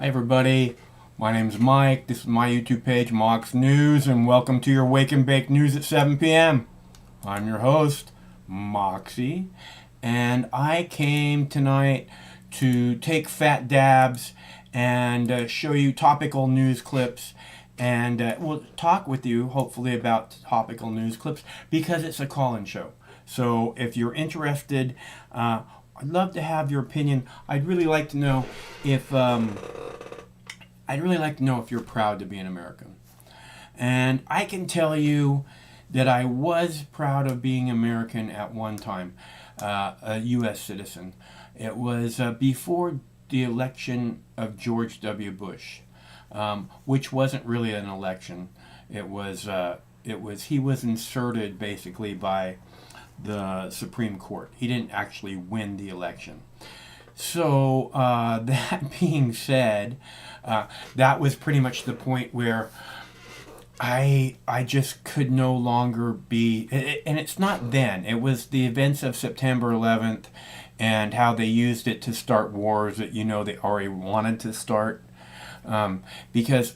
Hi everybody, my name's Mike. This is my YouTube page, Mox News, and welcome to your Wake and Bake News at 7 p.m. I'm your host, Moxie, and I came tonight to take fat dabs and show you topical news clips, and we'll talk with you hopefully about topical news clips because it's a call-in show. So if you're interested, I'd love to have your opinion. I'd really like to know if you're proud to be an American. And I can tell you that I was proud of being American at one time, a U.S. citizen. It was before the election of George W. Bush, which wasn't really an election. He was inserted basically by the Supreme Court. He didn't actually win the election. So that being said, that was pretty much the point where I just could no longer be, and it's not then. It was the events of September 11th and how they used it to start wars that they already wanted to start. Because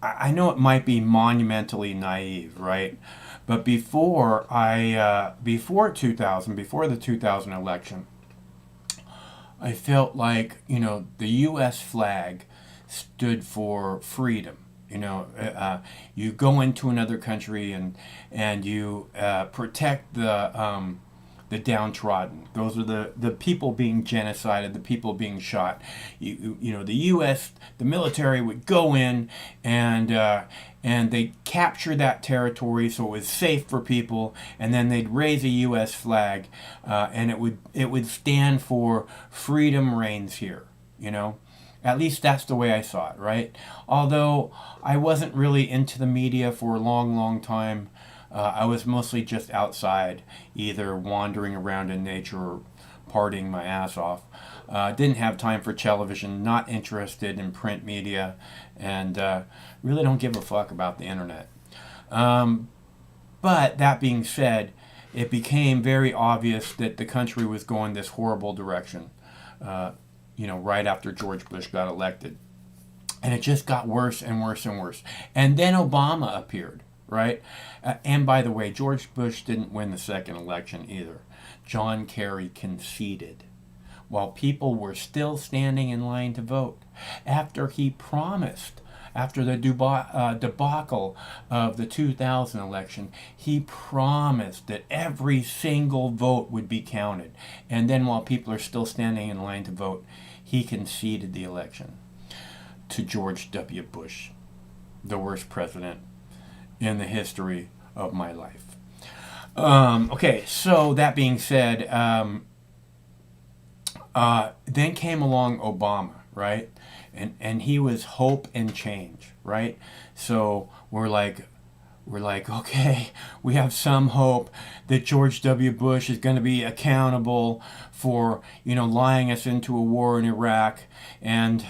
I know it might be monumentally naive, right? But before before the 2000 election, I felt like, the U.S. flag stood for freedom. You go into another country and you protect the downtrodden. Those are the people being genocided, the people being shot. The U.S., the military would go in and they'd capture that territory so it was safe for people, and then they'd raise a U.S. flag, and it would stand for freedom reigns here. At least that's the way I saw it, right? Although I wasn't really into the media for a long, long time. I was mostly just outside, either wandering around in nature or partying my ass off. Didn't have time for television, not interested in print media, and really don't give a fuck about the internet. But that being said, it became very obvious that the country was going this horrible direction, right after George Bush got elected. And it just got worse and worse and worse. And then Obama appeared, right? And by the way, George Bush didn't win the second election either. John Kerry conceded while people were still standing in line to vote after he promised. After the debacle of the 2000 election, he promised that every single vote would be counted. And then while people are still standing in line to vote, he conceded the election to George W. Bush, the worst president in the history of my life. Okay, so that being said, then came along Obama, right? And he was hope and change, right? So we're like, okay, we have some hope that George W. Bush is going to be accountable for, lying us into a war in Iraq and,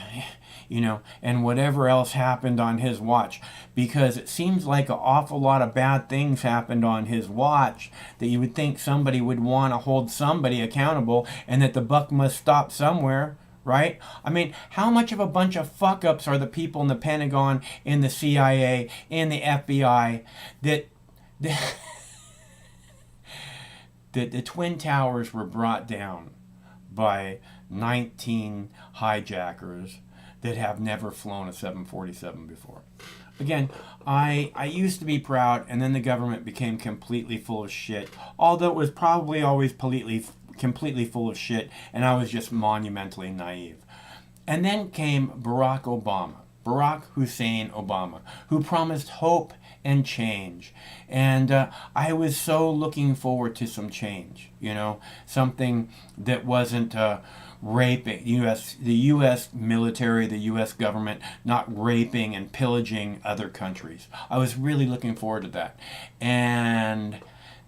and whatever else happened on his watch. Because it seems like an awful lot of bad things happened on his watch that you would think somebody would want to hold somebody accountable and that the buck must stop somewhere. Right? I mean, how much of a bunch of fuck-ups are the people in the Pentagon, in the CIA, in the FBI that the Twin Towers were brought down by 19 hijackers that have never flown a 747 before? Again, I used to be proud, and then the government became completely full of shit, although it was probably always completely full of shit, and I was just monumentally naive. And then came Barack Obama, Barack Hussein Obama, who promised hope and change. And I was so looking forward to some change, something that wasn't raping the U.S. military, the U.S. government, not raping and pillaging other countries. I was really looking forward to that. And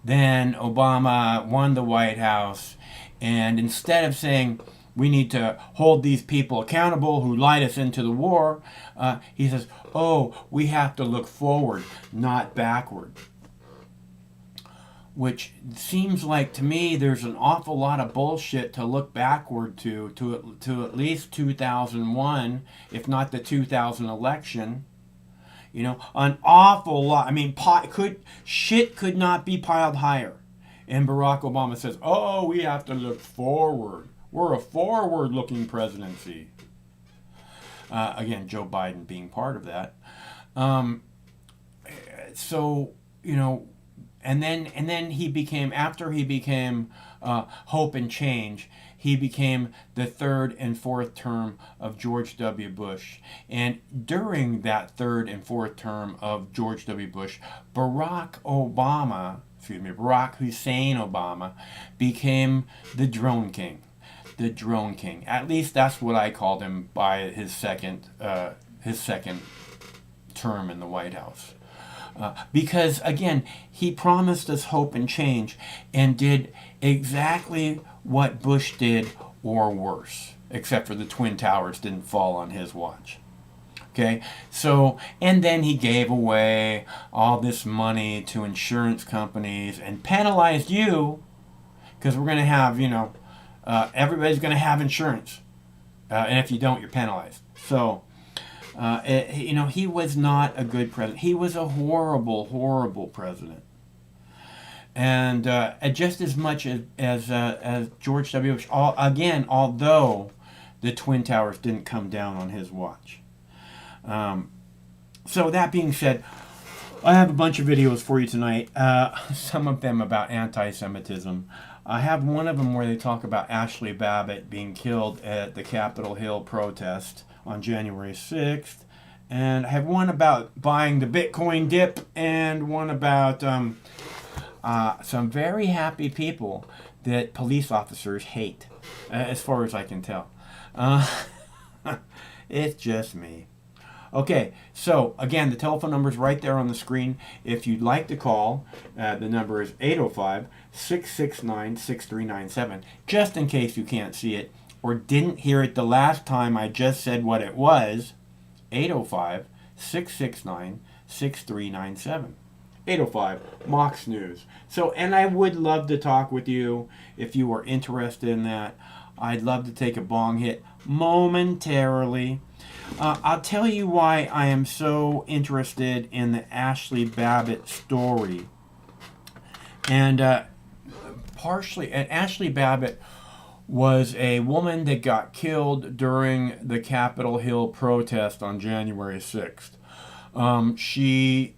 then Obama won the White House, and instead of saying we need to hold these people accountable who lied us into the war, he says, we have to look forward, not backward. which seems like to me there's an awful lot of bullshit to look backward to at least 2001, if not the 2000 election. You know, an awful lot. I mean, shit could not be piled higher. And Barack Obama says, "Oh, we have to look forward. We're a forward-looking presidency." Again, Joe Biden being part of that. So you know, and then he became, after he became Hope and Change, he became the third and fourth term of George W. Bush. And during that third and fourth term of George W. Bush, Barack Hussein Obama became the drone king. The drone king. At least that's what I called him by his second term in the White House. Because, again, he promised us hope and change and did exactly what Bush did or worse, except for the Twin Towers didn't fall on his watch. Okay, so, and then he gave away all this money to insurance companies and penalized you, because we're going to have, everybody's going to have insurance. And if you don't, you're penalized. So, he was not a good president. He was a horrible, horrible president. And just as much as George W. Bush, although the Twin Towers didn't come down on his watch. So that being said, I have a bunch of videos for you tonight. Some of them about anti-Semitism. I have one of them where they talk about Ashley Babbitt being killed at the Capitol Hill protest on January 6th. And I have one about buying the Bitcoin dip, and one about some very happy people that police officers hate, as far as I can tell. It's just me. Okay, so again, the telephone number is right there on the screen. If you'd like to call, the number is 805-669-6397. Just in case you can't see it or didn't hear it the last time I just said what it was, 805-669-6397. 805 Mox News. So, and I would love to talk with you if you are interested in that. I'd love to take a bong hit momentarily. I'll tell you why I am so interested in the Ashley Babbitt story. And Ashley Babbitt was a woman that got killed during the Capitol Hill protest on January 6th. She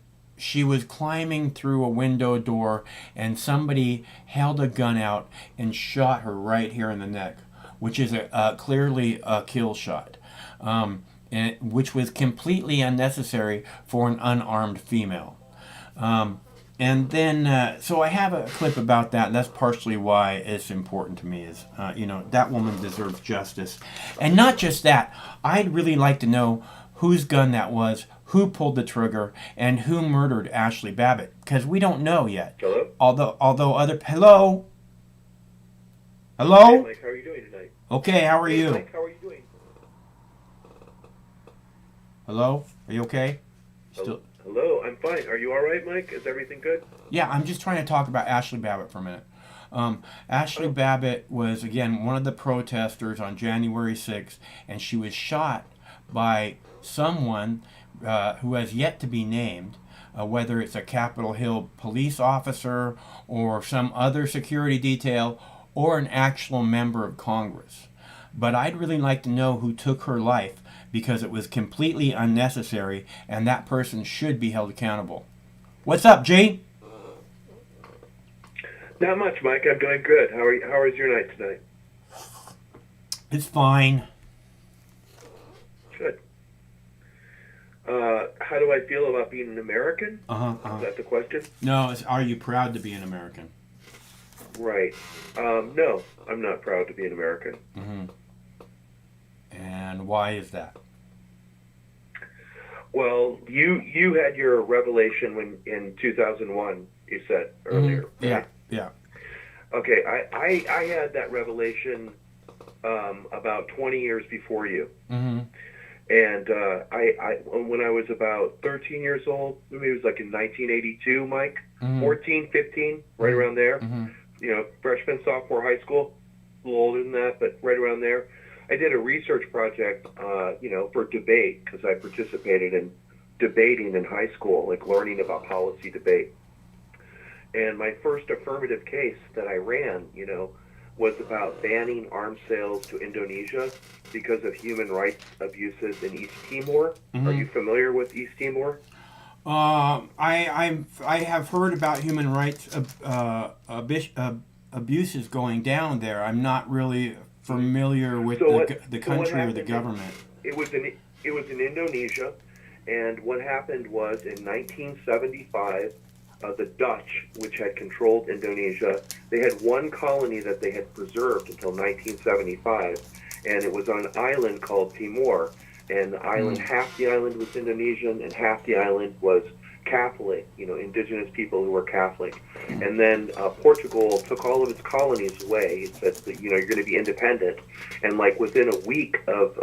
was climbing through a window door, and somebody held a gun out and shot her right here in the neck, which is clearly a kill shot, which was completely unnecessary for an unarmed female. And then, so I have a clip about that, and that's partially why it's important to me, is, that woman deserves justice. And not just that, I'd really like to know whose gun that was, who pulled the trigger, and who murdered Ashley Babbitt, because we don't know yet. Hello? Hello? Hello? Hey, Mike, how are you doing tonight? Okay, how are you? Mike, how are you doing? Hello? Are you okay? Hello, I'm fine. Are you all right, Mike? Is everything good? Yeah, I'm just trying to talk about Ashley Babbitt for a minute. Ashley Babbitt was, again, one of the protesters on January 6th, and she was shot by someone who has yet to be named, whether it's a Capitol Hill police officer or some other security detail or an actual member of Congress. But I'd really like to know who took her life, because it was completely unnecessary, and that person should be held accountable. What's up, G? Not much, Mike. I'm doing good. How is your night tonight? It's fine. Good. How do I feel about being an American? Is that the question? No, are you proud to be an American? Right. No, I'm not proud to be an American. Mm-hmm. And why is that? Well, you had your revelation in 2001, you said earlier. Mm-hmm. Right? Yeah. Okay, I had that revelation about 20 years before you. Mm-hmm. And when I was about 13 years old, maybe it was like in 1982, Mike, Mm-hmm. 14, 15, right Mm-hmm. around there, Mm-hmm. freshman, sophomore, high school, a little older than that, but right around there. I did a research project, for debate because I participated in debating in high school, like learning about policy debate. And my first affirmative case that I ran, was about banning arms sales to Indonesia because of human rights abuses in East Timor. Are Mm-hmm. you familiar with East Timor? I have heard about human rights abuses going down there. I'm not really familiar with So what? the So what country or the happened? government. It was in Indonesia, and what happened was in 1975, the Dutch, which had controlled Indonesia, they had one colony that they had preserved until 1975, and it was on an island called Timor. And the island, Mm. half the island was Indonesian, and half the island was Catholic, indigenous people who were Catholic. And then Portugal took all of its colonies away. It said that, you're going to be independent. And like within a week of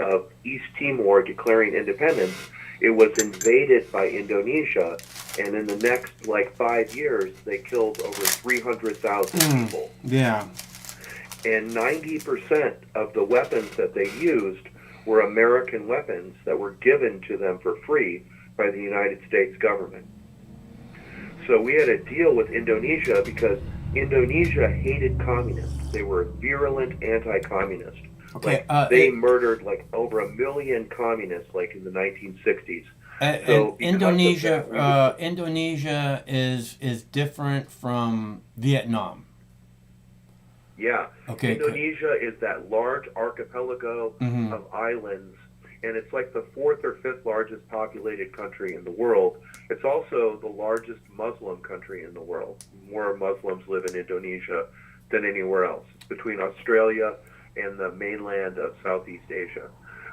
East Timor declaring independence, it was invaded by Indonesia. And in the next like 5 years, they killed over 300,000 Mm. people. Yeah. And 90% of the weapons that they used were American weapons that were given to them for free by the United States government. So we had a deal with Indonesia because Indonesia hated communists. They were virulent anti-communist. Okay. Like they murdered like over 1 million communists like in the 1960s. And So because of that, we would. Indonesia is different from Vietnam. Yeah, Okay. Indonesia is that large archipelago Mm-hmm. of islands, and it's like the fourth or fifth largest populated country in the world. It's also the largest Muslim country in the world. More Muslims live in Indonesia than anywhere else. It's between Australia and the mainland of Southeast Asia.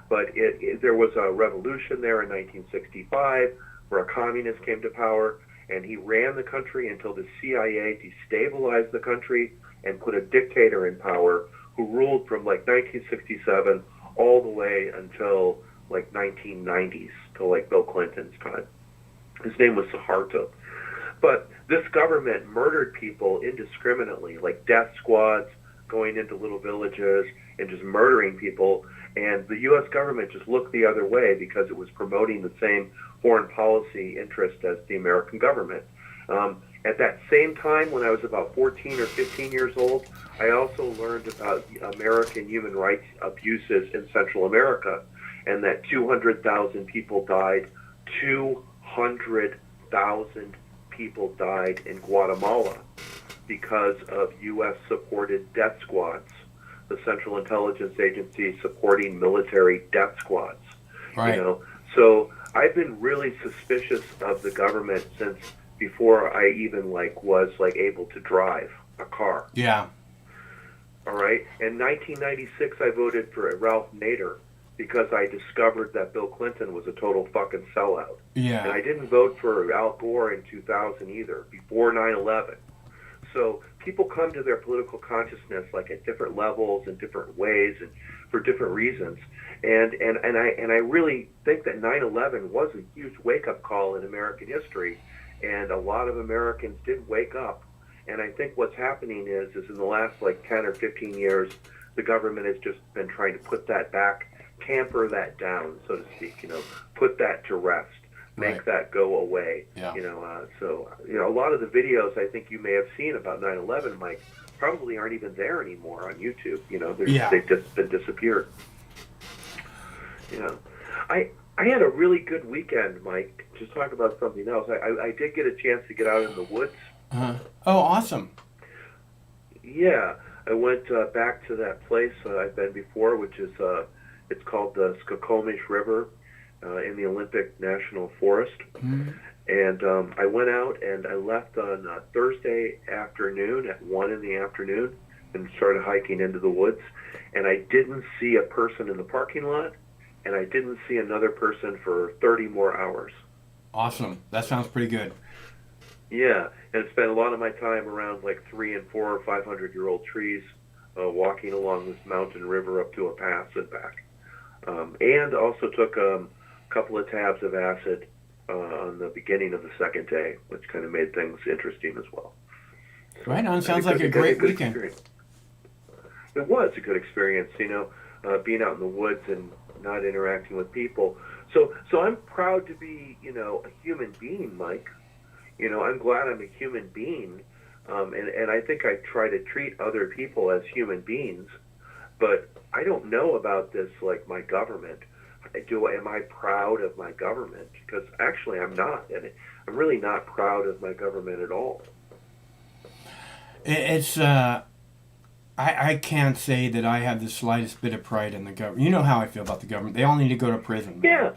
But there was a revolution there in 1965 where a communist came to power, and he ran the country until the CIA destabilized the country and put a dictator in power who ruled from like 1967 all the way until like 1990s, till like Bill Clinton's time. His name was Suharto. But this government murdered people indiscriminately, like death squads going into little villages and just murdering people. And the U.S. government just looked the other way because it was promoting the same foreign policy interest as the American government. At that same time, when I was about 14 or 15 years old, I also learned about American human rights abuses in Central America, and that 200,000 people died. 200,000 people died in Guatemala because of U.S. supported death squads, the Central Intelligence Agency supporting military death squads. You Right. know, so I've been really suspicious of the government since before I even was able to drive a car. Yeah. All right. In 1996, I voted for Ralph Nader because I discovered that Bill Clinton was a total fucking sellout. And Yeah. I didn't vote for Al Gore in 2000 either, before 9/11. So people come to their political consciousness like at different levels and different ways and for different reasons. And I really think that 9/11 was a huge wake up call in American history, and a lot of Americans did wake up. And I think what's happening is in the last like 10 or 15 years, the government has just been trying to put that back, tamper that down, so to speak. Put that to rest, make Right. that go away. Yeah. A lot of the videos I think you may have seen about 9/11, Mike, probably aren't even there anymore on YouTube. Yeah. They've just been disappeared. You know, I had a really good weekend, Mike. Just talk about something else. I did get a chance to get out in the woods. Uh-huh. Oh, awesome. Yeah, I went back to that place I've been before, which is it's called the Skokomish River in the Olympic National Forest. Mm-hmm. And I went out and I left on Thursday afternoon at 1 in the afternoon and started hiking into the woods. And I didn't see a person in the parking lot, and I didn't see another person for 30 more hours. Awesome. That sounds pretty good. Yeah, and spent a lot of my time around like 300 and 400 or 500-year-old trees, walking along this mountain river up to a pass and back. and also took a couple of tabs of acid on the beginning of the second day, which kind of made things interesting as well. So Right on. I had Sounds like a I had great good weekend. experience. It was a good experience, being out in the woods and not interacting with people. So I'm proud to be, a human being, Mike. I'm glad I'm a human being, and I think I try to treat other people as human beings. But I don't know about this, like my government. Am I proud of my government? Because actually, I'm not, and I'm really not proud of my government at all. It's I can't say that I have the slightest bit of pride in the government. You know how I feel about the government. They all need to go to prison, man. Yeah,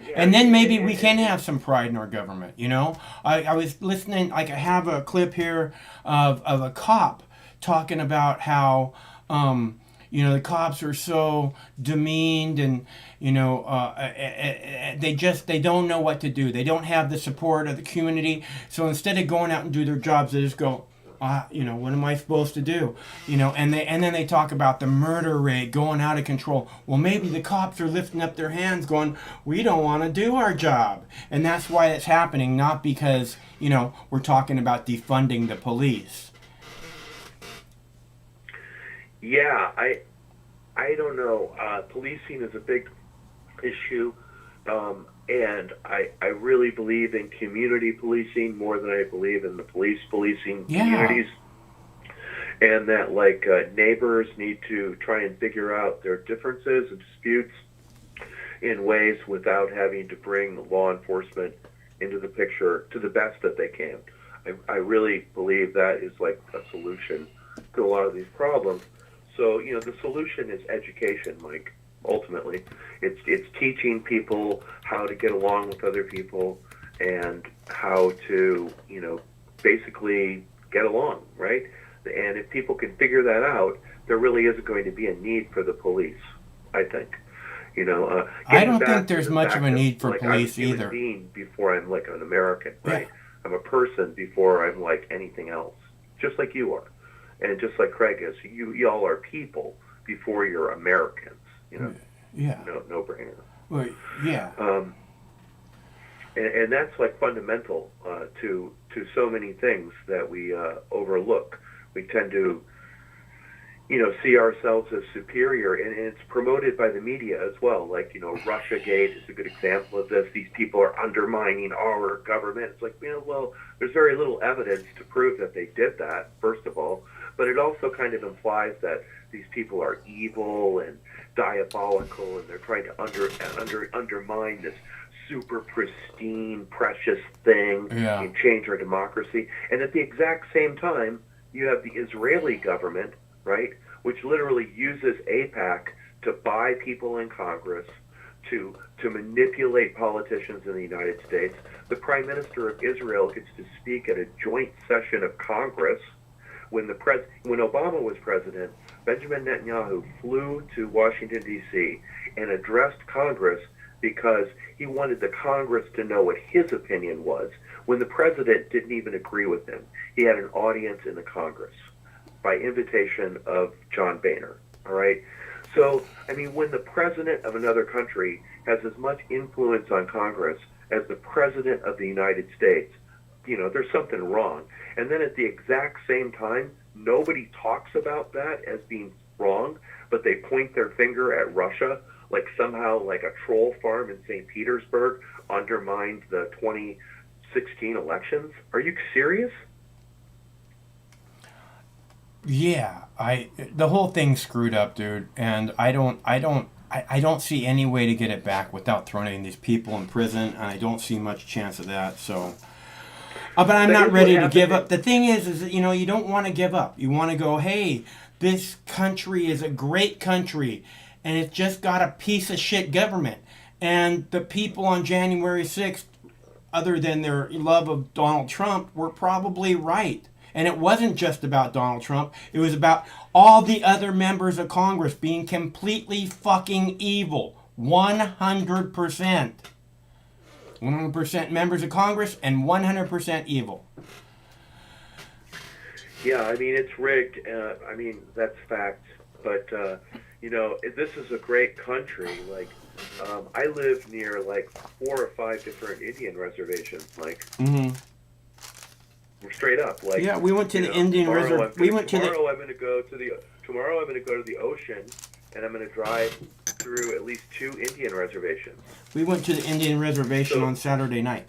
yeah, And then maybe we can and have some pride in our government, you know? I was listening, like, I have a clip here of a cop talking about how, the cops are so demeaned and, they don't know what to do. They don't have the support of the community. So instead of going out and do their jobs, they just go, what am I supposed to do? And then they talk about the murder rate going out of control. Well, maybe the cops are lifting up their hands going, we don't want to do our job. And that's why it's happening, not because, we're talking about defunding the police. yeah, I don't know. Policing is a big issue, and I really believe in community policing more than I believe in the police policing Yeah. communities. And that, like, neighbors need to try and figure out their differences and disputes in ways without having to bring law enforcement into the picture to the best that they can. I really believe that is like a solution to a lot of these problems. So, the solution is education, Mike. Ultimately, it's teaching people how to get along with other people and how to, basically get along, right? And if people can figure that out, there really isn't going to be a need for the police, I think. I Getting don't back think to there's the much fact of a that, need for like, police I'm a human either. being before I'm like an American, right? Yeah. I'm a person before I'm like anything else, just like you are, and just like Craig is. Y'all are people before you're Americans. Yeah. No brainer. Well, yeah. And that's like fundamental to so many things that we overlook. We tend to see ourselves as superior, and it's promoted by the media as well. Like, Russiagate is a good example of this. These people are undermining our government. It's like, well, there's very little evidence to prove that they did that, first of all, but it also kind of implies that these people are evil and diabolical, and they're trying to undermine this super pristine, precious thing Yeah. and change our democracy. And at the exact same time, you have the Israeli government, right, which literally uses AIPAC to buy people in Congress, to manipulate politicians in the United States. The Prime Minister of Israel gets to speak at a joint session of Congress. When Obama was president, Benjamin Netanyahu flew to Washington, D.C. and addressed Congress because he wanted the Congress to know what his opinion was when the president didn't even agree with him. He had an audience in the Congress by invitation of John Boehner, all right? So, when the president of another country has as much influence on Congress as the president of the United States, there's something wrong. And then at the exact same time, nobody talks about that as being wrong, but they point their finger at Russia, like somehow like a troll farm in St. Petersburg undermined the 2016 elections. Are you serious? Yeah, the whole thing's screwed up, dude, and I don't see any way to get it back without throwing these people in prison, and I don't see much chance of that. So, but I'm That not is what ready to happened give in- up. The thing is that you don't want to give up. You want to go, hey, this country is a great country, and it's just got a piece of shit government, and the people on January 6th, other than their love of Donald Trump, were probably right. And it wasn't just about Donald Trump. It was about all the other members of Congress being completely fucking evil. 100%. 100% members of Congress and 100% evil. Yeah, it's rigged. That's fact. But, this is a great country. Like, I live near like 4 or 5 different Indian reservations. Like, Hmm. we're straight up. Like, Yeah, we went to the Indian tomorrow, reservation. We went to the. tomorrow I'm going to go to the tomorrow I'm going to go to the ocean, and I'm going to drive through at least 2 Indian reservations. We went to the Indian reservation So- on Saturday night.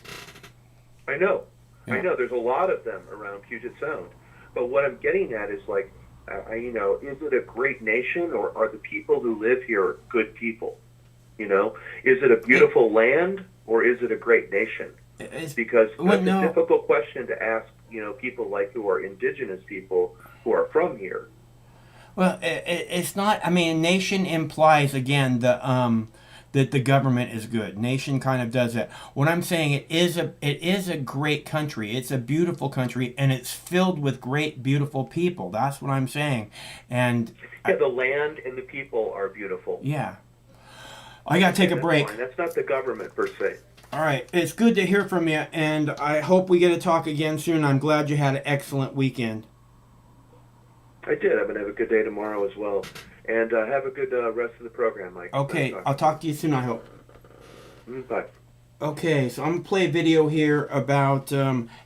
I know. Yeah. I know. There's a lot of them around Puget Sound. But what I'm getting at is like, is it a great nation, or are the people who live here good people? Is it a beautiful land, or is it a great nation? It's, Because well, that's no. a difficult question to ask, people like who are indigenous people who are from here. Well, it's not. I mean, nation implies again that the government is good. Nation kind of does that. What I'm saying, it is a great country. It's a beautiful country, and it's filled with great, beautiful people. That's what I'm saying. And Yeah, the land and the people are beautiful. yeah, I gotta take a That's break. fine. That's not the government per se. All right, it's good to hear from you, and I hope we get to talk again soon. I'm glad you had an excellent weekend. I did. I'm going to have a good day tomorrow as well. And have a good rest of the program, Mike. Okay, I'll talk to you soon, I hope. Bye. Okay, so I'm going to play a video here about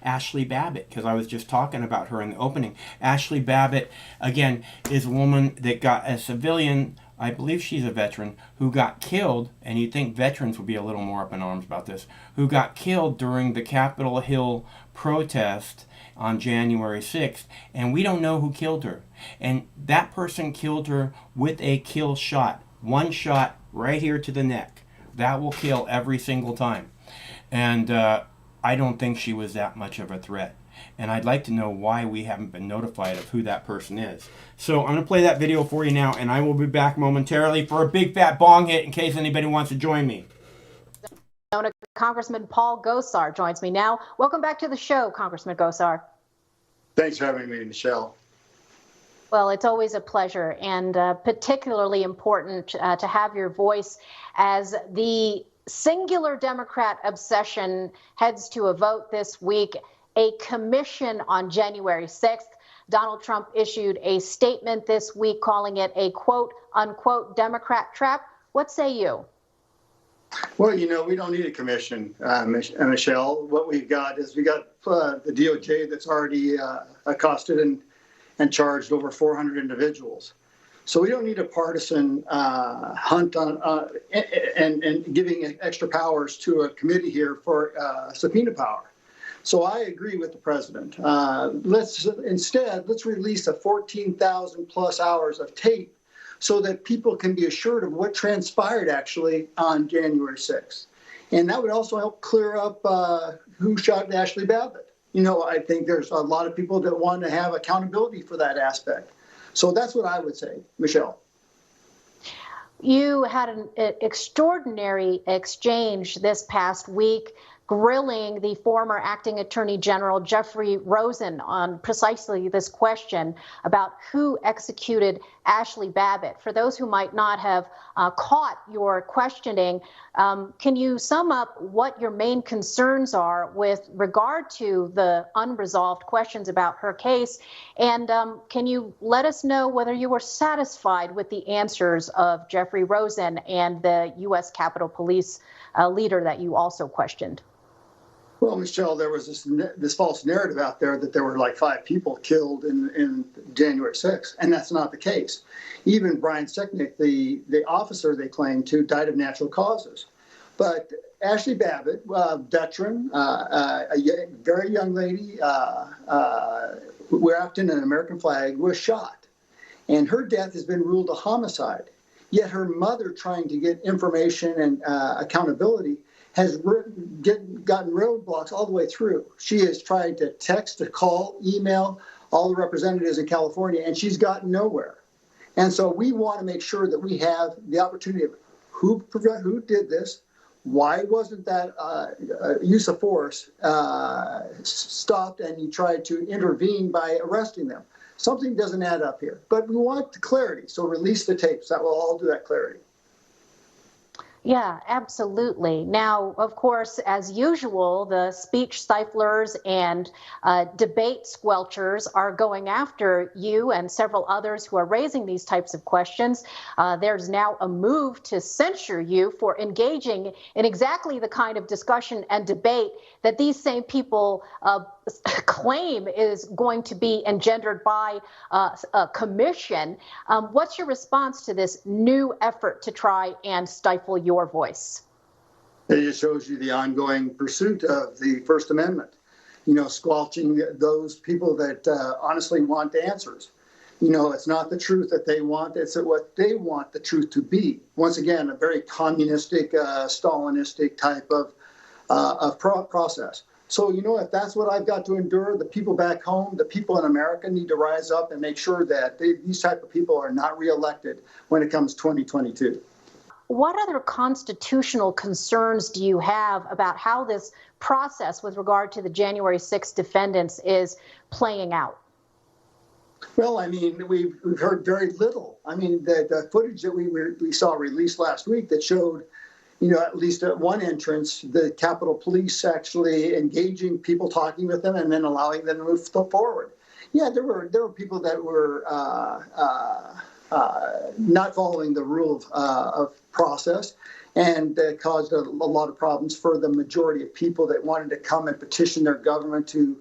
Ashley Babbitt, because I was just talking about her in the opening. Ashley Babbitt, again, is a woman that got a civilian, I believe she's a veteran, who got killed, and you'd think veterans would be a little more up in arms about this, who got killed during the Capitol Hill protest on January 6th, and we don't know who killed her. And that person killed her with a kill shot. One shot right here to the neck. That will kill every single time. And I don't think she was that much of a threat. And I'd like to know why we haven't been notified of who that person is. So I'm going to play that video for you now, and I will be back momentarily for a big fat bong hit in case anybody wants to join me. Congressman Paul Gosar joins me now. Welcome back to the show, Congressman Gosar. Thanks for having me, Michelle. Well, it's always a pleasure, and particularly important to have your voice as the singular Democrat obsession heads to a vote this week, a commission on January 6th. Donald Trump issued a statement this week calling it a quote unquote Democrat trap. What say you? Well, we don't need a commission, Michelle. What we've got is the DOJ that's already accosted and charged over 400 individuals. So we don't need a partisan hunt on and giving extra powers to a committee here for subpoena power. So I agree with the president. Let's release a 14,000 plus hours of tape so that people can be assured of what transpired actually on January 6th. And that would also help clear up who shot Ashley Babbitt. I think there's a lot of people that want to have accountability for that aspect. So that's what I would say, Michelle. You had an extraordinary exchange this past week grilling the former acting Attorney General Jeffrey Rosen on precisely this question about who executed Ashley Babbitt. For those who might not have caught your questioning, can you sum up what your main concerns are with regard to the unresolved questions about her case? And can you let us know whether you were satisfied with the answers of Jeffrey Rosen and the U.S. Capitol Police leader that you also questioned? Well, Michelle, there was this false narrative out there that there were like 5 people killed in January 6th, and that's not the case. Even Brian Sicknick, the officer they claimed to, died of natural causes. But Ashley Babbitt, veteran, a very young lady, wrapped in an American flag, was shot. And her death has been ruled a homicide. Yet her mother, trying to get information and accountability, has gotten roadblocks all the way through. She has tried to text, to call, email all the representatives in California, and she's gotten nowhere. And so we want to make sure that we have the opportunity of who did this, why wasn't that use of force stopped, and you tried to intervene by arresting them. Something doesn't add up here. But we want the clarity, so release the tapes. That will all do that clarity. Yeah, absolutely. Now, of course, as usual, the speech stiflers and debate squelchers are going after you and several others who are raising these types of questions. There's now a move to censure you for engaging in exactly the kind of discussion and debate that these same people claim is going to be engendered by a commission. What's your response to this new effort to try and stifle your voice? It just shows you the ongoing pursuit of the First Amendment, you know, squelching those people that honestly want answers. You know, it's not the truth that they want, it's what they want the truth to be. Once again, a very communistic, Stalinistic type of process. So, you know, if that's what I've got to endure, the people back home, the people in America need to rise up and make sure that these type of people are not reelected when it comes 2022. What other constitutional concerns do you have about how this process with regard to the January 6th defendants is playing out? Well, I mean, we've heard very little. I mean, the footage that we saw released last week that showed, you know, at least at one entrance, the Capitol Police actually engaging people, talking with them, and then allowing them to move forward. Yeah, there were people that were not following the rule of process, and caused a lot of problems for the majority of people that wanted to come and petition their government to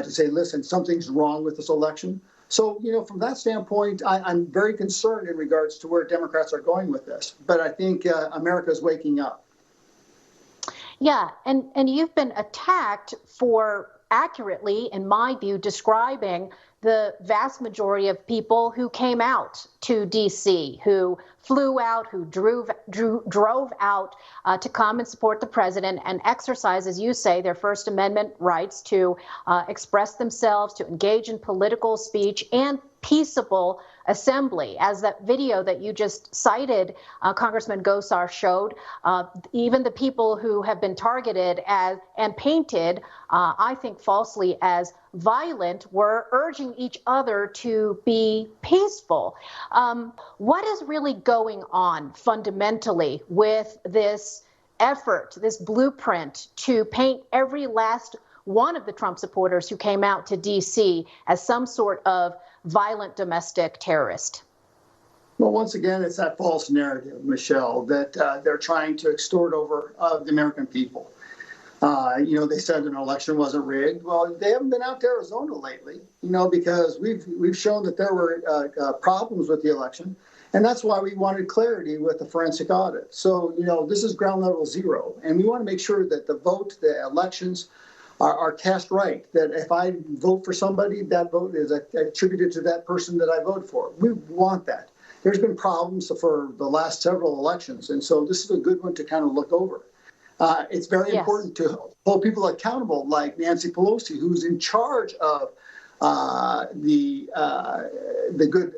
say, listen, something's wrong with this election. So, you know, from that standpoint, I'm very concerned in regards to where Democrats are going with this. But I think America's waking up. Yeah, and you've been attacked for accurately, in my view, describing the vast majority of people who came out to D.C., who flew out, who drove out to come and support the president and exercise, as you say, their First Amendment rights to express themselves, to engage in political speech and peaceable assembly. As that video that you just cited, Congressman Gosar showed, even the people who have been targeted as and painted, I think falsely, as violent were urging each other to be peaceful. What is really going on fundamentally with this effort, this blueprint to paint every last one of the Trump supporters who came out to D.C. as some sort of violent domestic terrorist? Well, once again, it's that false narrative, Michelle, that they're trying to extort over the American people. You know, they said an election wasn't rigged. Well, they haven't been out to Arizona lately, you know, because we've shown that there were problems with the election. And that's why we wanted clarity with the forensic audit. So, you know, this is ground level zero. And we want to make sure that the elections are cast right, that if I vote for somebody, that vote is attributed to that person that I vote for. We want that. There's been problems for the last several elections. And so this is a good one to kind of look over. It's very important to hold people accountable, like Nancy Pelosi, who's in charge of the good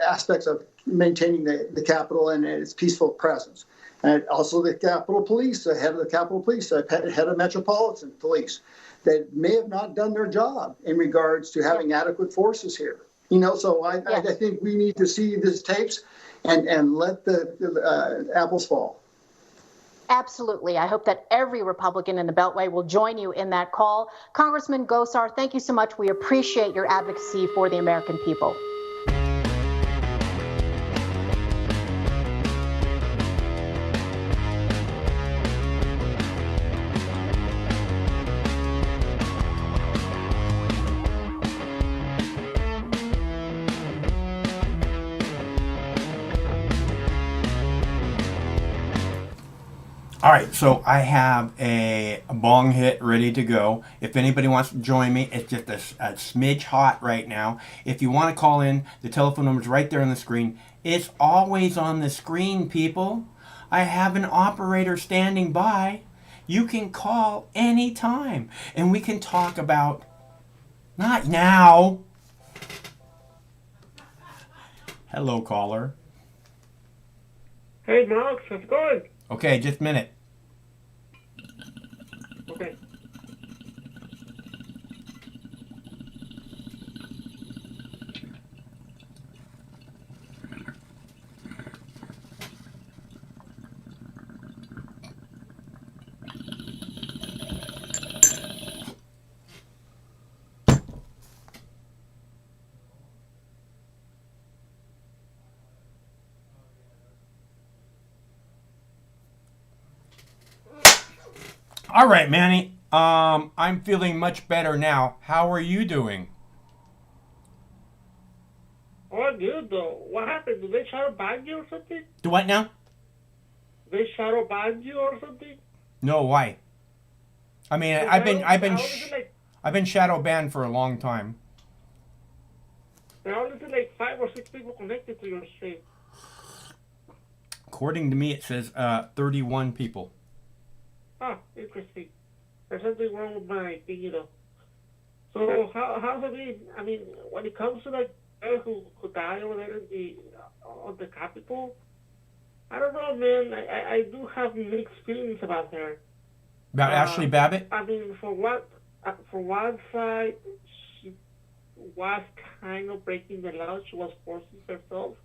aspects of maintaining the Capitol and its peaceful presence. And also the Capitol Police, the head of the Capitol Police, the head of Metropolitan Police, that may have not done their job in regards to having adequate forces here. You know, so I think we need to see these tapes and let the apples fall. Absolutely. I hope that every Republican in the Beltway will join you in that call. Congressman Gosar, thank you so much. We appreciate your advocacy for the American people. All right, so I have a bong hit ready to go. If anybody wants to join me, it's just a smidge hot right now. If you want to call in, the telephone number's right there on the screen. It's always on the screen, people. I have an operator standing by. You can call anytime, and we can talk about, not now. Hello, caller. Hey, Max, how's it going? Okay, just a minute. Okay. All right, Manny. I'm feeling much better now. How are you doing? Oh, good though. What happened? Did they shadow ban you or something? Do what now? They shadow ban you or something? No, why? I mean, Because I've been shadow banned for a long time. there are only like 5 or 6 people connected to your stream. According to me, it says 31 people. Ah, interesting. There's something wrong with my thing, you know. So how's it been? I mean, when it comes to like girls who die over there on the Capitol, I don't know, man. I do have mixed feelings about her. About Ashley Babbitt? I mean, for one side, she was kind of breaking the law. She was forcing herself.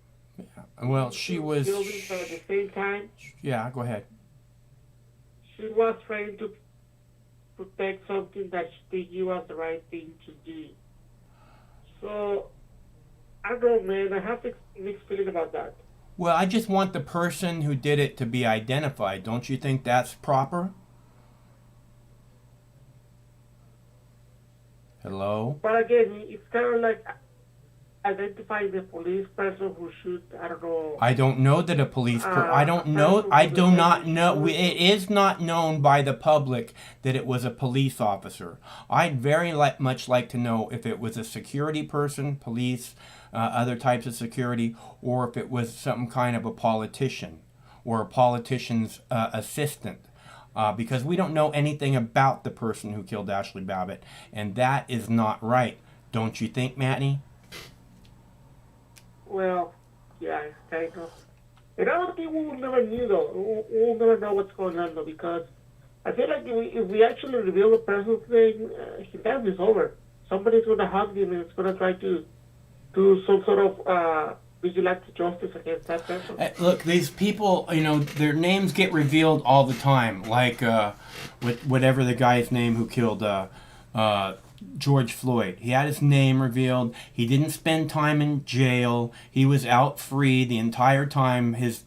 Well, she was. Building, but at the same time, Yeah, go ahead. she was trying to protect something that she knew was the right thing to do. So, I don't know, man. I have mixed feeling about that. Well, I just want the person who did it to be identified. Don't you think that's proper? Hello? But again, it's kind of like identifying the police person who should, I don't know. I don't know that a police I don't know. I do not know. It is not known by the public that it was a police officer. I'd very much like to know if it was a security person, police, other types of security, or if it was some kind of a politician or a politician's assistant. Because we don't know anything about the person who killed Ashley Babbitt, and that is not right. Don't you think, Manny? Well, yeah, it's kind of. And I don't think we will never knew though. We'll never know what's going on though, because I feel like if we actually reveal the person's name, his life is over. Somebody's going to hug him and it's going to try to do some sort of vigilante justice against that person. Look, these people, their names get revealed all the time. Like with whatever the guy's name who killed George Floyd. He had his name revealed. He didn't spend time in jail. He was out free the entire time his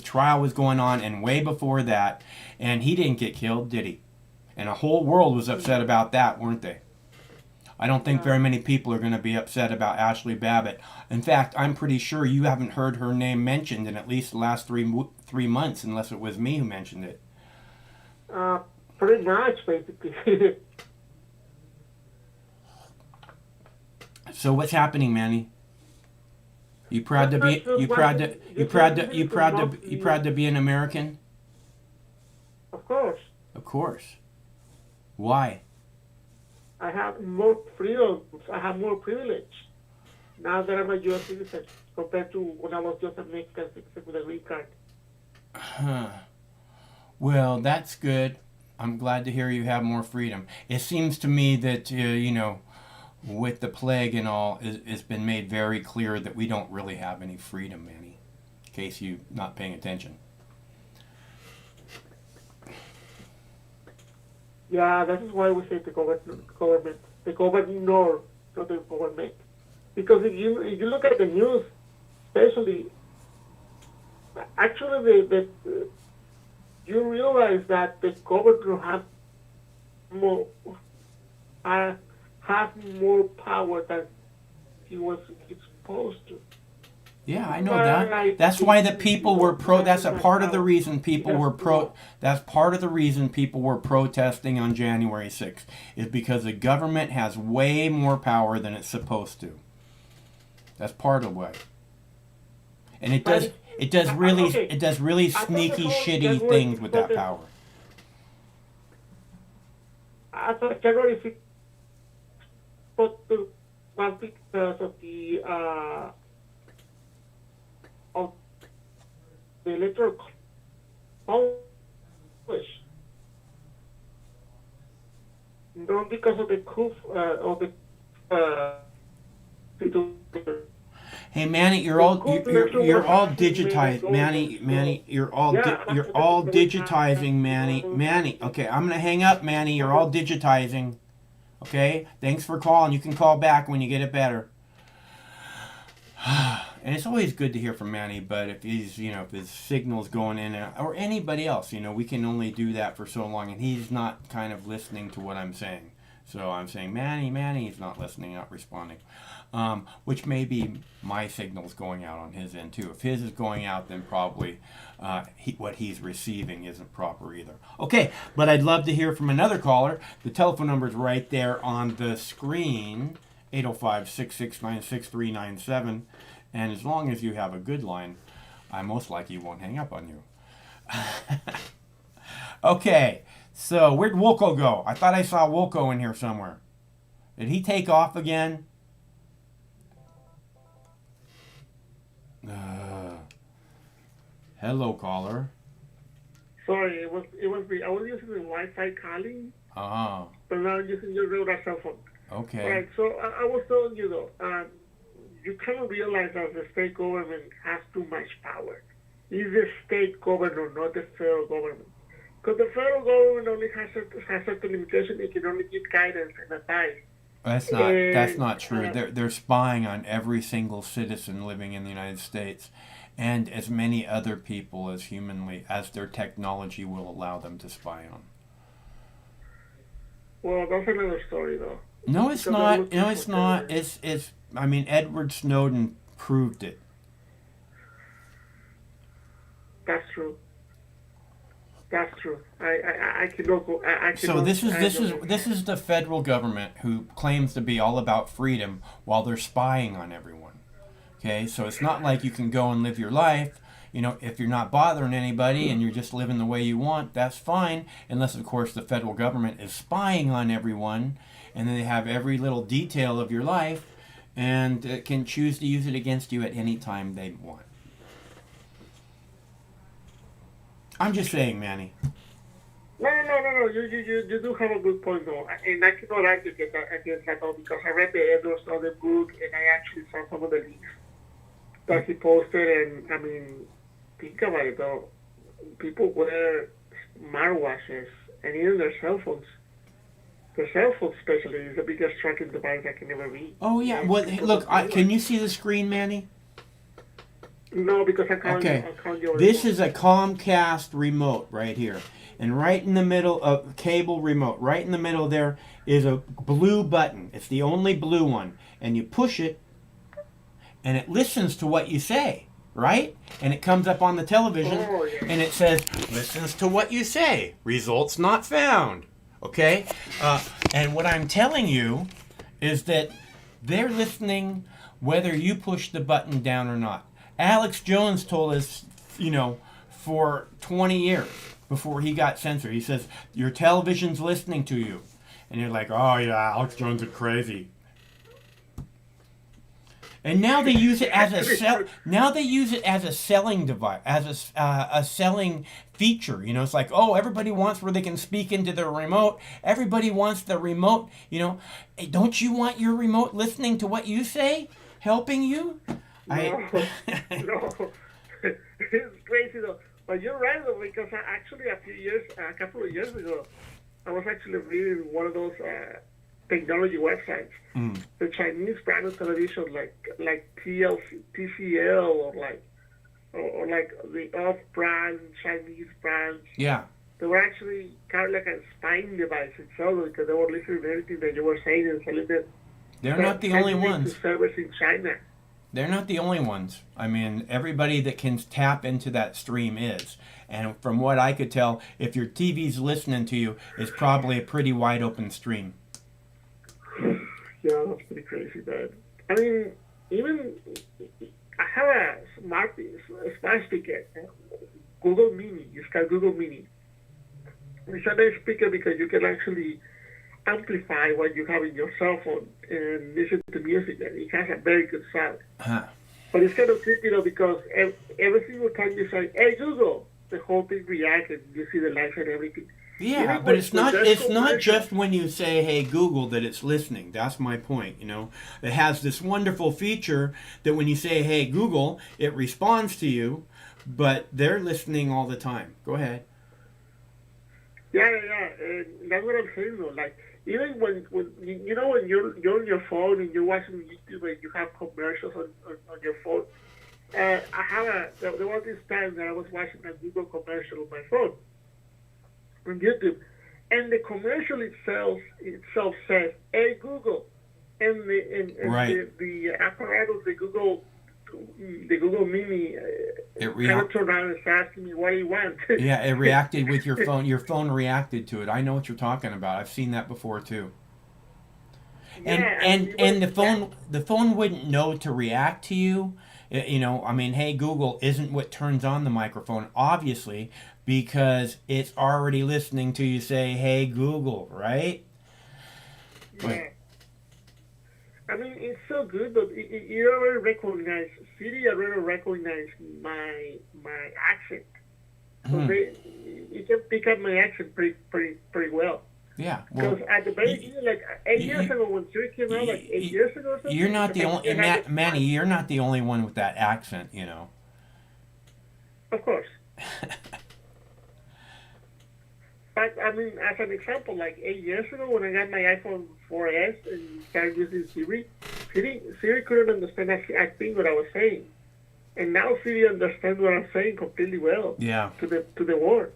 trial was going on, and way before that. And he didn't get killed, did he? And a whole world was upset about that, weren't they? I don't think very many people are going to be upset about Ashley Babbitt. In fact, I'm pretty sure you haven't heard her name mentioned in at least the last three months, unless it was me who mentioned it. Pretty much, basically. So what's happening, Manny? You proud to be an American? Of course. Of course. Why? I have more freedoms. I have more privilege now that I'm a U.S. citizen compared to when I was just a Mexican citizen with a green card. Well, that's good. I'm glad to hear you have more freedom. It seems to me that, with the plague and all, it's been made very clear that we don't really have any freedom, Manny, in case you're not paying attention. Yeah, that is why we say the government, the governor, not the government. Because if you look at the news, especially, actually you realize that the governor has more power than he was supposed to. Yeah, I know that. That's why the people were that's a part of the reason people were that's part of the reason people were protesting on January 6th, is because the government has way more power than it's supposed to. That's part of why. And it does really sneaky, shitty things with that power. I thought January 6th was because of the electoral college, not because of the coup of the. Hey Manny, you're all digitized. Manny, you're all digitizing, Manny. Okay, I'm gonna hang up, Manny. You're all digitizing. Okay, thanks for calling. You can call back when you get it better. And it's always good to hear from Manny, but if he's, if his signal's going in, or anybody else, we can only do that for so long, and he's not kind of listening to what I'm saying. So I'm saying, Manny, he's not listening, not responding. Which may be my signal's going out on his end too. If his is going out, then probably what he's receiving isn't proper either. Okay, but I'd love to hear from another caller. The telephone number's right there on the screen, 805-669-6397. And as long as you have a good line, I most likely won't hang up on you. Okay, so where'd Wilco go? I thought I saw Wilco in here somewhere. Did he take off again? Hello, caller. Sorry, it was me. I was using the Wi-Fi calling, but now I'm using your regular cell phone. Okay. All right, so I was telling you though, you kind of realize that the state government has too much power. It's the state government, not the federal government. Because the federal government only has certain limitations. It can only give guidance and advice. That's not true. They're spying on every single citizen living in the United States, and as many other people as their technology will allow them to spy on. Well, that's another story, though. No, it's not. No, it's not. It's. I mean, Edward Snowden proved it. That's true. That's true. I cannot go. So this is the federal government who claims to be all about freedom while they're spying on everyone. Okay, so it's not like you can go and live your life. If you're not bothering anybody and you're just living the way you want, that's fine. Unless, of course, the federal government is spying on everyone, and then they have every little detail of your life, and can choose to use it against you at any time they want. I'm just saying, Manny. No. You do have a good point, though. And I cannot argue against that, though, because I read the Edward Snowden book, and I actually saw some of the links that he posted. And, I mean, think about it, though. People wear smartwatches and even their cell phones. The cell phone, especially, is the biggest tracking device that can ever be. Oh, yeah. Well, look, can you see the screen, Manny? No, because I can't. Okay, this is a Comcast remote right here. And right in the middle of cable remote, right in the middle there is a blue button. It's the only blue one. And you push it, and it listens to what you say, right? And it comes up on the television, and it says, listens to what you say. Results not found. Okay? And what I'm telling you is that they're listening whether you push the button down or not. Alex Jones told us, for 20 years before he got censored. He says, your television's listening to you. And you're like, oh yeah, Alex Jones is crazy. And now they use it as a selling device, as a selling feature. It's like, oh, everybody wants where they can speak into their remote. Everybody wants the remote. Hey, don't you want your remote listening to what you say, helping you? No, it's crazy though. But you're right though, because actually a couple of years ago, I was actually reading one of those technology websites. The Chinese brand of television, like TCL or like the off-brand Chinese brands. Yeah. They were actually kind of like a spying device itself because they were listening to everything that you were saying and selling them. They're not the only ones. Servers in China. They're not the only ones. I mean, everybody that can tap into that stream is. And from what I could tell, if your TV's listening to you, it's probably a pretty wide open stream. Yeah, that's pretty crazy, man. I mean, even I have a smart speaker, Google Mini. It's called Google Mini. It's a nice speaker because you can actually amplify what you have in your cell phone and listen to music, and it has a very good sound. But it's kind of tricky though, because every single time you say, "Hey Google," the whole thing reacts and you see the lights and everything. Yeah, but it's not just when you say, "Hey Google," that it's listening. That's my point. It has this wonderful feature that when you say, "Hey Google," it responds to you, but they're listening all the time. Go ahead. Yeah, and that's what I'm saying though. Like, even when you're on your phone and you're watching YouTube and you have commercials on your phone, I have there was this time that I was watching a Google commercial on my phone on YouTube, and the commercial itself says, "Hey Google," and Right. the apparatus, the Google Mini, It kind of turned around and started asking me what do you want. Yeah, it reacted with your phone. Your phone reacted to it. I know what you're talking about. I've seen that before too. And Yeah, and we and were, the phone wouldn't know to react to you. I mean, hey Google isn't what turns on the microphone, obviously, because it's already listening to you say, "Hey Google," right? yeah. But I mean, it's so good, but you already recognize Siri already recognize my accent, so hmm, you can pick up my accent pretty well. yeah, Because well, at the very y- beginning, like 8 years y- ago when Siri came out, like eight y- years ago or you're something, not because the I only still had the Manny. You're not the only one with that accent. of course. But I mean, as an example, like 8 years ago when I got my iPhone 4S and started using Siri couldn't understand a thing what I was saying, and now Siri understands what I'm saying completely well Yeah. to the words.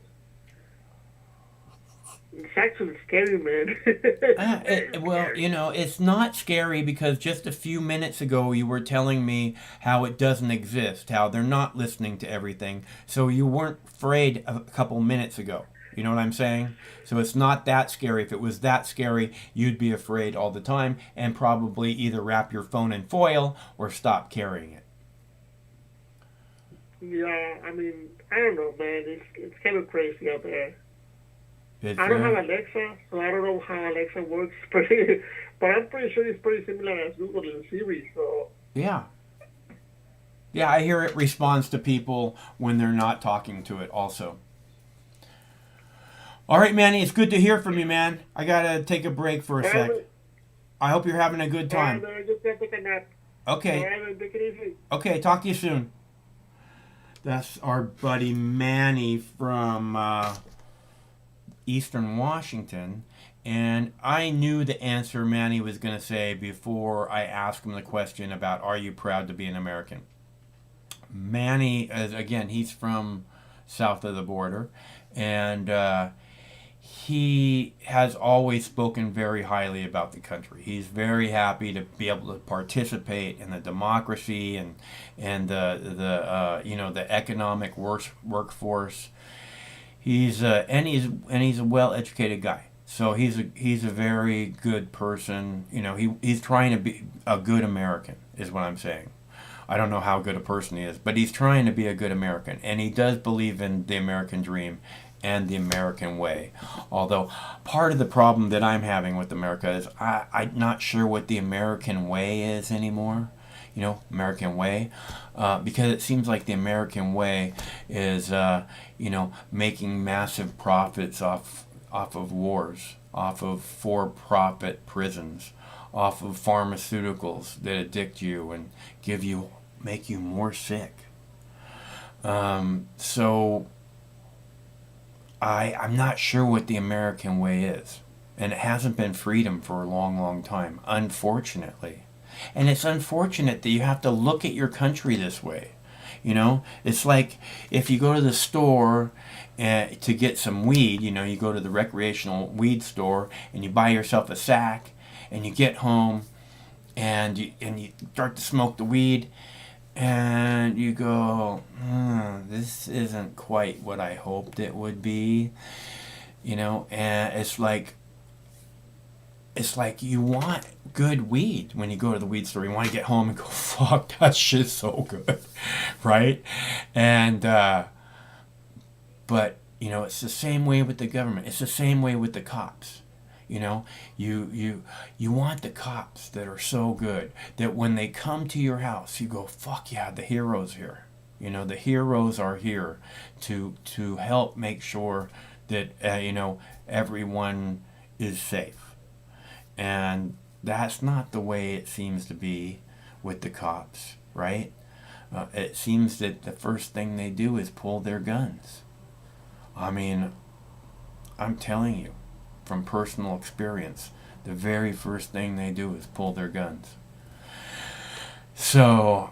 It's actually scary, man. Very Well, scary. it's not scary because just a few minutes ago you were telling me how it doesn't exist, how they're not listening to everything. So you weren't afraid a couple minutes ago. You know what I'm saying? So it's not that scary. If it was that scary, you'd be afraid all the time and probably either wrap your phone in foil or stop carrying it. Yeah, I mean, I don't know, man. It's kind of crazy out there. It's I don't have Alexa, so I don't know how Alexa works, but I'm pretty sure it's pretty similar as Google and Siri. So yeah. Yeah, I hear it responds to people when they're not talking to it also. All right, Manny, it's good to hear from you, man. I gotta take a break for a sec. alright, I hope you're having a good alright, time. man, I just gotta take a nap. Okay, Alright, man, take it easy. okay, talk to you soon. That's our buddy Manny from Eastern Washington. And I knew the answer Manny was going to say before I asked him the question about, are you proud to be an American? Manny, again, he's from south of the border. And he has always spoken very highly about the country. He's very happy to be able to participate in the democracy and the economic workforce. He's a well educated guy. So he's a very good person. He's trying to be a good American is what I'm saying. I don't know how good a person he is, but he's trying to be a good American, and he does believe in the American dream and the American way. Although part of the problem that I'm having with America is I'm not sure what the American way is anymore. American way, because it seems like the American way is, making massive profits off of wars, off of for-profit prisons, off of pharmaceuticals that addict you and make you more sick. So I'm not sure what the American way is. And it hasn't been freedom for a long, long time, unfortunately. And it's unfortunate that you have to look at your country this way. It's like if you go to the store to get some weed, you go to the recreational weed store and you buy yourself a sack and you get home and you start to smoke the weed and you go, this isn't quite what I hoped it would be, and it's like you want good weed when you go to the weed store. You want to get home and go, fuck, that shit's so good, right? And but it's the same way with the government. It's the same way with the cops. You want the cops that are so good that when they come to your house, you go, fuck yeah, the heroes here. The heroes are here to help make sure that everyone is safe. And that's not the way it seems to be with the cops, right? It seems that the first thing they do is pull their guns. I mean, I'm telling you, from personal experience, the very first thing they do is pull their guns. So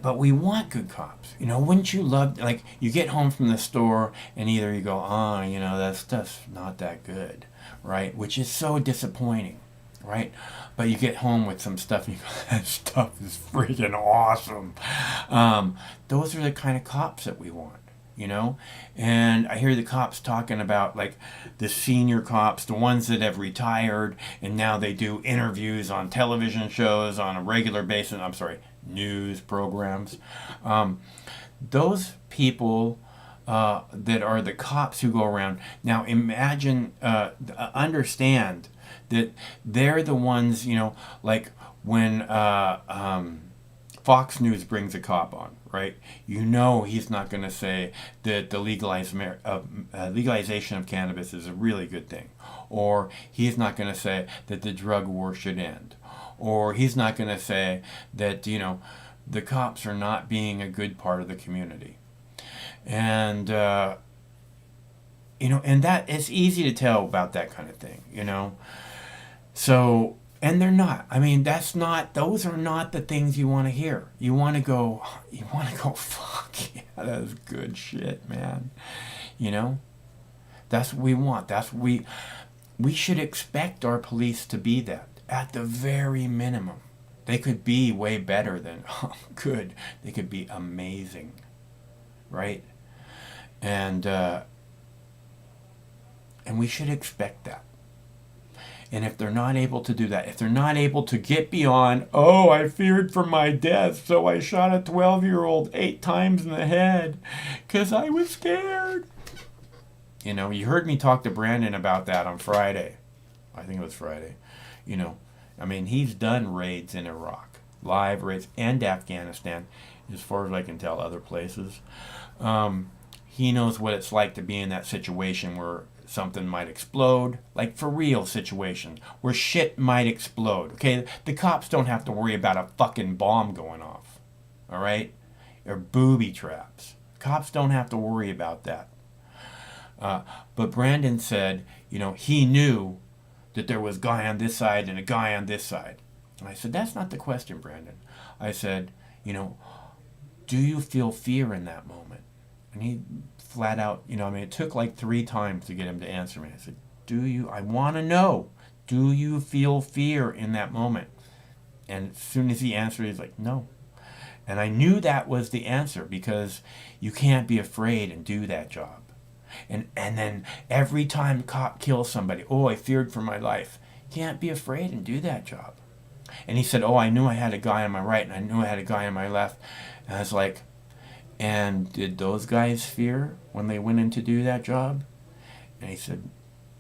but we want good cops. You know, wouldn't you love, like, you get home from the store and either you go, oh, you know, that stuff's not that good, right? Which is so disappointing, right? But you get home with some stuff and you go, that stuff is freaking awesome. Those are the kind of cops that we want, you know? And I hear the cops talking about, like, the senior cops, the ones that have retired, and now they do interviews on television shows on a regular basis. I'm sorry, news programs. Those people that are the cops who go around. Now imagine, understand that they're the ones, you know, like when Fox News brings a cop on, right? You know he's not going to say that the legalization of cannabis is a really good thing. Or he's not going to say that the drug war should end. Or he's not going to say that, you know, the cops are not being a good part of the community. And, you know, and that, it's easy to tell about that kind of thing, you know. So, and they're not. I mean, those are not the things you want to hear. You want to go, fuck yeah, that is good shit, man. You know? That's what we want. We should expect our police to be that. At the very minimum. They could be way better than good. They could be amazing. Right? And we should expect that. And if they're not able to do that, if they're not able to get beyond, oh, I feared for my death, so I shot a 12-year-old 8 times in the head because I was scared. You know, you heard me talk to Brandon about that on Friday. I think it was Friday. You know, I mean, he's done raids in Iraq, live raids, and Afghanistan, as far as I can tell, other places. He knows what it's like to be in that situation where something might explode, like for real situation, where shit might explode. Okay, the cops don't have to worry about a fucking bomb going off, all right? Or booby traps. Cops don't have to worry about that. But Brandon said, you know, he knew that there was a guy on this side and a guy on this side. And I said, that's not the question, Brandon. I said, you know, do you feel fear in that moment? And he flat out, you know, I mean, it took like 3 times to get him to answer me. I said, I want to know, do you feel fear in that moment? And as soon as he answered, he's like, no. And I knew that was the answer because you can't be afraid and do that job. And then every time a cop kills somebody, oh, I feared for my life. Can't be afraid and do that job. And he said, oh, I knew I had a guy on my right and I knew I had a guy on my left. And I was like, and did those guys fear when they went in to do that job? And he said,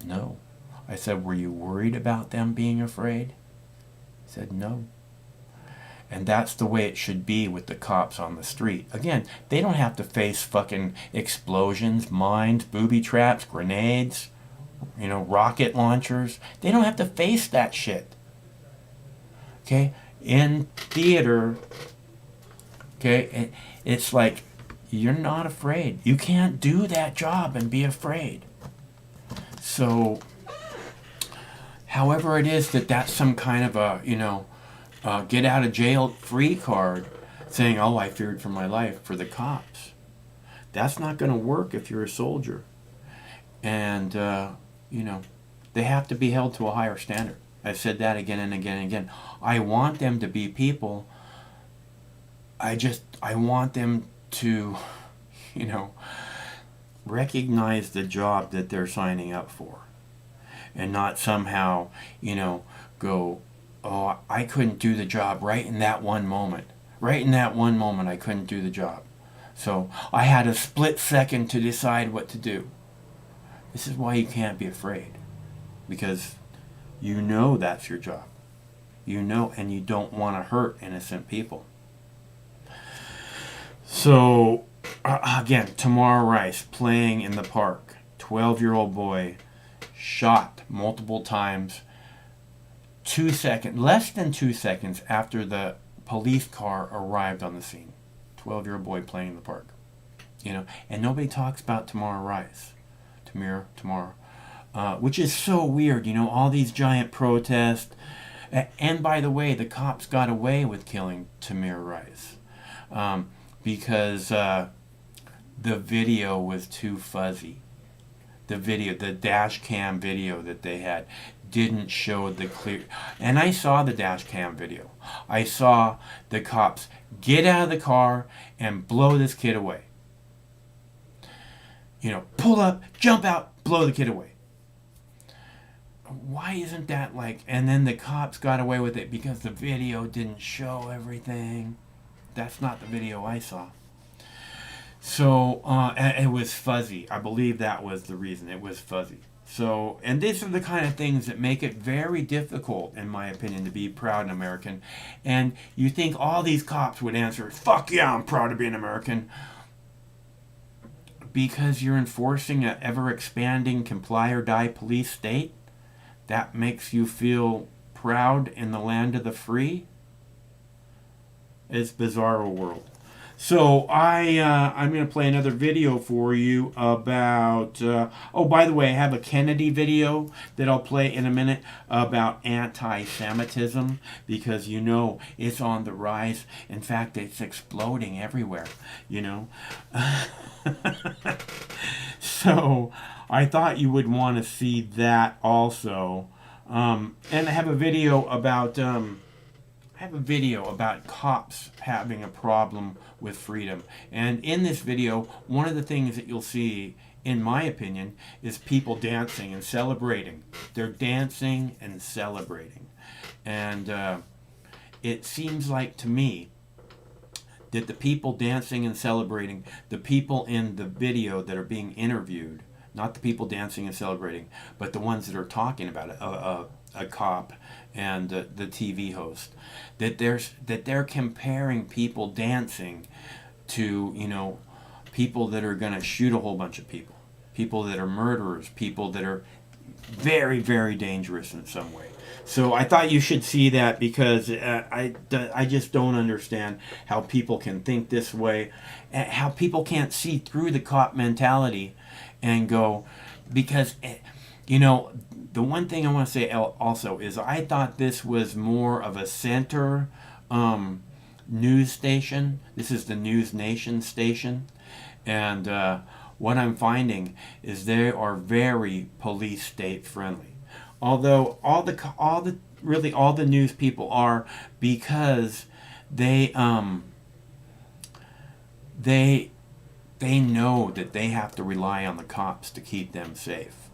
no. I said, were you worried about them being afraid? He said, no. And that's the way it should be with the cops on the street. Again, they don't have to face fucking explosions, mines, booby traps, grenades, you know, rocket launchers. They don't have to face that shit. Okay? In theater, okay, it's like, you're not afraid. You can't do that job and be afraid. So, however it is that that's some kind of a, you know, get out of jail free card saying, oh, I feared for my life for the cops. That's not going to work if you're a soldier. And, you know, they have to be held to a higher standard. I've said that again and again and again. I want them to be people. I want them to, you know, recognize the job that they're signing up for. And not somehow, you know, go, oh, I couldn't do the job right in that one moment. Right in that one moment, I couldn't do the job. So I had a split second to decide what to do. This is why you can't be afraid. Because you know that's your job. You know, and you don't want to hurt innocent people. So, again, Tamar Rice playing in the park. 12-year-old boy shot multiple times. 2 seconds, less than 2 seconds after the police car arrived on the scene. 12-year-old boy playing in the park. You know, and nobody talks about Tamar Rice. Tamar. Which is so weird, you know, all these giant protests. And by the way, the cops got away with killing Tamir Rice. because the video was too fuzzy. The dash cam video that they had didn't show the clear. And I saw the dash cam video. I saw the cops get out of the car and blow this kid away. Pull up, jump out, blow the kid away. Why isn't that like, and then the cops got away with it because the video didn't show everything. That's not the video I saw. So it was fuzzy. I believe that was the reason. It was fuzzy. So, and these are the kind of things that make it very difficult, in my opinion, to be proud and American. And you think all these cops would answer, fuck yeah, I'm proud to be an American. Because you're enforcing an ever-expanding comply or die police state? That makes you feel proud in the land of the free? It's bizarro world. So I'm going to play another video for you about, oh, by the way, I have a Kennedy video that I'll play in a minute about anti-Semitism, because it's on the rise. In fact, it's exploding everywhere, So I thought you would want to see that also. And I have a video about cops having a problem with freedom. And in this video, one of the things that you'll see, in my opinion, is people dancing and celebrating. They're dancing and celebrating. And it seems like to me that the people dancing and celebrating, the people in the video that are being interviewed, not the people dancing and celebrating, but the ones that are talking about it, a cop and the TV host, that they're comparing people dancing to people that are going to shoot a whole bunch of people that are murderers, people that are very, very dangerous in some way. So I thought you should see that, because I just don't understand how people can think this way, how people can't see through the cop mentality and go, because the one thing I want to say also is I thought this was more of a center news station. This is the News Nation station. And what I'm finding is they are very police state friendly. Although all the news people are, because they know that they have to rely on the cops to keep them safe.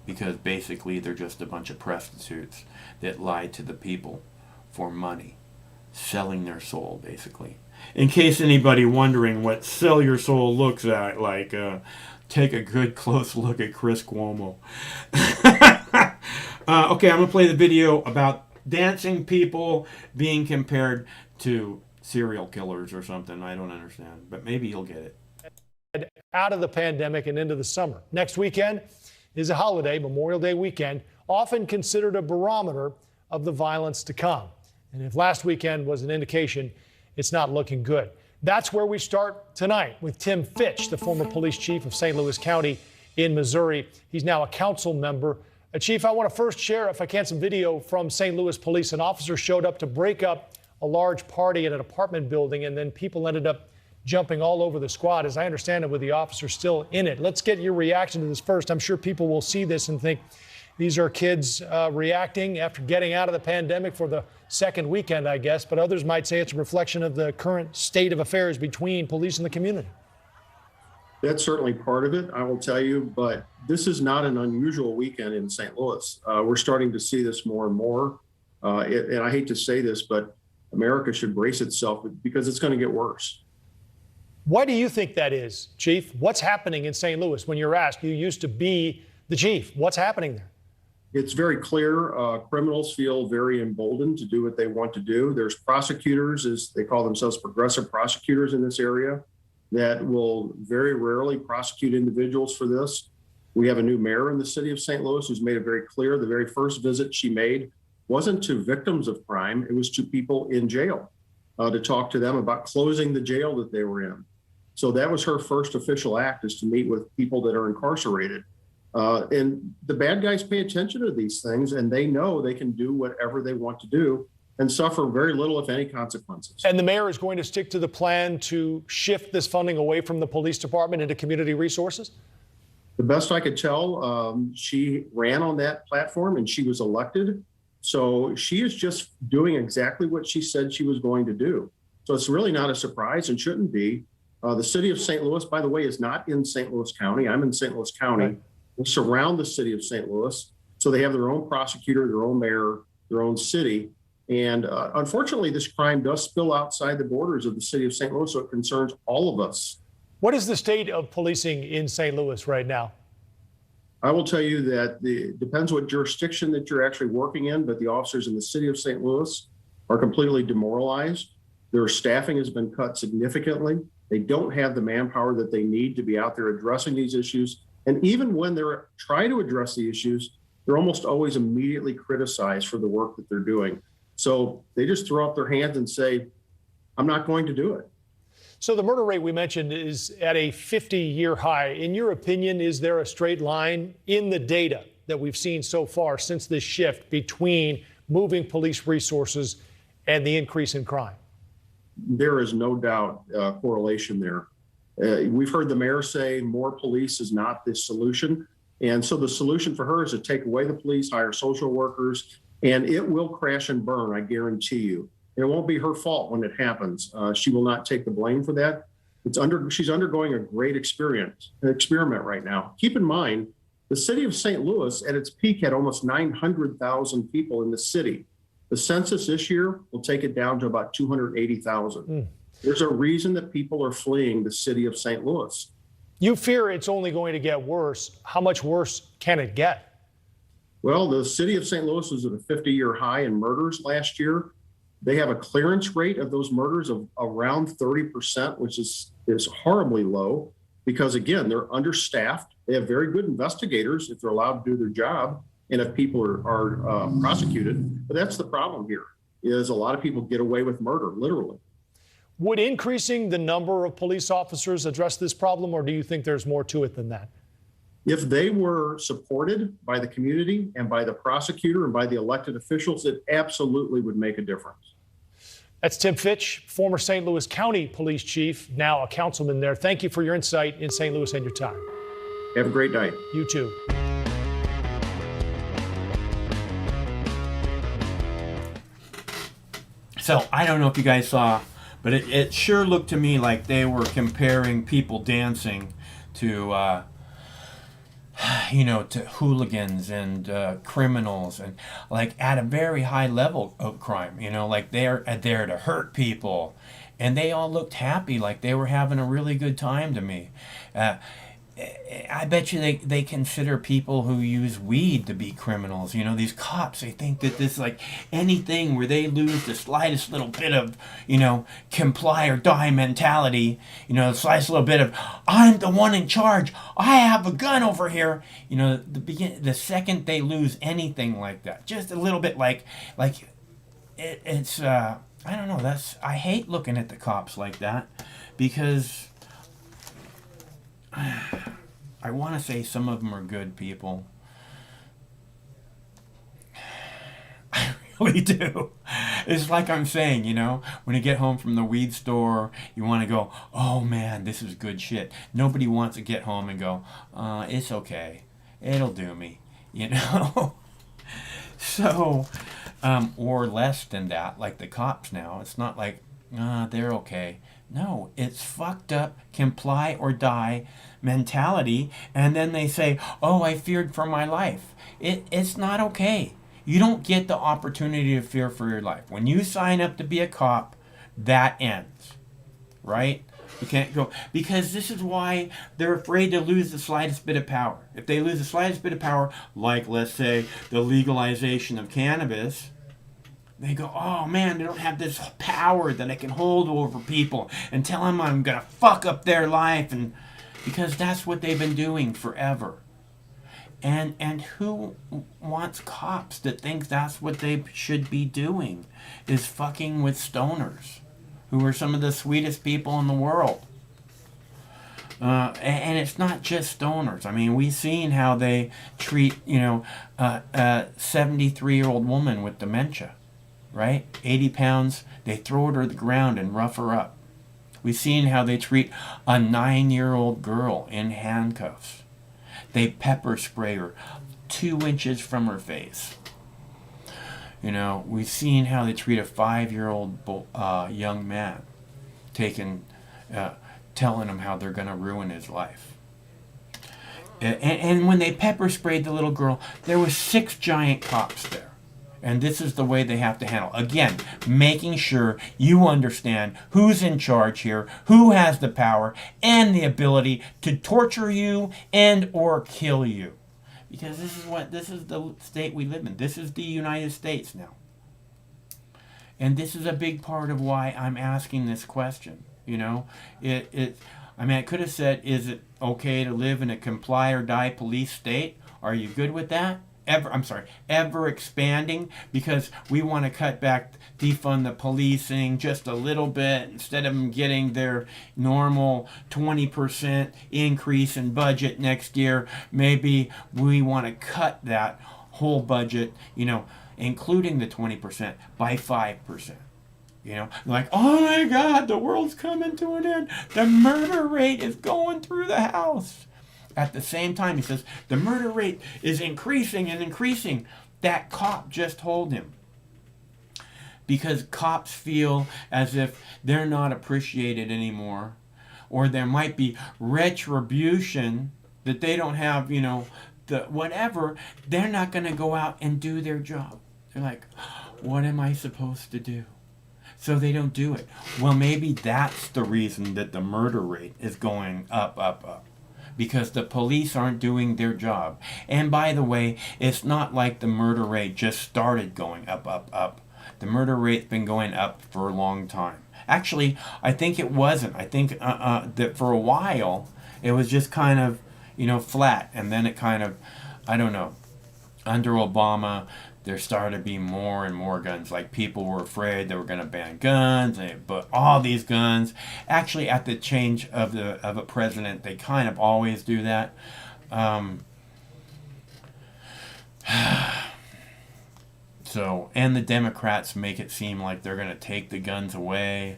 Because basically they're just a bunch of prostitutes that lie to the people for money, selling their soul, basically. In case anybody wondering what sell your soul looks like, take a good close look at Chris Cuomo. Okay, I'm going to play the video about dancing people being compared to serial killers or something. I don't understand, but maybe you'll get it. Out of the pandemic and into the summer. Next weekend is a holiday, Memorial Day weekend, often considered a barometer of the violence to come. And if last weekend was an indication, it's not looking good. That's where we start tonight with Tim Fitch, the former police chief of St. Louis County in Missouri. He's now a council member. Chief, I want to first share, if I can, some video from St. Louis police. An officer showed up to break up a large party at an apartment building, and then people ended up jumping all over the squad, as I understand it, with the officer still in it. Let's get your reaction to this first. I'm sure people will see this and think these are kids reacting after getting out of the pandemic for the second weekend, I guess, but others might say it's a reflection of the current state of affairs between police and the community. That's certainly part of it, I will tell you, but this is not an unusual weekend in St. Louis. We're starting to see this more and more. And I hate to say this, but America should brace itself, because it's going to get worse. Why do you think that is, Chief? What's happening in St. Louis? When you're asked, you used to be the chief. What's happening there? It's very clear. Criminals feel very emboldened to do what they want to do. There's prosecutors, as they call themselves, progressive prosecutors in this area, that will very rarely prosecute individuals for this. We have a new mayor in the city of St. Louis who's made it very clear the very first visit she made wasn't to victims of crime, it was to people in jail, to talk to them about closing the jail that they were in. So that was her first official act, is to meet with people that are incarcerated. And the bad guys pay attention to these things, and they know they can do whatever they want to do. and suffer very little, if any, consequences. And the mayor is going to stick to the plan to shift this funding away from the police department into community resources? The best I could tell, she ran on that platform and she was elected. So she is just doing exactly what she said she was going to do. So it's really not a surprise and shouldn't be. The city of St. Louis, by the way, is not in St. Louis County. I'm in St. Louis County. Right. We surround the city of St. Louis. So they have their own prosecutor, their own mayor, their own city. And unfortunately, this crime does spill outside the borders of the city of St. Louis, so it concerns all of us. What is the state of policing in St. Louis right now? I will tell you that it depends what jurisdiction that you're actually working in, but the officers in the city of St. Louis are completely demoralized. Their staffing has been cut significantly. They don't have the manpower that they need to be out there addressing these issues. And even when they're trying to address the issues, they're almost always immediately criticized for the work that they're doing. So they just throw up their hands and say, I'm not going to do it. So the murder rate we mentioned is at a 50-year high. In your opinion, is there a straight line in the data that we've seen so far since this shift between moving police resources and the increase in crime? There is no doubt correlation there. We've heard the mayor say more police is not the solution. And so the solution for her is to take away the police, hire social workers, and it will crash and burn, I guarantee you. It won't be her fault when it happens. She will not take the blame for that. She's undergoing a great experiment right now. Keep in mind, the city of St. Louis at its peak had almost 900,000 people in the city. The census this year will take it down to about 280,000. There's a reason that people are fleeing the city of St. Louis. You fear it's only going to get worse. How much worse can it get? Well, the city of St. Louis was at a 50-year high in murders last year. They have a clearance rate of those murders of around 30%, which is horribly low because, again, they're understaffed. They have very good investigators if they're allowed to do their job and if people are prosecuted. But that's the problem here, is a lot of people get away with murder, literally. Would increasing the number of police officers address this problem, or do you think there's more to it than that? If they were supported by the community and by the prosecutor and by the elected officials, it absolutely would make a difference. That's Tim Fitch, former St. Louis County Police Chief, now a councilman there. Thank you for your insight in St. Louis and your time. Have a great night. You too. So I don't know if you guys saw, but it sure looked to me like they were comparing people dancing to to hooligans and criminals, and like at a very high level of crime, like they're there to hurt people, and they all looked happy, like they were having a really good time to me. I bet you they consider people who use weed to be criminals. These cops, they think that this, like anything where they lose the slightest little bit of, comply or die mentality, the slightest little bit of, I'm the one in charge, I have a gun over here. The second they lose anything like that, just a little bit it's I don't know, I hate looking at the cops like that, because I want to say some of them are good people. I really do. It's like I'm saying, when you get home from the weed store, you want to go, oh man, this is good shit. Nobody wants to get home and go, it's okay. It'll do me, So, or less than that, like the cops now. It's not like, they're okay. No, it's fucked up comply or die mentality, and then they say, oh, I feared for my life. It's not okay. You don't get the opportunity to fear for your life. When you sign up to be a cop, that ends, right? You can't go, because this is why they're afraid to lose the slightest bit of power. If they lose the slightest bit of power, like let's say the legalization of cannabis, they go, oh man, they don't have this power that I can hold over people and tell them I'm going to fuck up their life, and because that's what they've been doing forever. And who wants cops that think that's what they should be doing, is fucking with stoners, who are some of the sweetest people in the world. And it's not just stoners. I mean, we've seen how they treat, a 73-year-old woman with dementia. right? 80 pounds, they throw her to the ground and rough her up. We've seen how they treat a 9-year-old girl in handcuffs. They pepper spray her 2 inches from her face. You know, we've seen how they treat a 5-year-old young man, telling him how they're going to ruin his life. And when they pepper sprayed the little girl, there was 6 giant cops there. And this is the way they have to handle. Again, making sure you understand who's in charge here, who has the power and the ability to torture you and or kill you. Because this is the state we live in. This is the United States now. And this is a big part of why I'm asking this question. You know, I could have said, is it okay to live in a comply or die police state? Are you good with that? Ever expanding, because we want to cut back, defund the policing just a little bit instead of them getting their normal 20% increase in budget next year. Maybe we want to cut that whole budget, you know, including the 20% by 5%. You know, like, oh my God, the world's coming to an end. The murder rate is going through the house. At the same time, he says, the murder rate is increasing and increasing. That cop just told him. Because cops feel as if they're not appreciated anymore. Or there might be retribution that they don't have, you know, the whatever. They're not going to go out and do their job. They're like, what am I supposed to do? So they don't do it. Well, maybe that's the reason that the murder rate is going up. Because the police aren't doing their job. And by the way, it's not like the murder rate just started going up. The murder rate's been going up for a long time. Actually, I think it wasn't. I think that for a while, it was just kind of, you know, flat. And then it kind of, I don't know, under Obama, there started to be more and more guns. Like, people were afraid they were going to ban guns, but all these guns. Actually, at the change of a president, they kind of always do that. So, and the Democrats make it seem like they're going to take the guns away.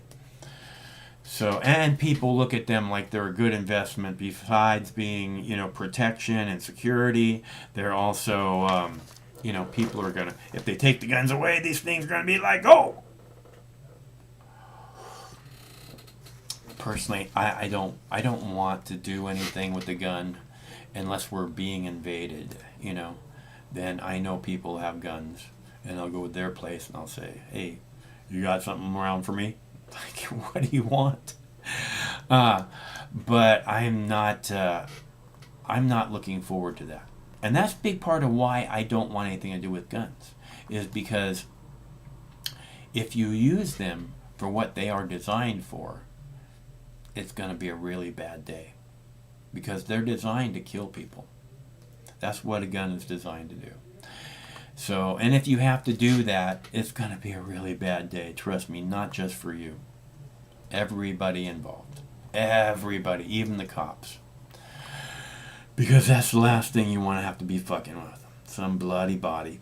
So, and people look at them like they're a good investment. Besides being, you know, protection and security, they're also, you know, people are gonna, if they take the guns away, these things are gonna be like, oh. Personally, I don't want to do anything with the gun unless we're being invaded, you know. Then I know people have guns, and I'll go to their place and I'll say, hey, you got something around for me? Like, what do you want? But I'm not looking forward to that. And that's a big part of why I don't want anything to do with guns, is because if you use them for what they are designed for, it's going to be a really bad day. Because they're designed to kill people. That's what a gun is designed to do. So, and if you have to do that, it's going to be a really bad day. Trust me, not just for you. Everybody involved. Everybody, even the cops. Because that's the last thing you want to have to be fucking with. Some bloody body.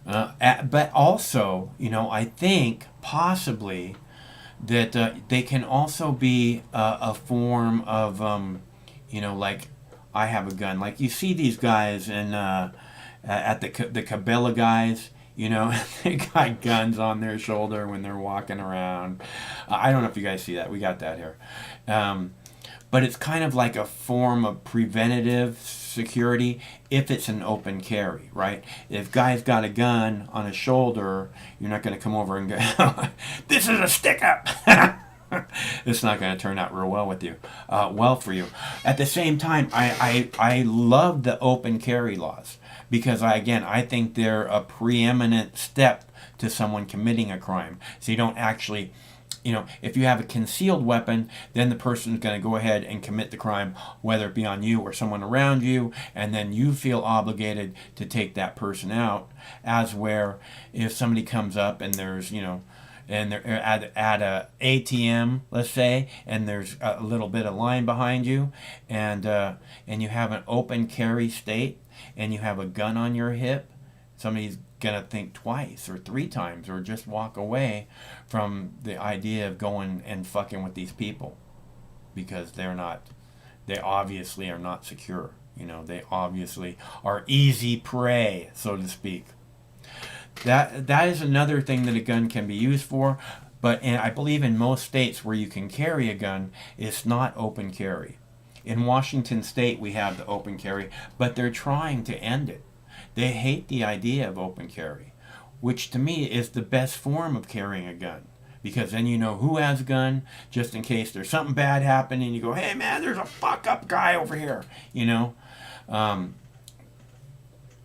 But also, you know, I think possibly that they can also be a form of, you know, like, I have a gun. Like, you see these guys in, at the Cabela guys, you know, they got guns on their shoulder when they're walking around. I don't know if you guys see that. We got that here. But it's kind of like a form of preventative security if it's an open carry, right? If guy's got a gun on his shoulder, you're not going to come over and go, this is a stick-up. It's not going to turn out real well with you, for you. At the same time, I love the open carry laws because, I think they're a preeminent step to someone committing a crime. So you don't actually... You know, if you have a concealed weapon, then the person's going to go ahead and commit the crime, whether it be on you or someone around you, and then you feel obligated to take that person out. As where if somebody comes up and there's, you know, and they're at a ATM, let's say, and there's a little bit of line behind you, and you have an open carry state, and you have a gun on your hip, somebody's gonna think twice or 3 times or just walk away from the idea of going and fucking with these people, because they obviously are not secure. You know, they obviously are easy prey, so to speak. That is another thing that a gun can be used for, but I believe in most states where you can carry a gun, it's not open carry. In Washington State, we have the open carry, but they're trying to end it. They hate the idea of open carry, which to me is the best form of carrying a gun, because then you know who has a gun, just in case there's something bad happening, and you go, hey man, there's a fuck up guy over here, you know,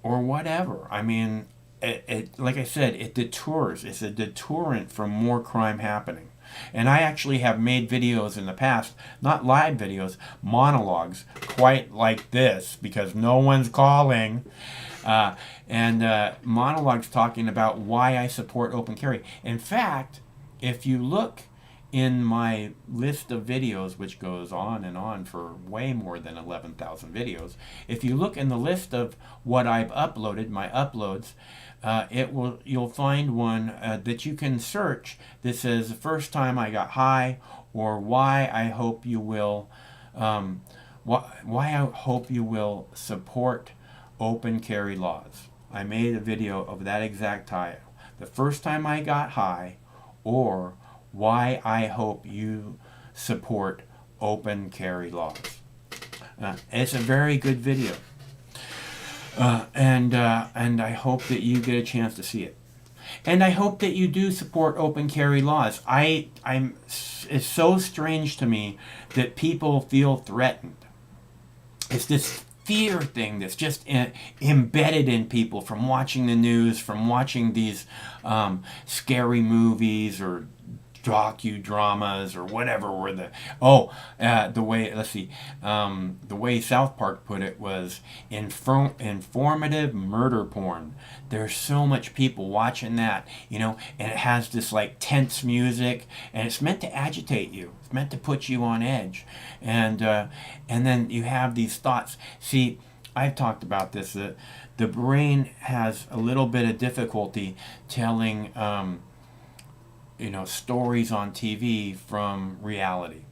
or whatever. I mean, it like I said, it deters. It's a deterrent from more crime happening. And I actually have made videos in the past, not live videos, monologues, quite like this, because no one's calling, and monologues talking about why I support open carry. In fact, if you look in my list of videos, which goes on and on for way more than 11,000 videos, if you look in the list of what I've uploaded, my uploads, you'll find one that you can search that says the first time I got high, or why I hope you will support open carry laws. I made a video of that exact title. The first time I got high, or why I hope you support open carry laws. It's a very good video. And I hope that you get a chance to see it. And I hope that you do support open carry laws. It's so strange to me that people feel threatened. It's this fear thing that's just embedded in people from watching the news, from watching these scary movies or docudramas or whatever, were the way South Park put it was informative murder porn. There's so much people watching that, you know, and it has this like tense music, and it's meant to agitate you. It's meant to put you on edge, and then you have these thoughts. See, I've talked about this. The brain has a little bit of difficulty telling stories on TV from reality.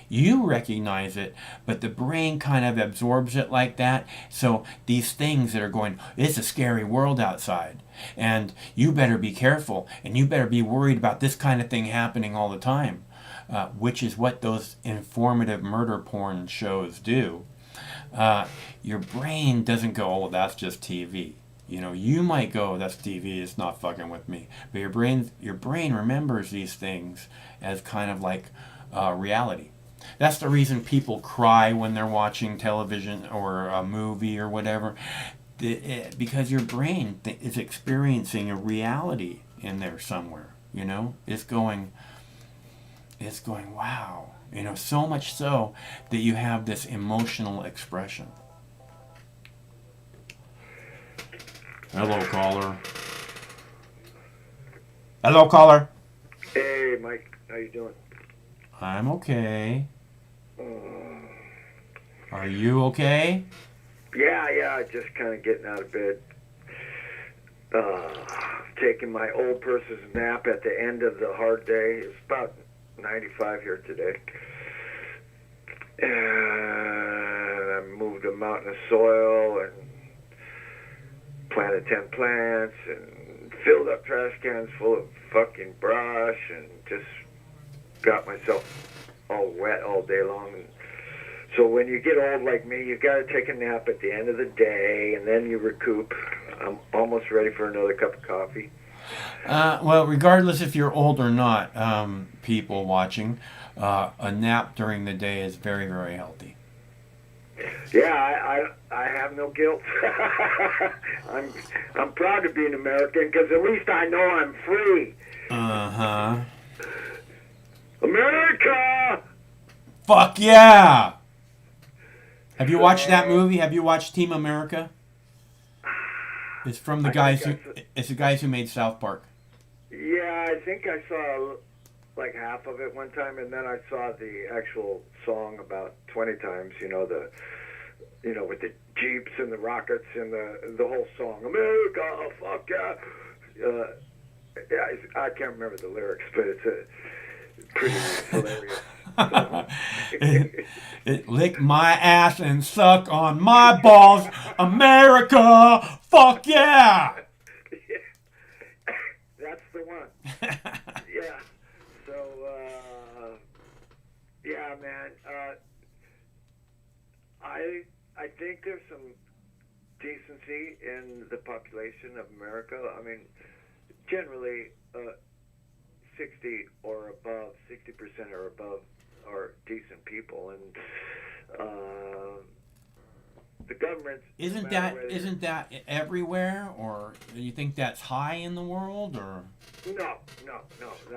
You recognize it, but the brain kind of absorbs it like that. So these things that are going, it's a scary world outside, and you better be careful, and you better be worried about this kind of thing happening all the time, which is what those informative murder porn shows do. Your brain doesn't go, oh, that's just TV. You know, you might go, that's TV, it's not fucking with me. But your brain remembers these things as kind of like reality. That's the reason people cry when they're watching television or a movie or whatever, because your brain is experiencing a reality in there somewhere. You know, it's going, wow. You know, so much so that you have this emotional expression. Hello, caller. Hello, caller. Hey, Mike. How you doing? I'm okay. Are you okay? Yeah. Just kind of getting out of bed. Taking my old person's nap at the end of the hard day. It's about 95 here today. And I moved a mountain of soil and planted 10 plants and filled up trash cans full of fucking brush and just got myself all wet all day long. And so when you get old like me, you got to take a nap at the end of the day, and then you recoup. I'm almost ready for another cup of coffee. Well, regardless if you're old or not, people watching, a nap during the day is very, very healthy. Yeah, I have no guilt. I'm proud to be an American because at least I know I'm free. Uh-huh. America! Fuck yeah! Have you watched that movie? Have you watched Team America? It's from the guys who made South Park. Yeah, I think I saw like half of it one time, and then I saw the actual song about 20 times. You know, you know, with the Jeeps and the rockets and the whole song, America, fuck yeah. I can't remember the lyrics, but it's a pretty hilarious song. Lick my ass and suck on my balls, America, fuck yeah. That's the one. Yeah. So, yeah, man. I think there's some decency in the population of America. I mean, generally, 60 or above, 60% or above are decent people, and the government's Isn't that everywhere, or do you think that's high in the world, or? No.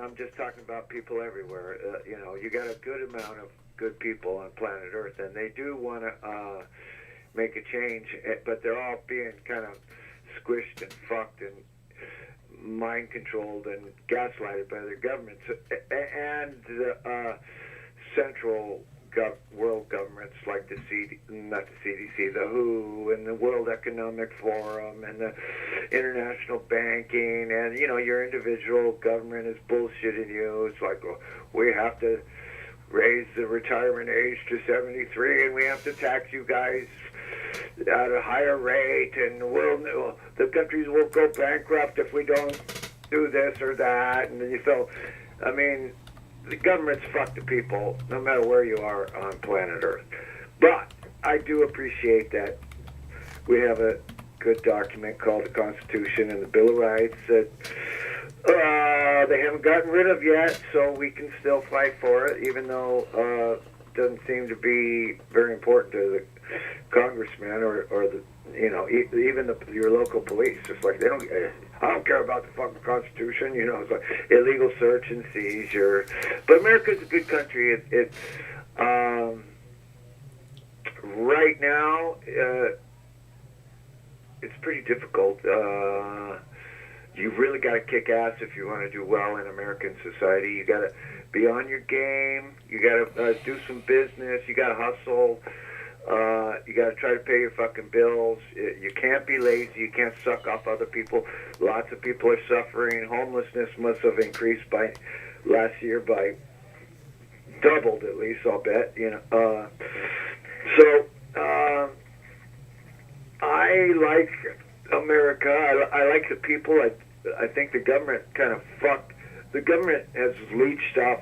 I'm just talking about people everywhere. You know, you got a good amount of good people on planet Earth, and they do want to make a change, but they're all being kind of squished and fucked and mind controlled and gaslighted by their governments and the central world governments like the CDC, the WHO, and the World Economic Forum, and the international banking, and, you know, your individual government is bullshitting you. It's like, well, we have to raise the retirement age to 73, and we have to tax you guys at a higher rate, and the countries will go bankrupt if we don't do this or that. And so, I mean, the government's fuck the people, no matter where you are on planet Earth. But I do appreciate that we have a good document called the Constitution and the Bill of Rights that they haven't gotten rid of yet, so we can still fight for it, even though it doesn't seem to be very important to the congressman or the, you know, even your local police. It's like I don't care about the fucking Constitution, you know. It's like illegal search and seizure. But America's a good country. It's right now it's pretty difficult. You really got to kick ass if you want to do well in American society. You got to be on your game. You got to do some business. You got to hustle. You got to try to pay your fucking bills. You can't be lazy. You can't suck off other people. Lots of people are suffering. Homelessness must have increased by last year by doubled at least, I'll bet. You know. I like America. I like the people. I think the government kind of fucked. The government has leached off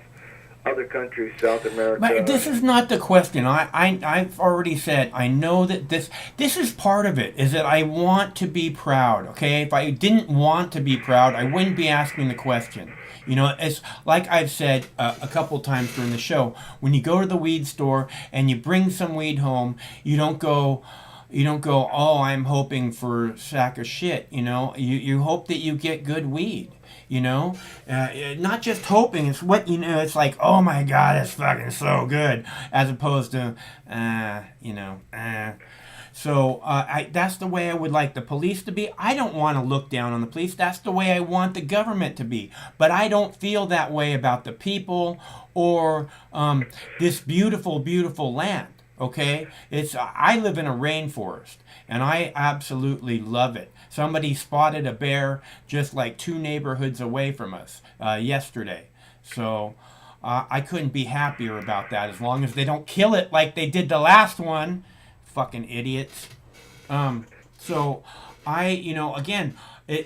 other countries, South America. But this is not the question. I've already said, I know that this is part of it, is that I want to be proud, okay? If I didn't want to be proud, I wouldn't be asking the question. You know, it's like I've said a couple times during the show, when you go to the weed store and you bring some weed home, you don't go, oh, I'm hoping for a sack of shit, you know? You hope that you get good weed. You know, not just hoping, it's what, you know, it's like, oh my God, it's fucking so good, as opposed to, So that's the way I would like the police to be. I don't want to look down on the police. That's the way I want the government to be. But I don't feel that way about the people or this beautiful, beautiful land. Okay? I live in a rainforest, and I absolutely love it. Somebody spotted a bear just like 2 neighborhoods away from us yesterday. So I couldn't be happier about that, as long as they don't kill it like they did the last one. Fucking idiots. So I, you know, again,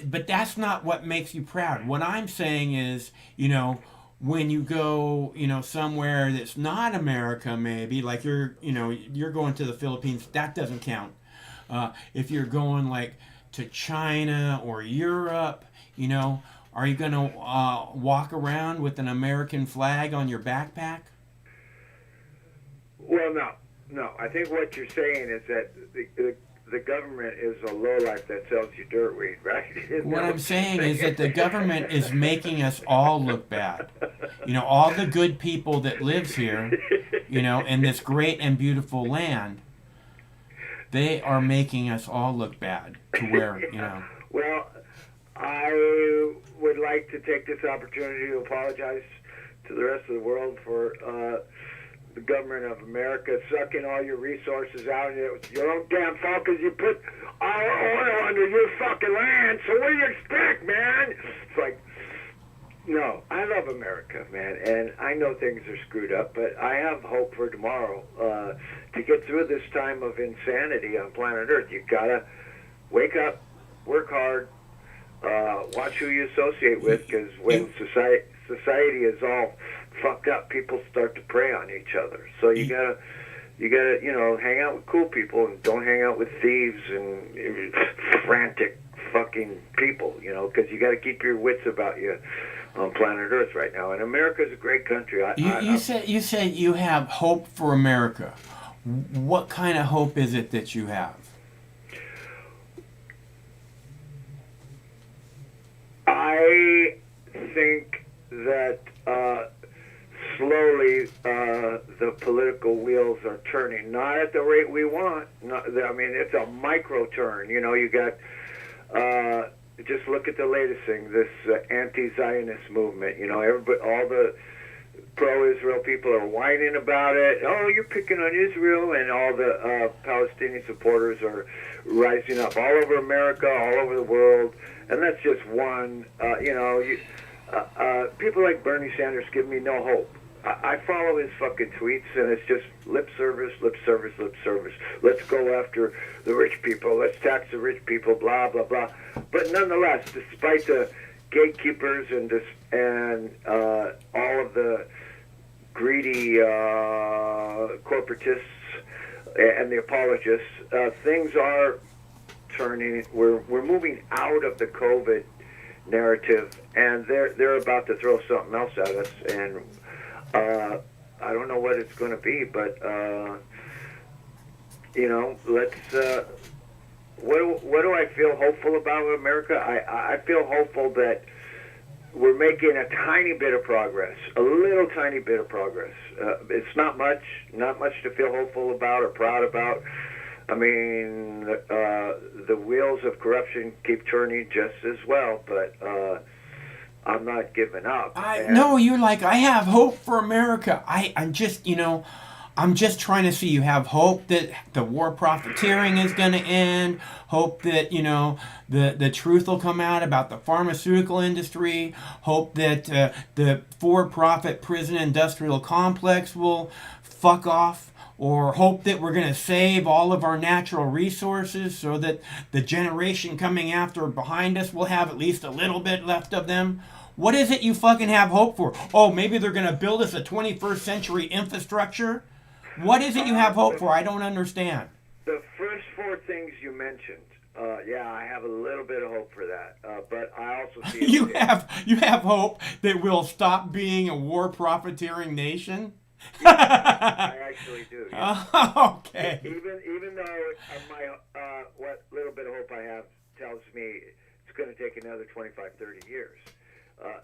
but that's not what makes you proud. What I'm saying is, you know, when you go, you know, somewhere that's not America, maybe, like you're going to the Philippines, that doesn't count. If you're going like to China or Europe, you know, are you going to walk around with an American flag on your backpack? Well, no. I think what you're saying is that the government is a lowlife that sells you dirtweed, right? What I'm saying is that the government is making us all look bad. You know, all the good people that lives here, you know, in this great and beautiful land, they are making us all look bad to where, you know. Well, I would like to take this opportunity to apologize to the rest of the world for the government of America sucking all your resources out, and it's your own damn fault because you put our oil under your fucking land. So what do you expect, man? It's like, no, I love America, man, and I know things are screwed up, but I have hope for tomorrow. To get through this time of insanity on planet Earth, you gotta wake up, work hard, watch who you associate with, because when society is all fucked up, people start to prey on each other. So you gotta, hang out with cool people and don't hang out with thieves and frantic fucking people, because you got to keep your wits about you on planet Earth right now. And America's a great country. You said you have hope for America. What kind of hope is it that you have? I think that slowly the political wheels are turning, not at the rate we want. It's a micro turn. You got, just look at the latest thing, this anti-Zionist movement. Everybody, all the pro-Israel people are whining about it. Oh, you're picking on Israel, and all the Palestinian supporters are rising up all over America, all over the world. And that's just one. People like Bernie Sanders give me no hope. I follow his fucking tweets, and it's just lip service, lip service, lip service. Let's go after the rich people. Let's tax the rich people. Blah blah blah. But nonetheless, despite the gatekeepers and all of the greedy corporatists and the apologists, things are turning. We're moving out of the COVID narrative, and they're about to throw something else at us, and I don't know what it's going to be, but let's. What do I feel hopeful about America? I feel hopeful that we're making a tiny bit of progress, a little tiny bit of progress. It's not much to feel hopeful about or proud about. I mean, the wheels of corruption keep turning just as well, but I'm not giving up. No, you're like, I have hope for America. I'm just trying to see you have hope that the war profiteering is going to end, hope that, the truth will come out about the pharmaceutical industry, hope that the for-profit prison industrial complex will fuck off, or hope that we're going to save all of our natural resources so that the generation coming after or behind us will have at least a little bit left of them. What is it you fucking have hope for? Oh, maybe they're going to build us a 21st century infrastructure? What is it you have hope for? I don't understand. The first four things you mentioned, I have a little bit of hope for that. But I also see you have hope that we'll stop being a war profiteering nation? I actually do. Yeah. Okay. Even though what little bit of hope I have tells me it's going to take another 25, 30 years.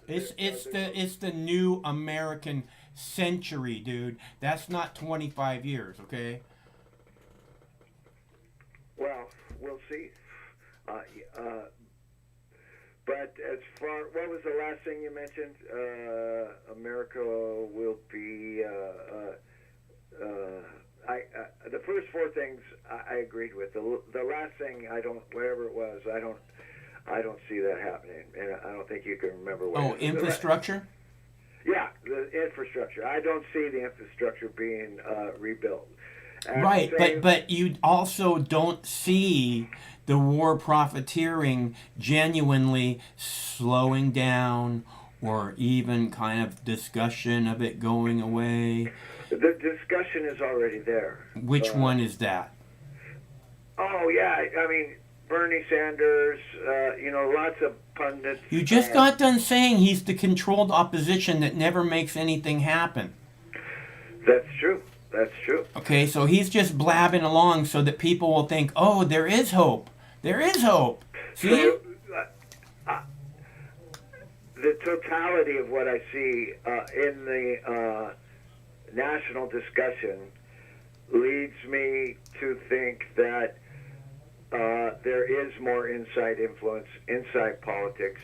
It's the new American century, dude. That's not 25 years, okay? Well, we'll see. But as far, what was the last thing you mentioned? America will be. The first four things I agreed with. The last thing whatever it was, I don't see that happening, and I don't think you can remember what. Oh, infrastructure. Yeah, the infrastructure. I don't see the infrastructure being rebuilt. Right, but you also don't see the war profiteering genuinely slowing down, or even kind of discussion of it going away. The discussion is already there. Which one is that? Oh yeah, I mean Bernie Sanders. Lots of pundits. You just got done saying he's the controlled opposition that never makes anything happen. That's true. That's true. Okay, so he's just blabbing along so that people will think, oh, there is hope. There is hope. See? So, the totality of what I see in the national discussion leads me to think that there is more inside influence, inside politics,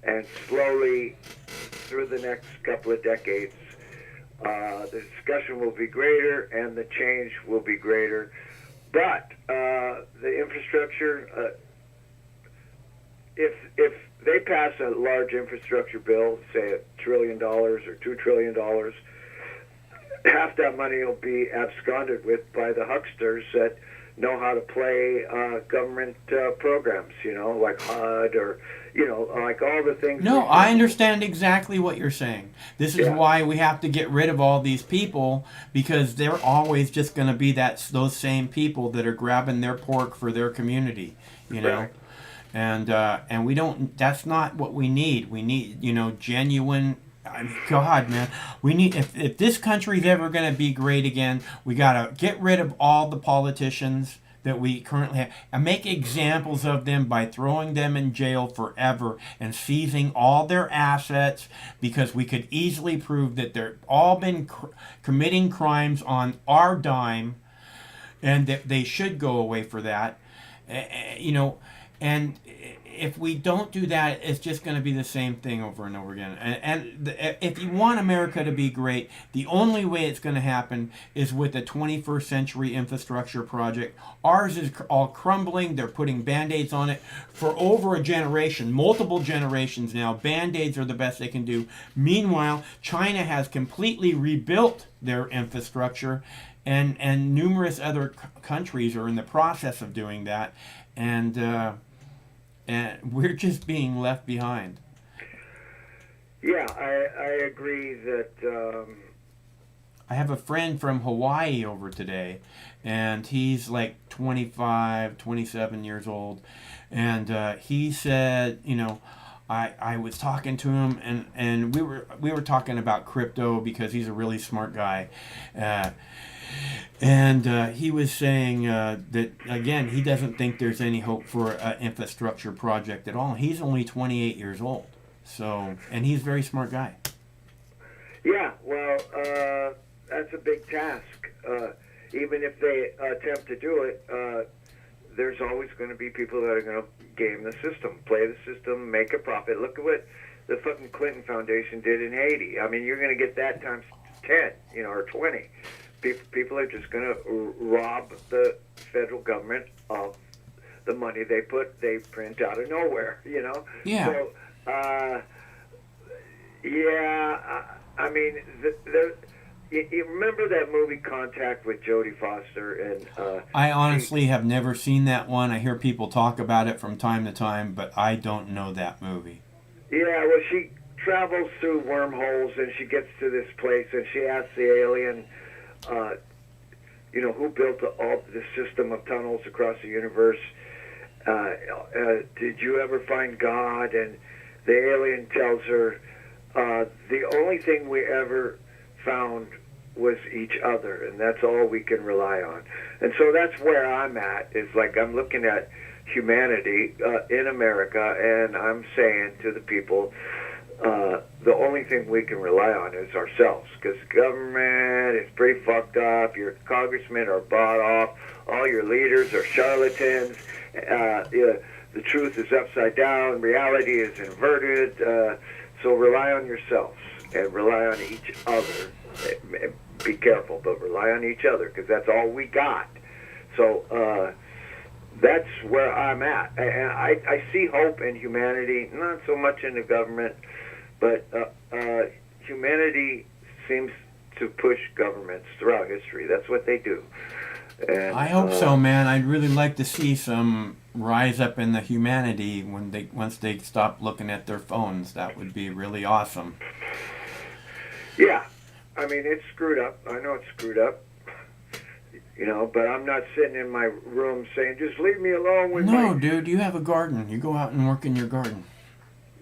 and slowly through the next couple of decades, the discussion will be greater and the change will be greater. But the infrastructure, if they pass a large infrastructure bill, say $1 trillion or $2 trillion, half that money will be absconded with by the hucksters that know how to play government programs, like HUD or, like all the things. No, I understand exactly what you're saying. This is why we have to get rid of all these people, because they're always just going to be those same people that are grabbing their pork for their community, Right. And we don't. That's not what we need. We need, genuine. God, man, we need. If this country's ever going to be great again, we got to get rid of all the politicians that we currently have and make examples of them by throwing them in jail forever and seizing all their assets, because we could easily prove that they're all been committing crimes on our dime, and that they should go away for that. And if we don't do that, it's just going to be the same thing over and over again. If you want America to be great, the only way it's going to happen is with the 21st century infrastructure project. Ours is all crumbling. They're putting Band-Aids on it for over a generation, multiple generations now. Band-Aids are the best they can do. Meanwhile, China has completely rebuilt their infrastructure, and numerous other countries are in the process of doing that. And we're just being left behind. Yeah, I agree that. I have a friend from Hawaii over today, and he's like 25, 27 years old, and he said, I was talking to him, and we were talking about crypto because he's a really smart guy. And he was saying that, again, he doesn't think there's any hope for an infrastructure project at all. He's only 28 years old. And he's a very smart guy. Yeah, well, that's a big task. Even if they attempt to do it, there's always going to be people that are going to game the system, play the system, make a profit. Look at what the fucking Clinton Foundation did in Haiti. I mean, you're going to get that times 10, or 20. People are just going to rob the federal government of the money they print out of nowhere, Yeah. So, I mean, you remember that movie Contact with Jodie Foster? And I honestly have never seen that one. I hear people talk about it from time to time, but I don't know that movie. Yeah, well, she travels through wormholes, and she gets to this place, and she asks the alien, who built this system of tunnels across the universe? Did you ever find God? And the alien tells her, the only thing we ever found was each other, and that's all we can rely on. And so that's where I'm at, is like I'm looking at humanity in America, and I'm saying to the people, the only thing we can rely on is ourselves, because government is pretty fucked up. Your congressmen are bought off. All your leaders are charlatans. The truth is upside down. Reality is inverted. So rely on yourselves and rely on each other. Be careful, but rely on each other, because that's all we got. So that's where I'm at. And I see hope in humanity, not so much in the government, but humanity seems to push governments throughout history. That's what they do. And, I hope so, man. I'd really like to see some rise up in the humanity once they stop looking at their phones. That would be really awesome. Yeah, I mean, it's screwed up. I know it's screwed up. But I'm not sitting in my room saying, just leave me alone with No, dude, you have a garden. You go out and work in your garden.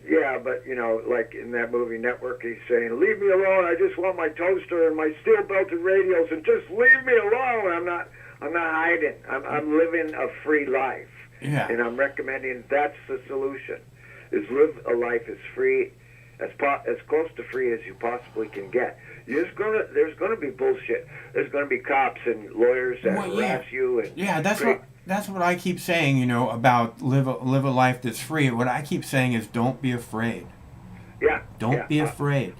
Yeah, but, like in that movie Network, he's saying, leave me alone. I just want my toaster and my steel-belted radios, and just leave me alone. I'm not hiding. I'm living a free life. Yeah. And I'm recommending that's the solution, is live a life as free, as close to free as you possibly can get. There's gonna be bullshit. There's gonna be cops and lawyers that harass you. And that's what I keep saying. About live a life that's free. What I keep saying is don't be afraid. Yeah. Don't be afraid.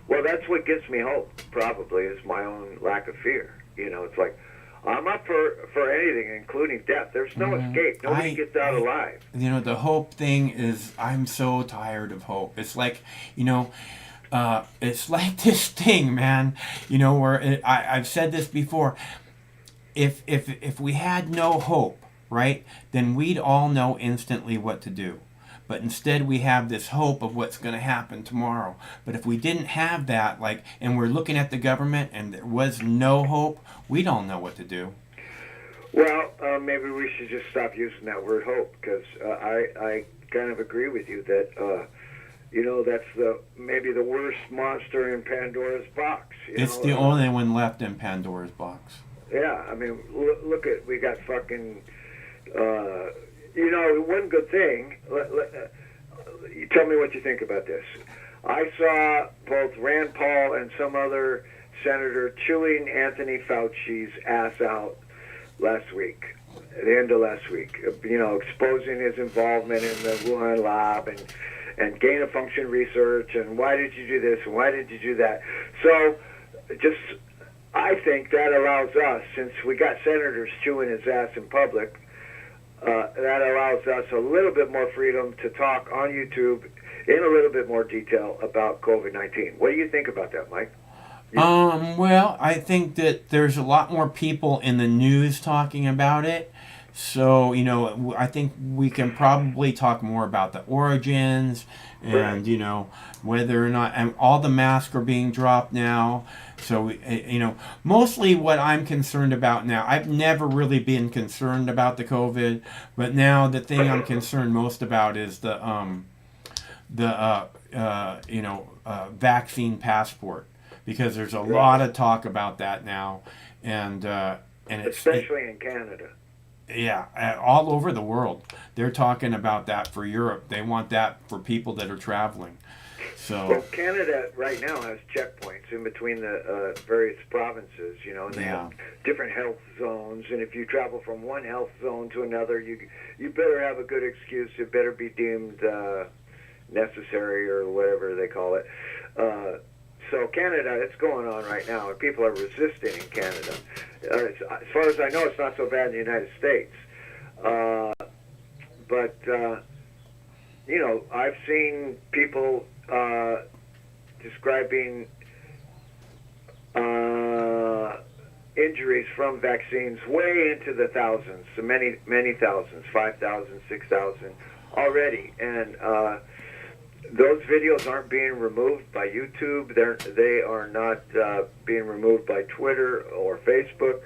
Well, that's what gives me hope. Probably is my own lack of fear. You know, it's like I'm up for anything, including death. There's no escape. Nobody gets out alive. You know, the hope thing is, I'm so tired of hope. It's like, you know, it's like this thing, man. You know, where I've said this before. If we had no hope, right, then we'd all know instantly what to do. But instead we have this hope of what's going to happen tomorrow. But if we didn't have that, like, and we're looking at the government and there was no hope, we don't know what to do. Well, maybe we should just stop using that word hope, because I kind of agree with you that, you know, that's maybe the worst monster in Pandora's box. It's the only one left in Pandora's box. Yeah, I mean, look at, we got fucking, you know, one good thing, you tell me what you think about this. I saw both Rand Paul and some other senator chewing Anthony Fauci's ass out last week, at the end of last week, you know, exposing his involvement in the Wuhan lab and gain-of-function research, and why did you do this, and why did you do that? So, just, I think that allows us, since we got senators chewing his ass in public, that allows us a little bit more freedom to talk on YouTube in a little bit more detail about COVID-19. What do you think about that, Mike? Well, I think that there's a lot more people in the news talking about it. So, you know, I think we can probably talk more about the origins and, you know, whether or not, and all the masks are being dropped now. So, you know, mostly what I'm concerned about now, I've never really been concerned about the COVID, but now the thing I'm concerned most about is the vaccine passport, because there's a lot of talk about that now, and it's especially in Canada. Yeah, all over the world. They're talking about that for Europe. They want that for people that are traveling. So, well, Canada right now has checkpoints in between the various provinces, you know, and they have different health zones. And if you travel from one health zone to another, you better have a good excuse. It better be deemed necessary or whatever they call it. So Canada, it's going on right now, and people are resisting in Canada. As far as I know, it's not so bad in the United States. But you know, I've seen people describing injuries from vaccines way into the thousands, so many thousands, 5,000, 6,000 already, and those videos aren't being removed by YouTube. They are not being removed by Twitter or Facebook.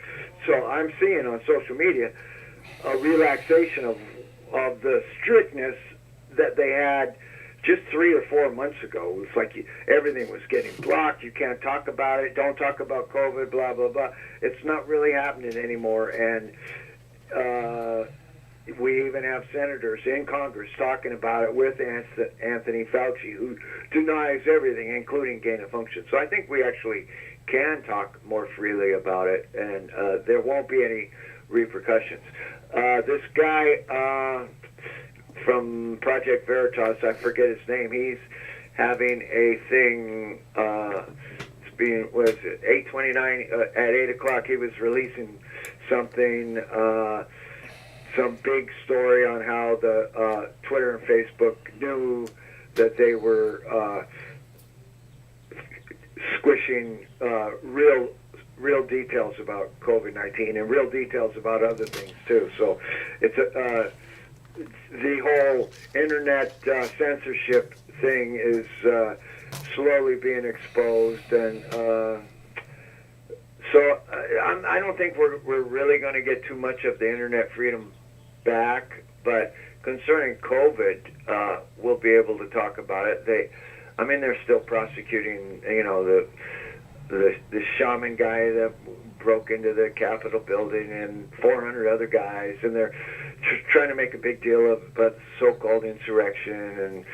So I'm seeing on social media a relaxation of the strictness that they had just 3 or 4 months ago. It was like everything was getting blocked. You can't talk about it. Don't talk about COVID, blah, blah, blah. It's not really happening anymore. And we even have senators in Congress talking about it with Anthony Fauci, who denies everything, including gain of function. So I think we actually can talk more freely about it, and there won't be any repercussions. This guy from Project Veritas, I forget his name, he's having a thing, it's being, what is it, 8:29, at 8 o'clock he was releasing something, some big story on how the Twitter and Facebook knew that they were squishing real details about COVID-19 and real details about other things too. So it's the whole internet censorship thing is slowly being exposed, and so I don't think we're really going to get too much of the internet freedom back, but concerning COVID, we'll be able to talk about it. They're still prosecuting, you know, the shaman guy that broke into the Capitol building and 400 other guys, and they're trying to make a big deal about so-called insurrection, and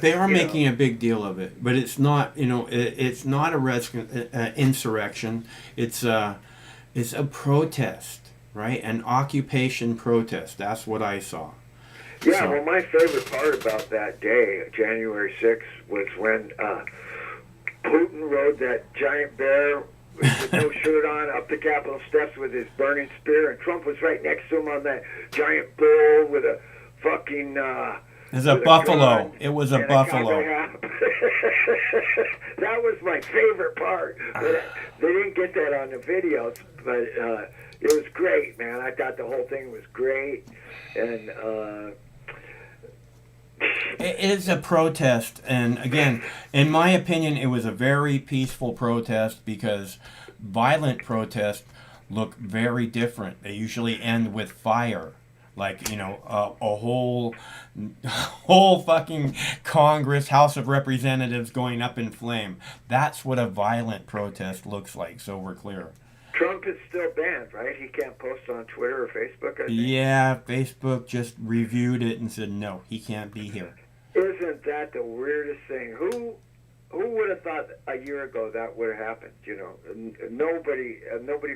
they are making a big deal of it, but it's not. You know, it's not a insurrection. It's a protest, right? An occupation protest. That's what I saw. Yeah. Well, my favorite part about that day, January 6th, was when Putin rode that giant bear with no shirt on up the Capitol steps with his burning spear, and Trump was right next to him on that giant bull with a fucking. It's a buffalo. It was a and buffalo. cowboy hat. That was my favorite part. But they didn't get that on the videos, but it was great, man. I thought the whole thing was great, and It is a protest, and again, in my opinion, it was a very peaceful protest because violent protests look very different. They usually end with fire, like a whole fucking Congress, House of Representatives going up in flame. That's what a violent protest looks like. So we're clear. Trump is still banned, right? He can't post on Twitter or Facebook, I think. Yeah, Facebook just reviewed it and said no, he can't be here. Isn't that the weirdest thing? Who would have thought a year ago that would have happened? Nobody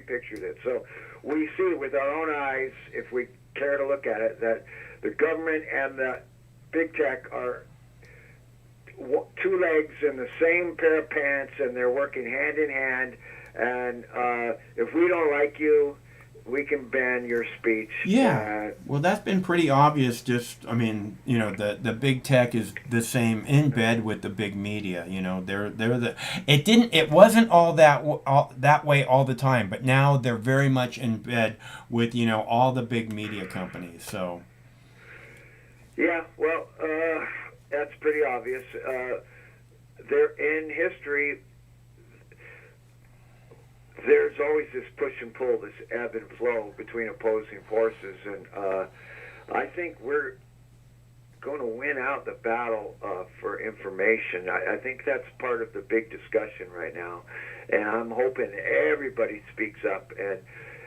pictured it. So we see with our own eyes, if we care to look at it, that the government and the big tech are two legs in the same pair of pants, and they're working hand in hand. And if we don't like you, we can ban your speech. Yeah. Well, that's been pretty obvious. Just, the big tech is the same in bed with the big media. It wasn't all that way all the time, but now they're very much in bed with all the big media companies. So. Yeah. Well, that's pretty obvious. They're in history. There's always this push and pull, this ebb and flow between opposing forces, and I think we're going to win out the battle for information. I think that's part of the big discussion right now, and I'm hoping everybody speaks up. And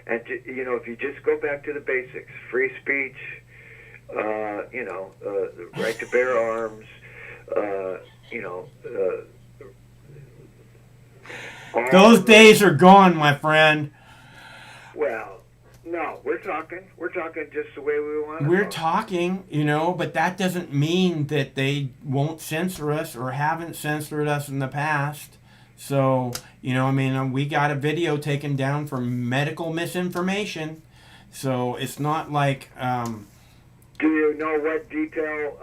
if you just go back to the basics, free speech, the right to bear arms, Those days are gone, my friend. Well, no, we're talking just the way we want to. We're talking, but that doesn't mean that they won't censor us or haven't censored us in the past. So, we got a video taken down for medical misinformation. So it's not like. Do you know what detail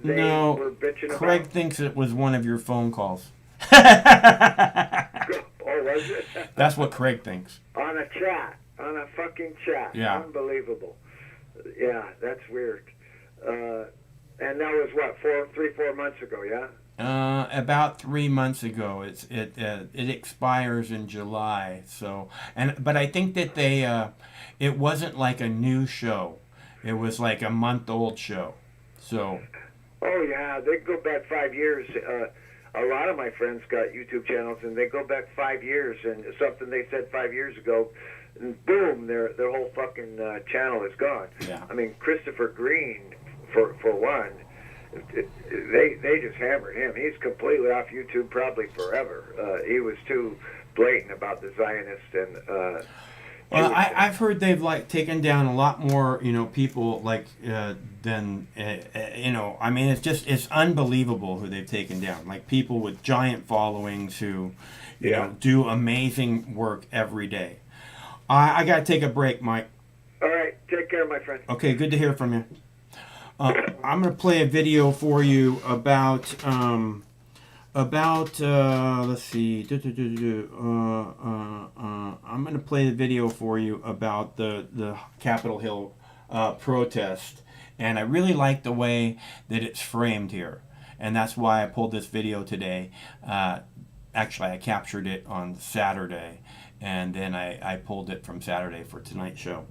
they were bitching about? Craig thinks it was one of your phone calls. Oh, was it? That's what Craig thinks. On a fucking chat. Yeah. Unbelievable. Yeah, that's weird. And that was what, 4 months ago, yeah? About 3 months ago. It expires in July. So, but I think that it wasn't like a new show. It was like a month-old show. So. Oh yeah, they go back 5 years. A lot of my friends got YouTube channels, and they go back 5 years, and something they said 5 years ago, and boom, their whole fucking channel is gone. Yeah. I mean, Christopher Green, for one, they just hammered him. He's completely off YouTube probably forever. He was too blatant about the Zionist and. Well, I've heard they've taken down a lot more, people than, it's unbelievable who they've taken down. Like people with giant followings who, do amazing work every day. I got to take a break, Mike. All right. Take care, my friend. Okay. Good to hear from you. I'm going to play a video for you about let's see. I'm going to play the video for you about the Capitol Hill protest, and I really like the way that it's framed here, and that's why I pulled this video today. Actually, I captured it on Saturday, and then I pulled it from Saturday for tonight's show.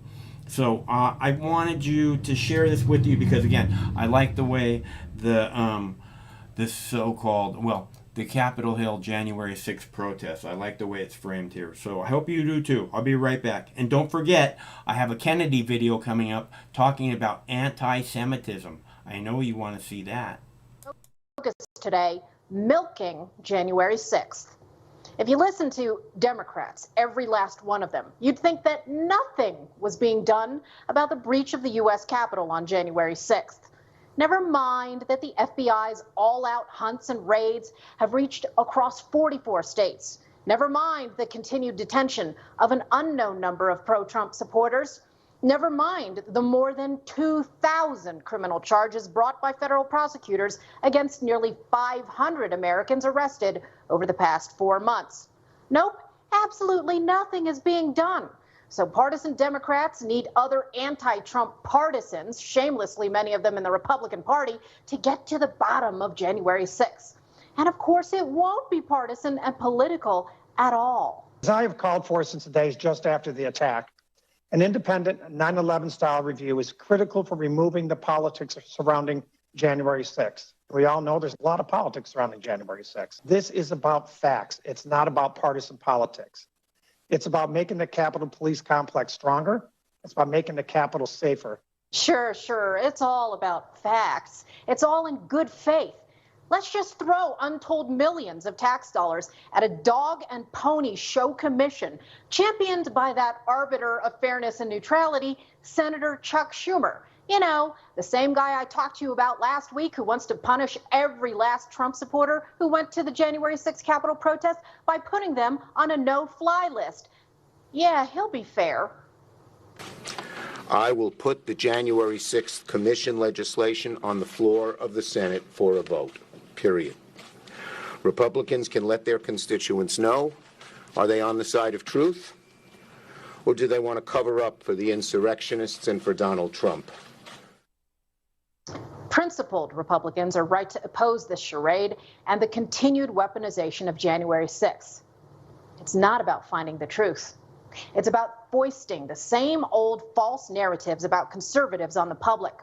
So I wanted you to share this with you because, again, I like the way this so-called, the Capitol Hill January 6th protest. I like the way it's framed here. So I hope you do too. I'll be right back. And don't forget, I have a Kennedy video coming up talking about anti-Semitism. I know you want to see that. Focus today, milking January 6th. If you listen to Democrats, every last one of them, you'd think that nothing was being done about the breach of the U.S. Capitol on January 6th. Never mind that the FBI's all-out hunts and raids have reached across 44 states. Never mind the continued detention of an unknown number of pro-Trump supporters. Never mind the more than 2,000 criminal charges brought by federal prosecutors against nearly 500 Americans arrested over the past 4 months. Nope, absolutely nothing is being done. So partisan Democrats need other anti-Trump partisans, shamelessly many of them in the Republican Party, to get to the bottom of January 6th. And of course, it won't be partisan and political at all. As I have called for since the days just after the attack, an independent 9/11 style review is critical for removing the politics surrounding January 6th. We all know there's a lot of politics surrounding January 6th. This is about facts. It's not about partisan politics. It's about making the Capitol Police Complex stronger. It's about making the Capitol safer. Sure. It's all about facts. It's all in good faith. Let's just throw untold millions of tax dollars at a dog and pony show commission championed by that arbiter of fairness and neutrality, Senator Chuck Schumer. You know, the same guy I talked to you about last week who wants to punish every last Trump supporter who went to the January 6th Capitol protest by putting them on a no-fly list. Yeah, he'll be fair. I will put the January 6th commission legislation on the floor of the Senate for a vote, period. Republicans can let their constituents know. Are they on the side of truth? Or do they want to cover up for the insurrectionists and for Donald Trump? Principled Republicans are right to oppose this charade and the continued weaponization of January 6th. It's not about finding the truth. It's about foisting the same old false narratives about conservatives on the public.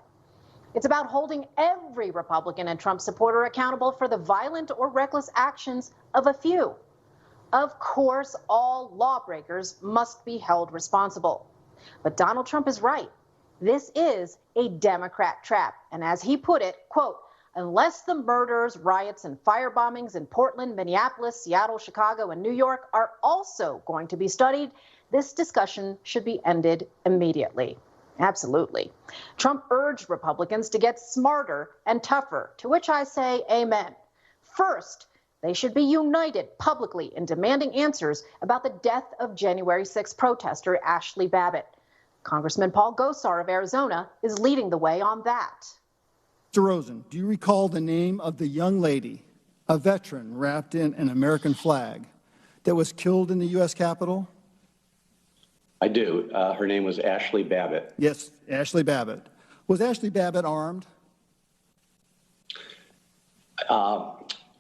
It's about holding every Republican and Trump supporter accountable for the violent or reckless actions of a few. Of course, all lawbreakers must be held responsible. But Donald Trump is right. This is a Democrat trap. And as he put it, quote, unless the murders, riots, and firebombings in Portland, Minneapolis, Seattle, Chicago, and New York are also going to be studied, this discussion should be ended immediately. Absolutely. Trump urged Republicans to get smarter and tougher, to which I say amen. First, they should be united publicly in demanding answers about the death of January 6th protester Ashley Babbitt. Congressman Paul Gosar of Arizona is leading the way on that. Mr. Rosen, do you recall the name of the young lady, a veteran wrapped in an American flag, that was killed in the U.S. Capitol? I do. Her name was Ashley Babbitt. Yes, Ashley Babbitt. Was Ashley Babbitt armed?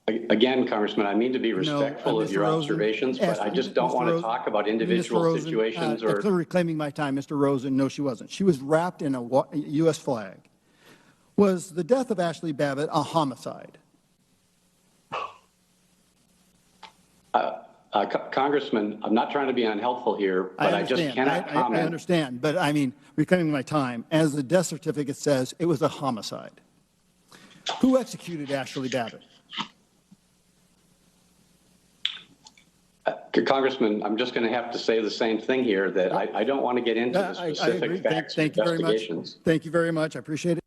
Again, Congressman, I mean to be respectful of your observations, but I just don't want to talk about individual situations or... I'm reclaiming my time, Mr. Rosen. No, she wasn't. She was wrapped in a U.S. flag. Was the death of Ashley Babbitt a homicide? Congressman, I'm not trying to be unhelpful here, but I just cannot comment. I understand, but I mean, reclaiming my time, as the death certificate says, it was a homicide. Who executed Ashley Babbitt? Congressman, I'm just going to have to say the same thing here, that I don't want to get into the specific facts or investigations. Thank you very much. I appreciate it.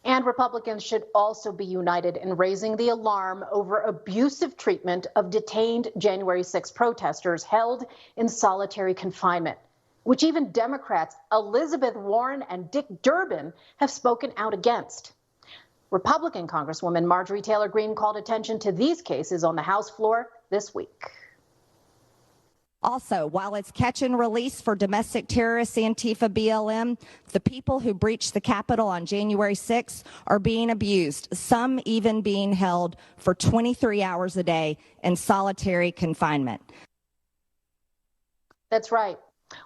And Republicans should also be united in raising the alarm over abusive treatment of detained January 6 protesters held in solitary confinement, which even Democrats Elizabeth Warren and Dick Durbin have spoken out against. Republican Congresswoman Marjorie Taylor Greene called attention to these cases on the House floor this week. Also, while it's catch and release for domestic terrorists Antifa BLM, the people who breached the Capitol on January 6th are being abused, some even being held for 23 hours a day in solitary confinement. That's right.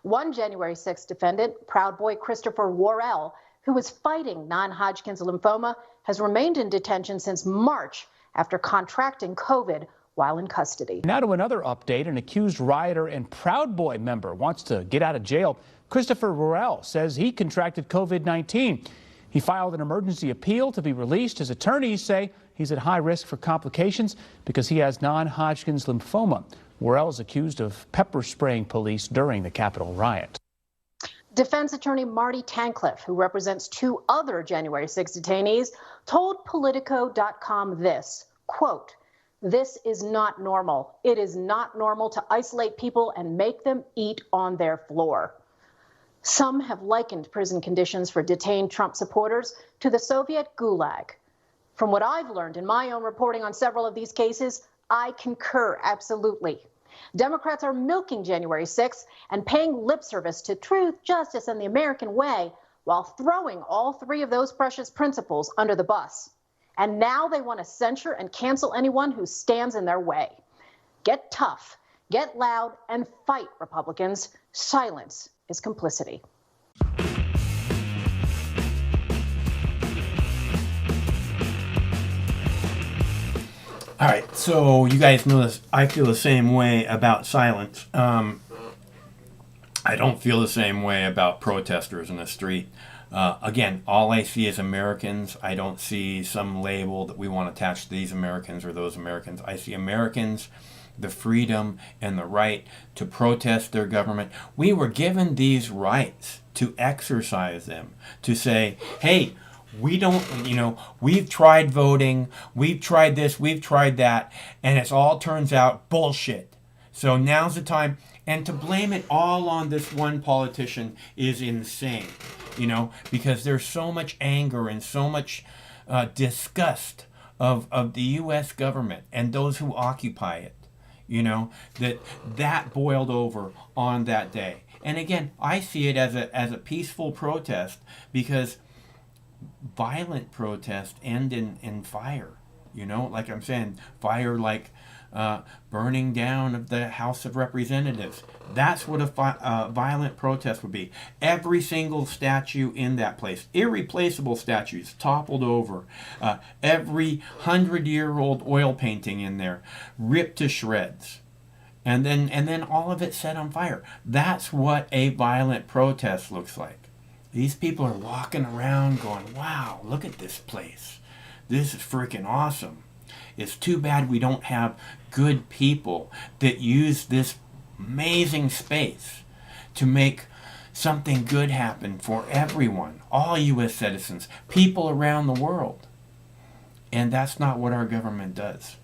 One January 6th defendant, Proud Boy Christopher Worrell, who was fighting non-Hodgkin's lymphoma, has remained in detention since March after contracting COVID while in custody. Now to another update. An accused rioter and Proud Boy member wants to get out of jail. Christopher Worrell says he contracted COVID-19. He filed an emergency appeal to be released. His attorneys say he's at high risk for complications because he has non-Hodgkin's lymphoma. Worrell is accused of pepper spraying police during the Capitol riot. Defense attorney Marty Tancliffe, who represents 2 other January 6 detainees, told Politico.com this, quote, "This is not normal. It is not normal to isolate people and make them eat on their floor." Some have likened prison conditions for detained Trump supporters to the Soviet Gulag. From what I've learned in my own reporting on several of these cases, I concur absolutely. Democrats are milking January 6th and paying lip service to truth, justice, and the American way while throwing all 3 of those precious principles under the bus. And now they want to censure and cancel anyone who stands in their way. Get tough, get loud, and fight, Republicans. Silence is complicity. All right, so you guys know this. I feel the same way about silence. I don't feel the same way about protesters in the street. Again, all I see is Americans. I don't see some label that we want to attach to these Americans or those Americans. I see Americans, the freedom and the right to protest their government. We were given these rights to exercise them, to say, hey, we don't, we've tried voting, we've tried this, we've tried that, and it all turns out bullshit. So now's the time, and to blame it all on this one politician is insane, because there's so much anger and so much disgust of the U.S. government and those who occupy it, that boiled over on that day. And again, I see it as a peaceful protest, because violent protests end in fire, like I'm saying, fire like burning down of the House of Representatives. That's what a violent protest would be. Every single statue in that place, irreplaceable statues, toppled over. Every 100-year-old oil painting in there, ripped to shreds. And then all of it set on fire. That's what a violent protest looks like. These people are walking around going, wow, look at this place. This is freaking awesome. It's too bad we don't have good people that use this amazing space to make something good happen for everyone, all U.S. citizens, people around the world. And that's not what our government does.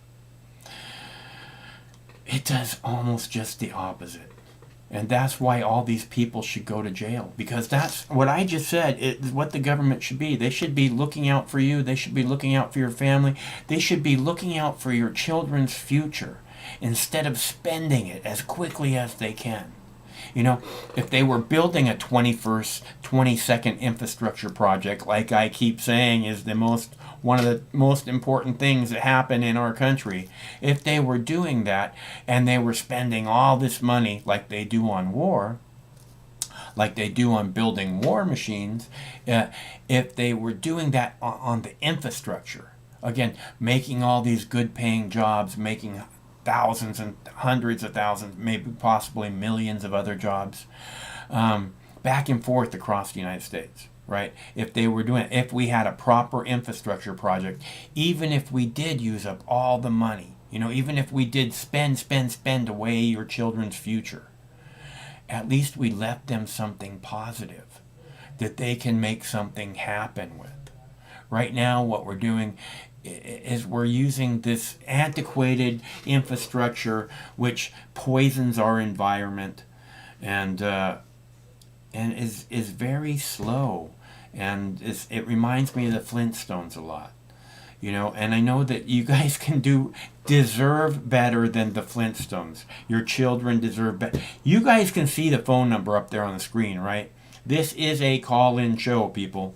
It does almost just the opposite. And that's why all these people should go to jail. Because that's what I just said is what the government should be. They should be looking out for you. They should be looking out for your family. They should be looking out for your children's future instead of spending it as quickly as they can. If they were building a 22nd infrastructure project, like I keep saying is one of the most important things that happen in our country, if they were doing that and they were spending all this money like they do on war, like they do on building war machines, if they were doing that on the infrastructure, again, making all these good paying jobs, making thousands and hundreds of thousands, maybe possibly millions of other jobs, back and forth across the United States, right? If they were doing it, if we had a proper infrastructure project, even if we did use up all the money, even if we did spend away your children's future, at least we left them something positive that they can make something happen with. Right now, what we're doing is we're using this antiquated infrastructure which poisons our environment and is very slow, and it reminds me of the Flintstones a lot, and I know that you guys deserve better than the Flintstones. Your children deserve better. You guys can see the phone number up there on the screen, right? This is a call-in show, people.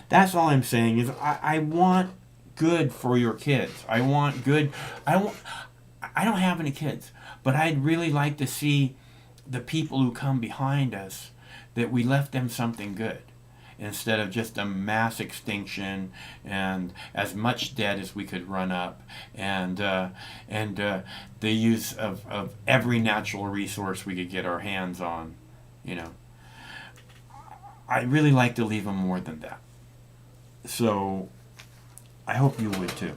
That's all I'm saying is I want good for your kids. I want good. I don't have any kids, but I'd really like to see the people who come behind us, that we left them something good instead of just a mass extinction and as much debt as we could run up and the use of every natural resource we could get our hands on. I'd really like to leave them more than that. So I hope you would too.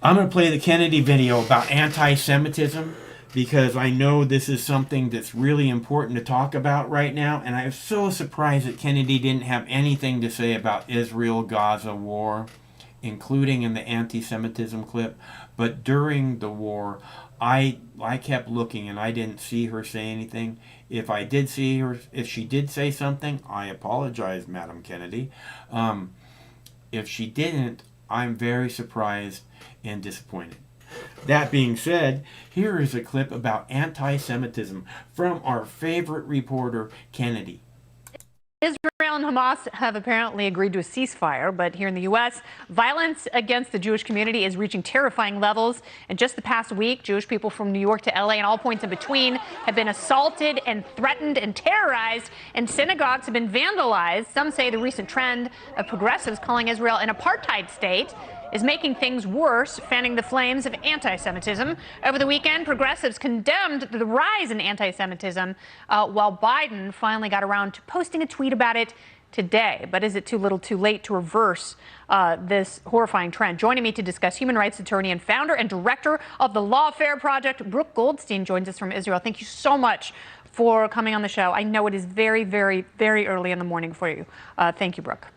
I'm going to play the Kennedy video about anti-Semitism because I know this is something that's really important to talk about right now, and I'm so surprised that Kennedy didn't have anything to say about Israel-Gaza war, including in the anti-Semitism clip. But during the war, I kept looking and I didn't see her say anything. If I did see her, if she did say something, I apologize, Madam Kennedy. If she didn't, I'm very surprised and disappointed. That being said, here is a clip about anti-Semitism from our favorite reporter, Kennedy. Israel and Hamas have apparently agreed to a ceasefire, but here in the U.S., violence against the Jewish community is reaching terrifying levels. And just the past week, Jewish people from New York to L.A. and all points in between have been assaulted and threatened and terrorized, and synagogues have been vandalized. Some say the recent trend of progressives calling Israel an apartheid state is making things worse, fanning the flames of anti-Semitism. Over the weekend, progressives condemned the rise in anti-Semitism, while Biden finally got around to posting a tweet about it today. But is it too little too late to reverse this horrifying trend? Joining me to discuss, human rights attorney and founder and director of the Lawfare Project, Brooke Goldstein, joins us from Israel. Thank you so much for coming on the show. I know it is very, very, very early in the morning for you. Thank you, Brooke.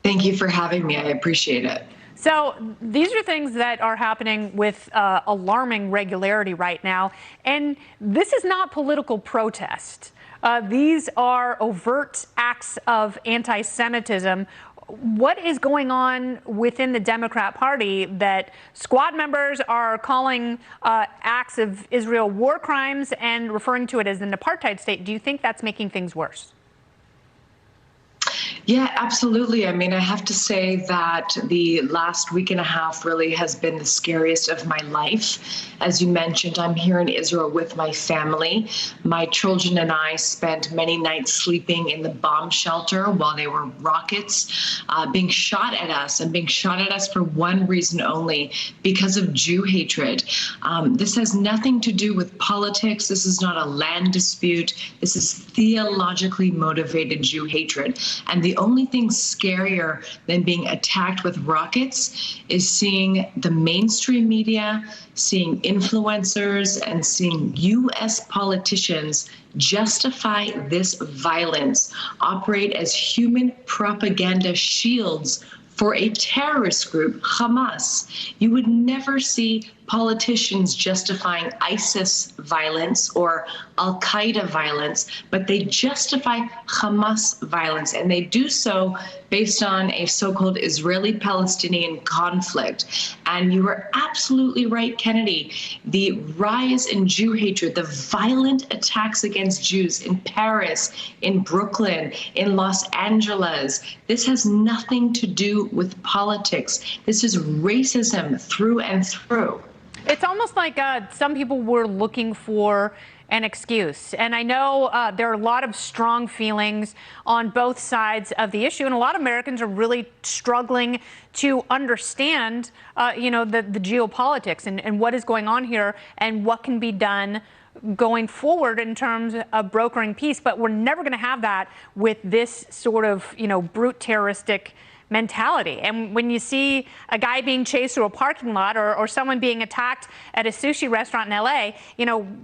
Thank you for having me. I appreciate it. So these are things that are happening with alarming regularity right now. And this is not political protest. These are overt acts of anti-Semitism. What is going on within the Democrat Party that squad members are calling acts of Israel war crimes and referring to it as an apartheid state? Do you think that's making things worse? Yeah, absolutely. I mean, I have to say that the last week and a half really has been the scariest of my life. As you mentioned, I'm here in Israel with my family. My children and I spent many nights sleeping in the bomb shelter while there were rockets being shot at us, and being shot at us for one reason only, because of Jew hatred. This has nothing to do with politics. This is not a land dispute. This is theologically motivated Jew hatred. And the only thing scarier than being attacked with rockets is seeing the mainstream media, seeing influencers, and seeing U.S. politicians justify this violence, operate as human propaganda shields for a terrorist group, Hamas. You would never see politicians justifying ISIS violence or Al-Qaeda violence, but they justify Hamas violence, and they do so based on a so-called Israeli-Palestinian conflict. And you were absolutely right, Kennedy. The rise in Jew hatred, the violent attacks against Jews in Paris, in Brooklyn, in Los Angeles, this has nothing to do with politics. This is racism through and through. It's almost like some people were looking for an excuse. And I know there are a lot of strong feelings on both sides of the issue. And a lot of Americans are really struggling to understand, the geopolitics and what is going on here and what can be done going forward in terms of brokering peace. But we're never going to have that with this sort of, brute terroristic mentality. And when you see a guy being chased through a parking lot or someone being attacked at a sushi restaurant in LA,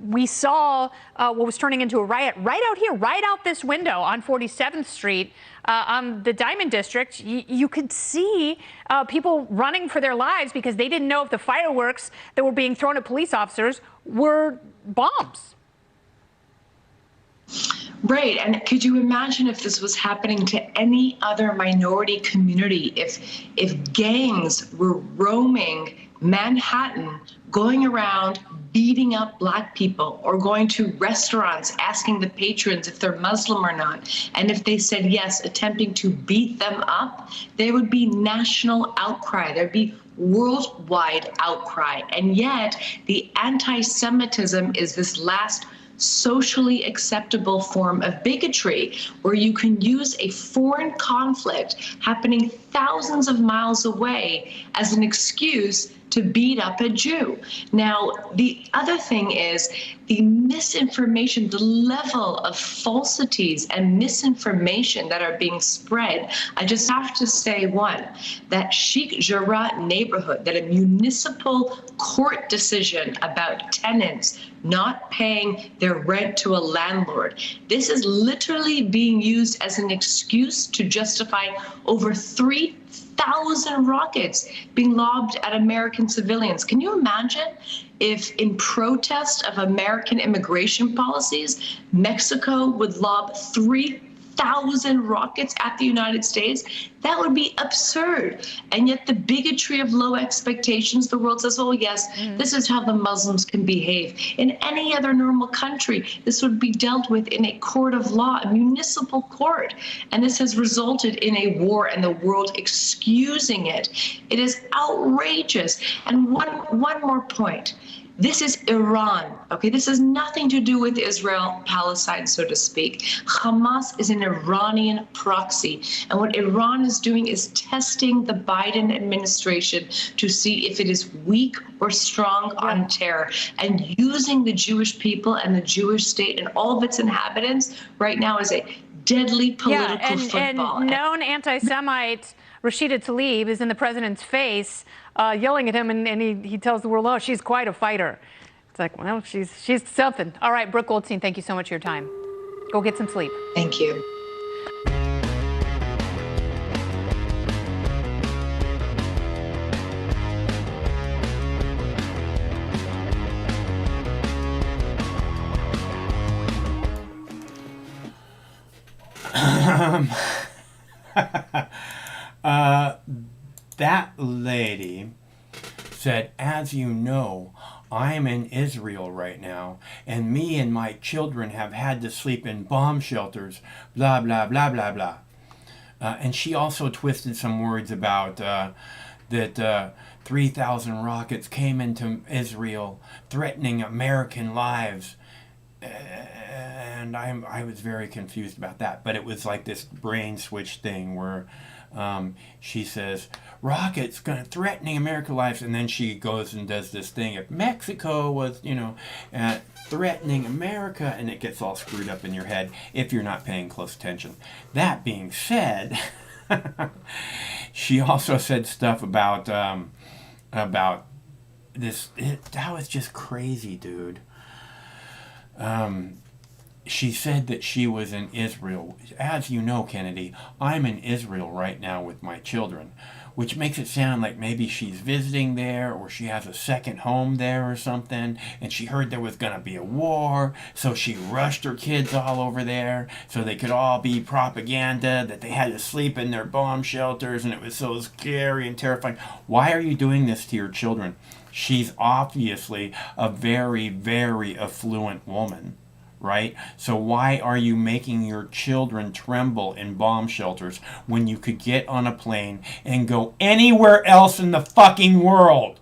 we saw what was turning into a riot right out here, right out this window on 47th Street, on the Diamond District. You could see people running for their lives because they didn't know if the fireworks that were being thrown at police officers were bombs. Right. And could you imagine if this was happening to any other minority community, if gangs were roaming Manhattan, going around beating up Black people, or going to restaurants asking the patrons if they're Muslim or not, and if they said yes, attempting to beat them up, there would be national outcry. There'd be worldwide outcry. And yet the anti-Semitism is this last socially acceptable form of bigotry, where you can use a foreign conflict happening thousands of miles away as an excuse to beat up a Jew. Now, the other thing is the misinformation, the level of falsities and misinformation that are being spread. I just have to say, one, that Sheikh Jarrah neighborhood, that a municipal court decision about tenants not paying their rent to a landlord. This is literally being used as an excuse to justify over 3,000 rockets being lobbed at American civilians. Can you imagine if, in protest of American immigration policies, Mexico would lob 3,000 rockets at the United States? That would be absurd. And yet the bigotry of low expectations, the world says, oh yes, this is how the Muslims can behave. In any other normal country, this would be dealt with in a court of law, a municipal court. And this has resulted in a war and the world excusing it. It is outrageous. And one more point. This is Iran, okay? This has nothing to do with Israel, Palestine, so to speak. Hamas is an Iranian proxy. And what Iran is doing is testing the Biden administration to see if it is weak or strong on terror, and using the Jewish people and the Jewish state and all of its inhabitants right now as a deadly political football. And known anti-Semite Rashida Tlaib is in the president's face, yelling at him, and he tells the world, oh, she's quite a fighter. It's like, well, she's something. All right, Brooke Goldstein, thank you so much for your time. Go get some sleep. Thank you. That lady said, as you know, I'm in Israel right now, and me and my children have had to sleep in bomb shelters, blah, blah, blah, blah, blah. And she also twisted some words about that 3,000 rockets came into Israel, threatening American lives. And I was very confused about that. But it was like this brain switch thing where she says, rockets threatening American lives, and then she goes and does this thing. If Mexico was, threatening America, and it gets all screwed up in your head if you're not paying close attention. That being said, she also said stuff about this. That was just crazy, dude. She said that she was in Israel. As you know, Kennedy, I'm in Israel right now with my children, which makes it sound like maybe she's visiting there, or she has a second home there or something, and she heard there was going to be a war, so she rushed her kids all over there so they could all be propaganda, that they had to sleep in their bomb shelters, and it was so scary and terrifying. Why are you doing this to your children? She's obviously a very, very affluent woman, right? So why are you making your children tremble in bomb shelters when you could get on a plane and go anywhere else in the fucking world?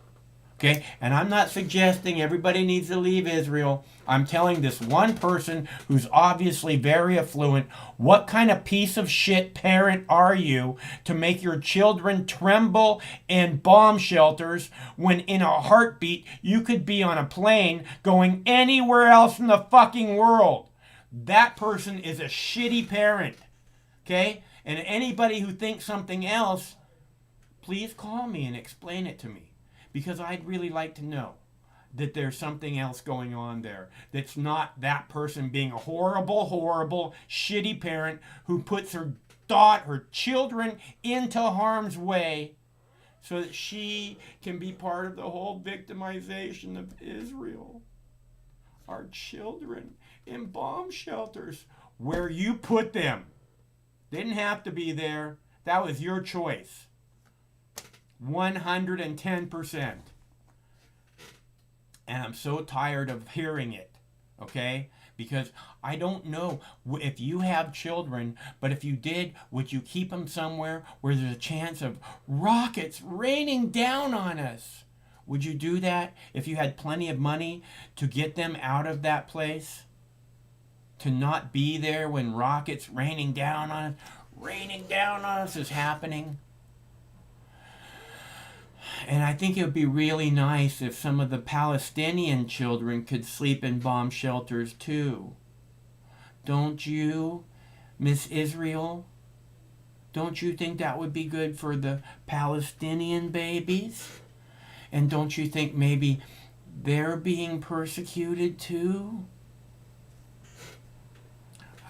Okay? And I'm not suggesting everybody needs to leave Israel. I'm telling this one person who's obviously very affluent, what kind of piece of shit parent are you to make your children tremble in bomb shelters when in a heartbeat you could be on a plane going anywhere else in the fucking world? That person is a shitty parent. Okay? And anybody who thinks something else, please call me and explain it to me. Because I'd really like to know that there's something else going on there. That's not that person being a horrible, horrible, shitty parent who puts her children into harm's way so that she can be part of the whole victimization of Israel. Our children in bomb shelters where you put them. They didn't have to be there. That was your choice. 110%. And I'm so tired of hearing it, okay? Because I don't know if you have children, but if you did, would you keep them somewhere where there's a chance of rockets raining down on us? Would you do that if you had plenty of money to get them out of that place? to not be there when rockets raining down on us is happening. And I think it would be really nice if some of the Palestinian children could sleep in bomb shelters too. Don't you, Miss Israel? Don't you think that would be good for the Palestinian babies? And don't you think maybe they're being persecuted too?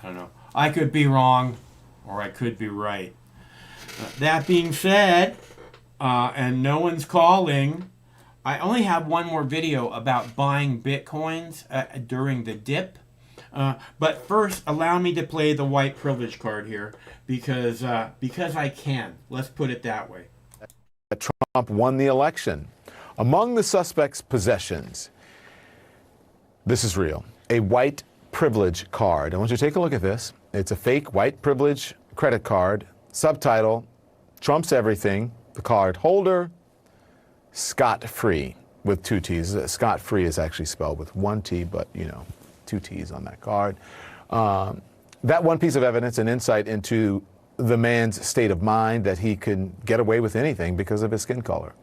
I don't know. I could be wrong, or I could be right. That being said, and no one's calling, I only have one more video about buying Bitcoins during the dip. But first, allow me to play the white privilege card here, because I can. Let's put it that way. Trump won the election. Among the suspects' possessions, this is real, a white privilege card. I want you to take a look at this. It's a fake white privilege credit card. Subtitle, Trump's everything. The card holder, scot-free, with 2 T's. Scot-free is actually spelled with 1 T, but, 2 T's on that card. That one piece of evidence, an insight into the man's state of mind, that he can get away with anything because of his skin color.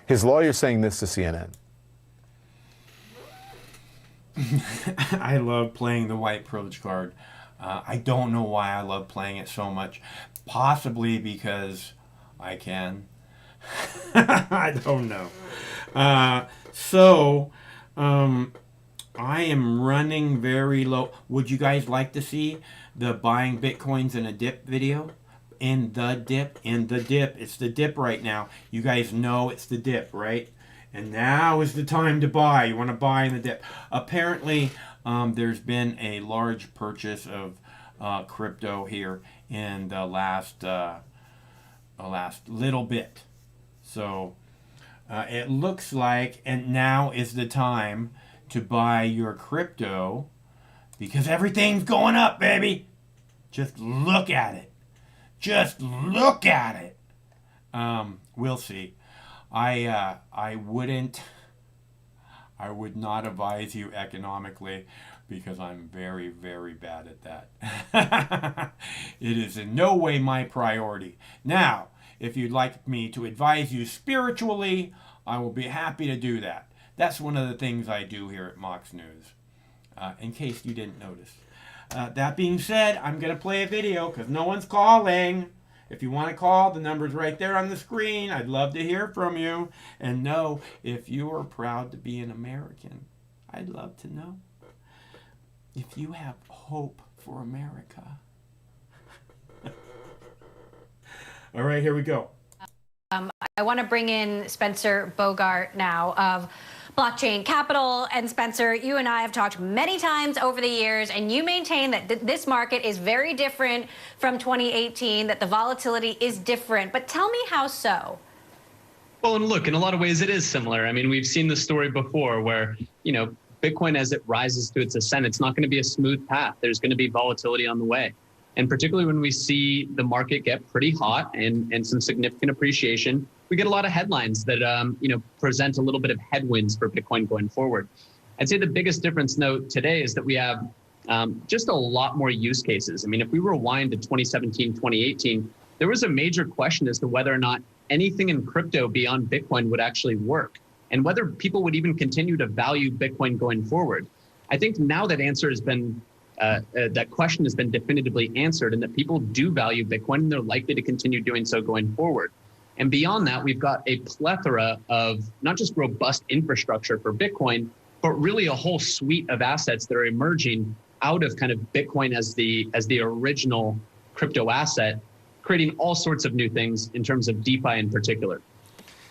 His lawyer saying this to CNN. I love playing the white privilege card. I don't know why I love playing it so much. Possibly because I can. I don't know. I am running very low. Would you guys like to see the buying Bitcoins in a dip video? In the dip. It's the dip right now. You guys know it's the dip, right? And now is the time to buy. You want to buy in the dip. Apparently, there's been a large purchase of crypto here in the last little bit. So it looks like, and now is the time to buy your crypto, because everything's going up, baby. Just look at it. Just look at it. We'll see. I would not advise you economically, because I'm very, very bad at that. It is in no way my priority. Now, if you'd like me to advise you spiritually, I will be happy to do that. That's one of the things I do here at Mox News, in case you didn't notice. That being said, I'm going to play a video because no one's calling. If you want to call, the number's right there on the screen. I'd love to hear from you. And know if you are proud to be an American. I'd love to know. If you have hope for America. All right, here we go. I want to bring in Spencer Bogart now of Blockchain Capital. And Spencer, you and I have talked many times over the years, and you maintain that this market is very different from 2018, that the volatility is different. But tell me how so? Well, and look, in a lot of ways it is similar. I mean, we've seen the story before where, Bitcoin, as it rises to its ascent, it's not going to be a smooth path. There's going to be volatility on the way. And particularly when we see the market get pretty hot and some significant appreciation, we get a lot of headlines that, present a little bit of headwinds for Bitcoin going forward. I'd say the biggest difference note today is that we have just a lot more use cases. I mean, if we rewind to 2017, 2018, there was a major question as to whether or not anything in crypto beyond Bitcoin would actually work, and whether people would even continue to value Bitcoin going forward. I think now that answer has been, that question has been definitively answered, and that people do value Bitcoin, and they're likely to continue doing so going forward. And beyond that, we've got a plethora of not just robust infrastructure for Bitcoin, but really a whole suite of assets that are emerging out of kind of Bitcoin as the original crypto asset, creating all sorts of new things in terms of DeFi in particular.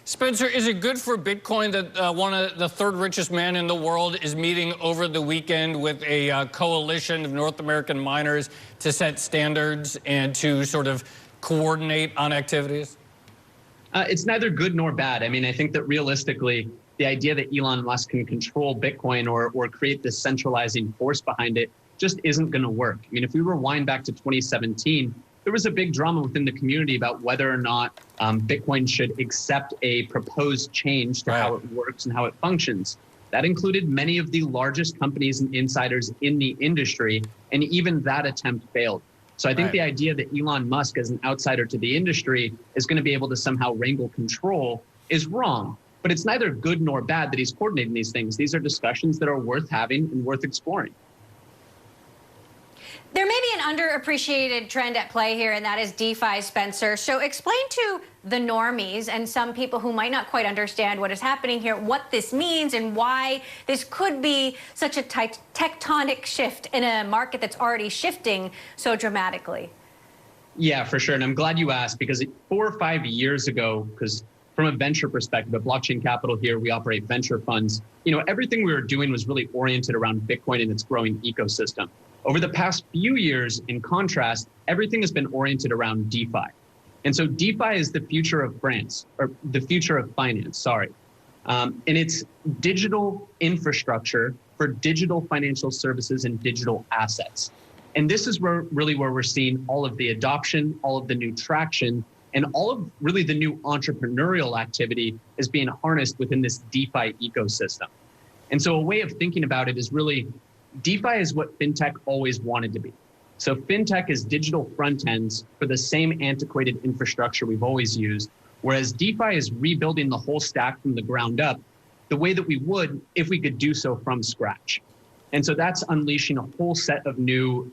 Spencer, is it good for Bitcoin that one of the third richest man in the world is meeting over the weekend with a coalition of North American miners to set standards and to sort of coordinate on activities? It's neither good nor bad. I mean, I think that realistically, the idea that Elon Musk can control Bitcoin or create this centralizing force behind it just isn't going to work. I mean, if we rewind back to 2017, there was a big drama within the community about whether or not Bitcoin should accept a proposed change to how it works and how it functions. That included many of the largest companies and insiders in the industry And even that attempt failed. So I think Right. the idea that Elon Musk, as an outsider to the industry, is going to be able to somehow wrangle control is wrong. But it's neither good nor bad that he's coordinating these things. These are discussions that are worth having and worth exploring. There may be an underappreciated trend at play here, and that is DeFi, Spencer. So explain to the normies and some people who might not quite understand what is happening here, what this means and why this could be such a tectonic shift in a market that's already shifting so dramatically. Yeah, for sure. And I'm glad you asked, because 4 or 5 years ago, because from a venture perspective, at Blockchain Capital here, we operate venture funds. Everything we were doing was really oriented around Bitcoin and its growing ecosystem. Over the past few years, in contrast, everything has been oriented around DeFi. And so DeFi is the future of the future of finance, and it's digital infrastructure for digital financial services and digital assets. And this is where we're seeing all of the adoption, all of the new traction, and all of really the new entrepreneurial activity is being harnessed within this DeFi ecosystem. And so a way of thinking about it is really, DeFi is what fintech always wanted to be. So fintech is digital front ends for the same antiquated infrastructure we've always used, whereas DeFi is rebuilding the whole stack from the ground up the way that we would if we could do so from scratch. And so that's unleashing a whole set of new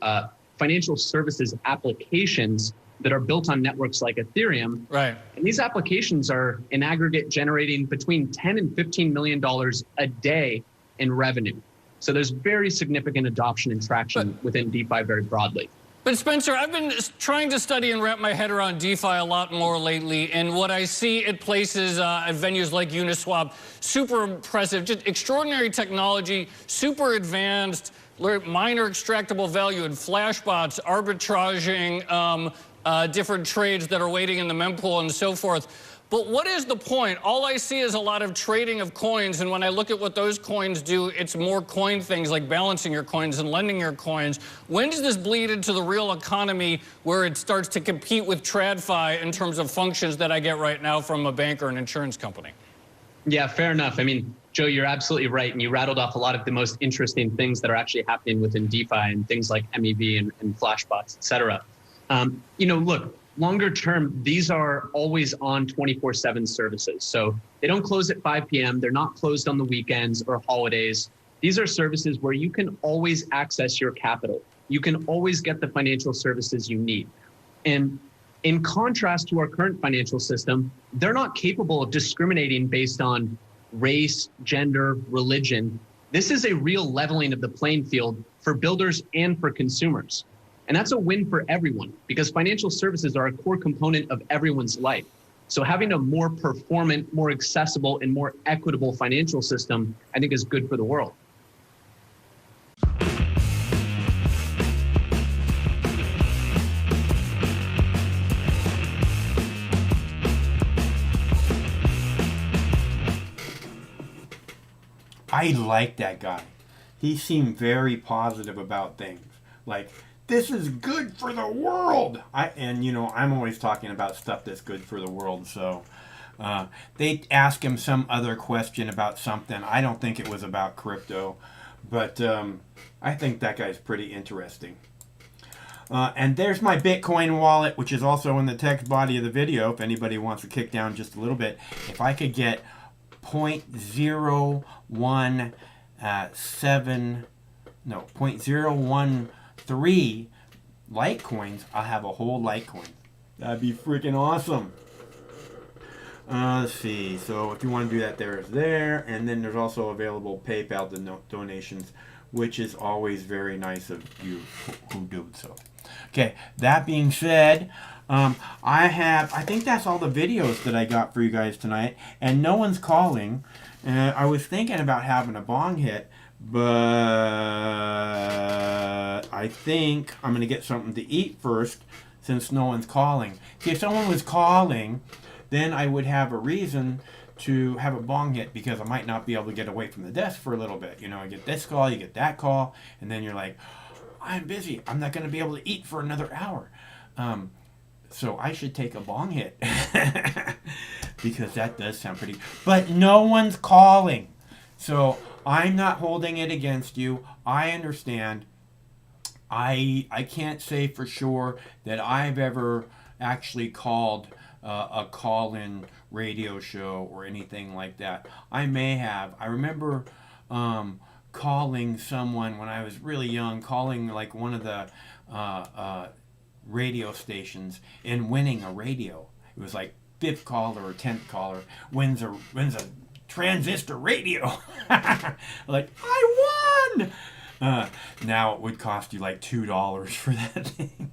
financial services applications that are built on networks like Ethereum. Right. And these applications are in aggregate generating between $10 and $15 million a day in revenue. So there's very significant adoption and traction within DeFi very broadly. But Spencer, I've been trying to study and wrap my head around DeFi a lot more lately, and what I see at places, at venues like Uniswap, super impressive, just extraordinary technology, super advanced, miner extractable value in flashbots, arbitraging different trades that are waiting in the mempool and so forth. But what is the point? All I see is a lot of trading of coins, and when I look at what those coins do, it's more coin things like balancing your coins and lending your coins. When does this bleed into the real economy where it starts to compete with TradFi in terms of functions that I get right now from a bank or an insurance company? Yeah, fair enough. I mean, Joe, you're absolutely right, and you rattled off a lot of the most interesting things that are actually happening within DeFi and things like MEV and flashbots, et cetera. Look, longer term, these are always on 24/7 services. So they don't close at 5 p.m. They're not closed on the weekends or holidays. These are services where you can always access your capital. You can always get the financial services you need. And in contrast to our current financial system, they're not capable of discriminating based on race, gender, religion. This is a real leveling of the playing field for builders and for consumers. And that's a win for everyone, because financial services are a core component of everyone's life. So having a more performant, more accessible, and more equitable financial system, I think, is good for the world. I like that guy. He seemed very positive about things. Like, this is good for the world. I'm always talking about stuff that's good for the world. So they asked him some other question about something. I don't think it was about crypto, but I think that guy's pretty interesting. And there's my Bitcoin wallet, which is also in the text body of the video. If anybody wants to kick down just a little bit, if I could get 0.013 Litecoins, I'll have a whole Litecoin. That'd be freaking awesome. Let's see. So if you want to do that, there's there. And then there's also available PayPal donations, which is always very nice of you who do so. Okay, that being said, I think that's all the videos that I got for you guys tonight. And no one's calling. I was thinking about having a bong hit, but I think I'm going to get something to eat first since no one's calling. See, if someone was calling, then I would have a reason to have a bong hit, because I might not be able to get away from the desk for a little bit. I get this call, you get that call, and then you're like, I'm busy. I'm not going to be able to eat for another hour. So I should take a bong hit because that does sound pretty. But no one's calling. So I'm not holding it against you. I understand. I can't say for sure that I've ever actually called a call-in radio show or anything like that. I may have. I remember calling someone when I was really young, calling like one of the radio stations and winning a radio. It was like 5th caller or 10th caller wins a transistor radio. Like, I won! Now it would cost you like $2 for that thing.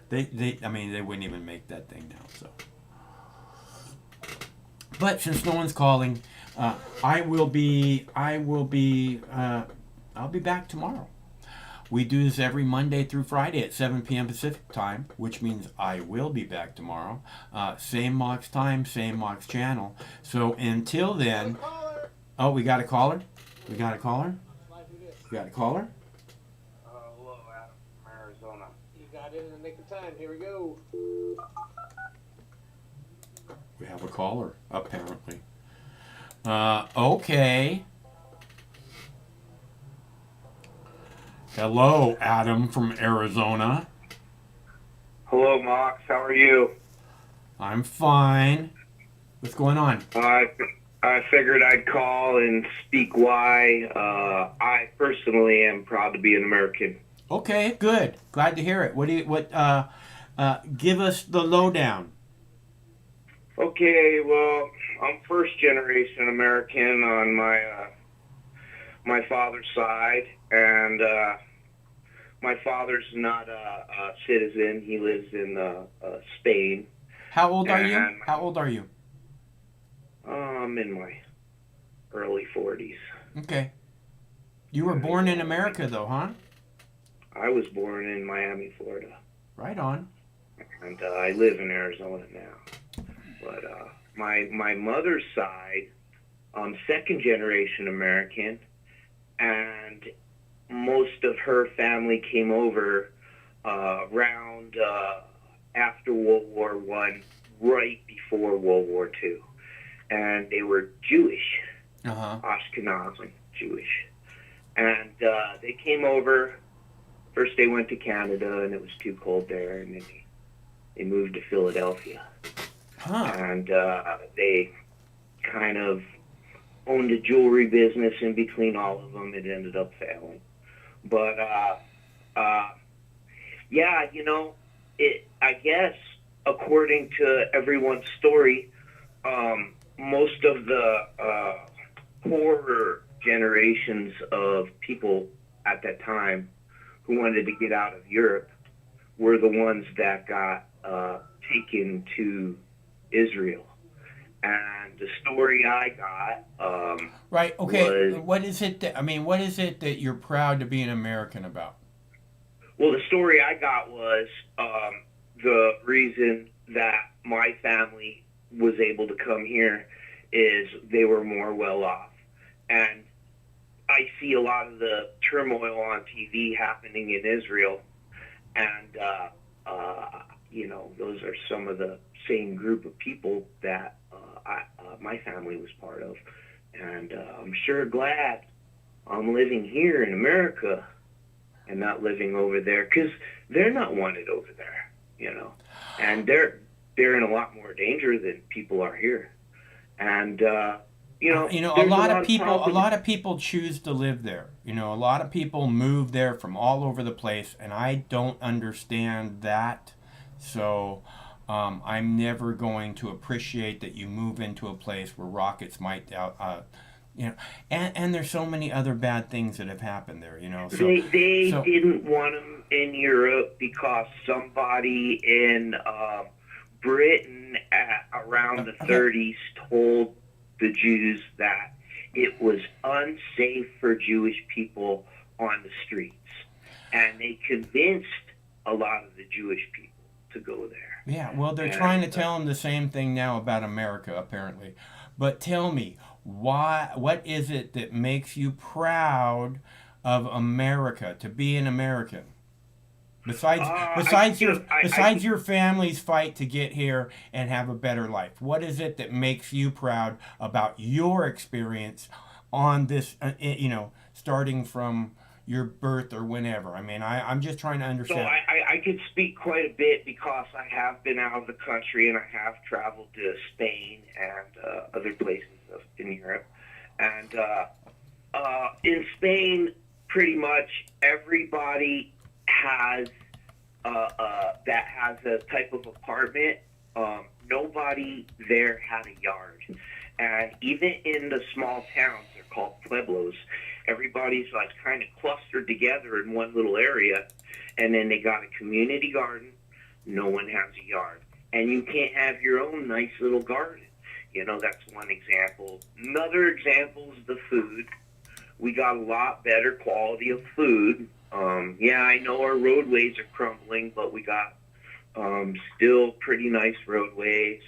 They wouldn't even make that thing now. So, but since no one's calling, I'll be back tomorrow. We do this every Monday through Friday at 7 p.m. Pacific time, which means I will be back tomorrow. Same Mox time, same Mox channel. So until then, oh, we got a caller? We got a caller? You got a caller? Hello, Adam from Arizona. You got in the nick of time. Here we go. We have a caller, apparently. Okay. Hello, Adam from Arizona. Hello, Mox. How are you? I'm fine. What's going on? I figured I'd call and speak why I personally am proud to be an American. Okay, good. Glad to hear it. Give us the lowdown. Okay, well, I'm first generation American on my father's side, and my father's not a citizen. He lives in Spain. How old are you? How old are you? I'm in my early 40s. Okay. You were born in America, though, huh? I was born in Miami, Florida. Right on. And I live in Arizona now. But my mother's side, second generation American, and most of her family came over around after World War I, right before World War II. And they were Jewish, Ashkenazi Jewish. And they came over. First they went to Canada, and it was too cold there, and then they moved to Philadelphia. And they kind of owned a jewelry business in between all of them. It ended up failing. But, yeah, you know, I guess, according to everyone's story, most of the poorer generations of people at that time who wanted to get out of Europe were the ones that got taken to Israel. And the story I got right, okay, was, what is it that you're proud to be an American about? well, the story I got was the reason that my family was able to come here is they were more well off. And I see a lot of the turmoil on TV happening in Israel, and you know, those are some of the same group of people that my family was part of. And I'm sure glad I'm living here in America and not living over there, because they're not wanted over there, you know, and they're in a lot more danger than people are here. And you know, a lot of people choose to live there. You know, a lot of people move there from all over the place, and I don't understand that. So I'm never going to appreciate that you move into a place where rockets might, you know, and there's so many other bad things that have happened there. You know, so they didn't want them in Europe because somebody in Britain around the 30s told the Jews that it was unsafe for Jewish people on the streets, and they convinced a lot of the Jewish people to go there. Yeah, well, they're trying to tell them the same thing now about America, apparently. But tell me, what is it that makes you proud of America, to be an American? Besides your family's fight to get here and have a better life, what is it that makes you proud about your experience on this? You know, starting from your birth or whenever? I mean, I'm just trying to So understand. I could speak quite a bit because I have been out of the country and I have traveled to Spain and other places in Europe. And in Spain, pretty much everybody has that has a type of apartment. Nobody there had a yard. And even in the small towns, they're called pueblos, everybody's like kind of clustered together in one little area, and then they got a community garden. No one has a yard. And you can't have your own nice little garden. You know, that's one example. Another example is the food. We got a lot better quality of food. Yeah, I know our roadways are crumbling, but we got still pretty nice roadways.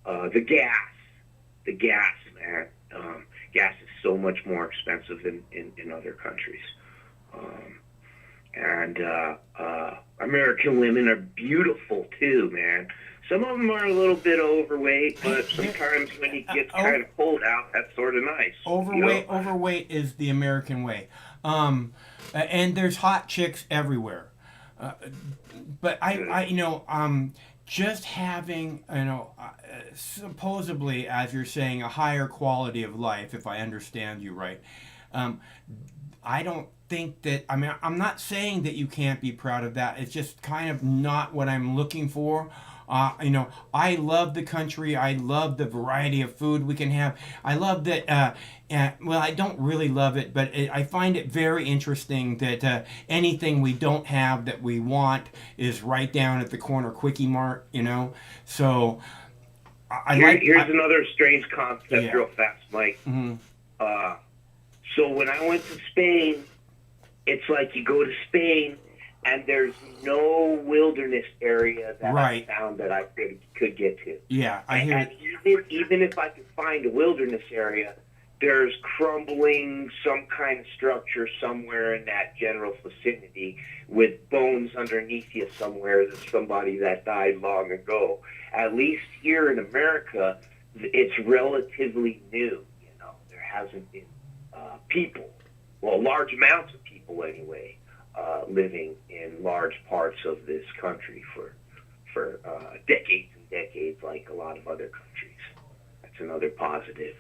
The gas, man. Gas is so much more expensive than in other countries. And American women are beautiful too, man. Some of them are a little bit overweight, but sometimes when it gets kind of cold out, that's sort of nice. Overweight is the American way. And there's hot chicks everywhere. But just having, supposedly, as you're saying, a higher quality of life, if I understand you right, I don't think that, I'm not saying that you can't be proud of that. It's just kind of not what I'm looking for. I love the country. I love the variety of food we can have. I love that, I don't really love it, but I find it very interesting that anything we don't have that we want is right down at the corner Quickie Mart, So Here's another strange concept real fast, Mike. Mm-hmm. So when I went to Spain, it's like you go to Spain and there's no wilderness area that I found that I could get to. Yeah, I hear and even if I could find a wilderness area, there's crumbling some kind of structure somewhere in that general vicinity with bones underneath you somewhere. There's somebody that died long ago. At least here in America, it's relatively new. There hasn't been large amounts of people anyway, living in large parts of this country for decades and decades, like a lot of other countries. That's another positive.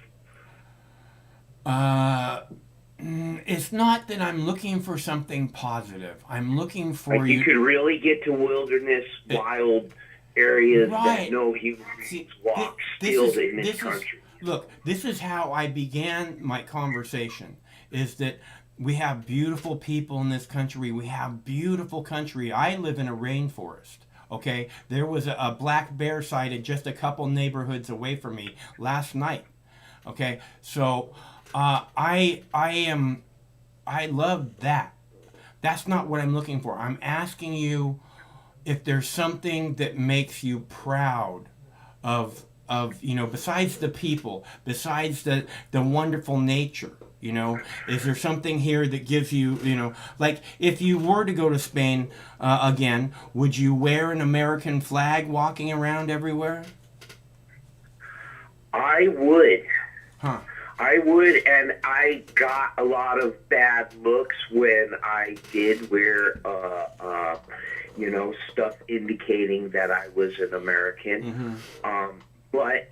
It's not that I'm looking for something positive. I'm looking for you could really get to wilderness, wild areas that no human beings walk still in this country. Look, this is how I began my conversation, is that we have beautiful people in this country. We have beautiful country. I live in a rainforest. Okay, there was a black bear sighted just a couple neighborhoods away from me last night. Okay, so I love that. That's not what I'm looking for. I'm asking you if there's something that makes you proud of besides the people, besides the wonderful nature. Is there something here that gives you, like if you were to go to Spain again, would you wear an American flag walking around everywhere? I would. Huh. I would, and I got a lot of bad looks when I did wear, stuff indicating that I was an American. Mm-hmm. But,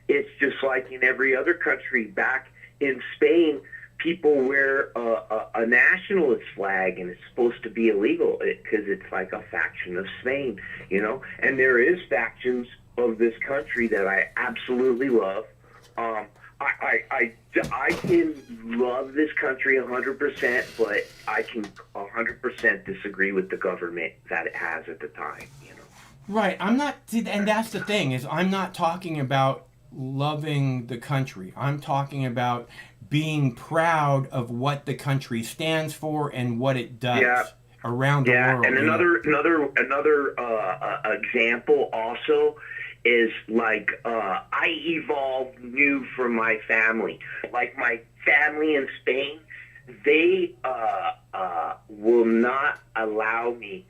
it's just like in every other country. Back in Spain, people wear a nationalist flag, and it's supposed to be illegal because it's like a faction of Spain, And there is factions of this country that I absolutely love. I can love this country 100%, but I can 100% disagree with the government that it has at the time, Right. I'm not, and that's the thing, is I'm not talking about loving the country. I'm talking about being proud of what the country stands for and what it does around the world. And another example also is like I evolved new for my family. Like my family in Spain, they will not allow me.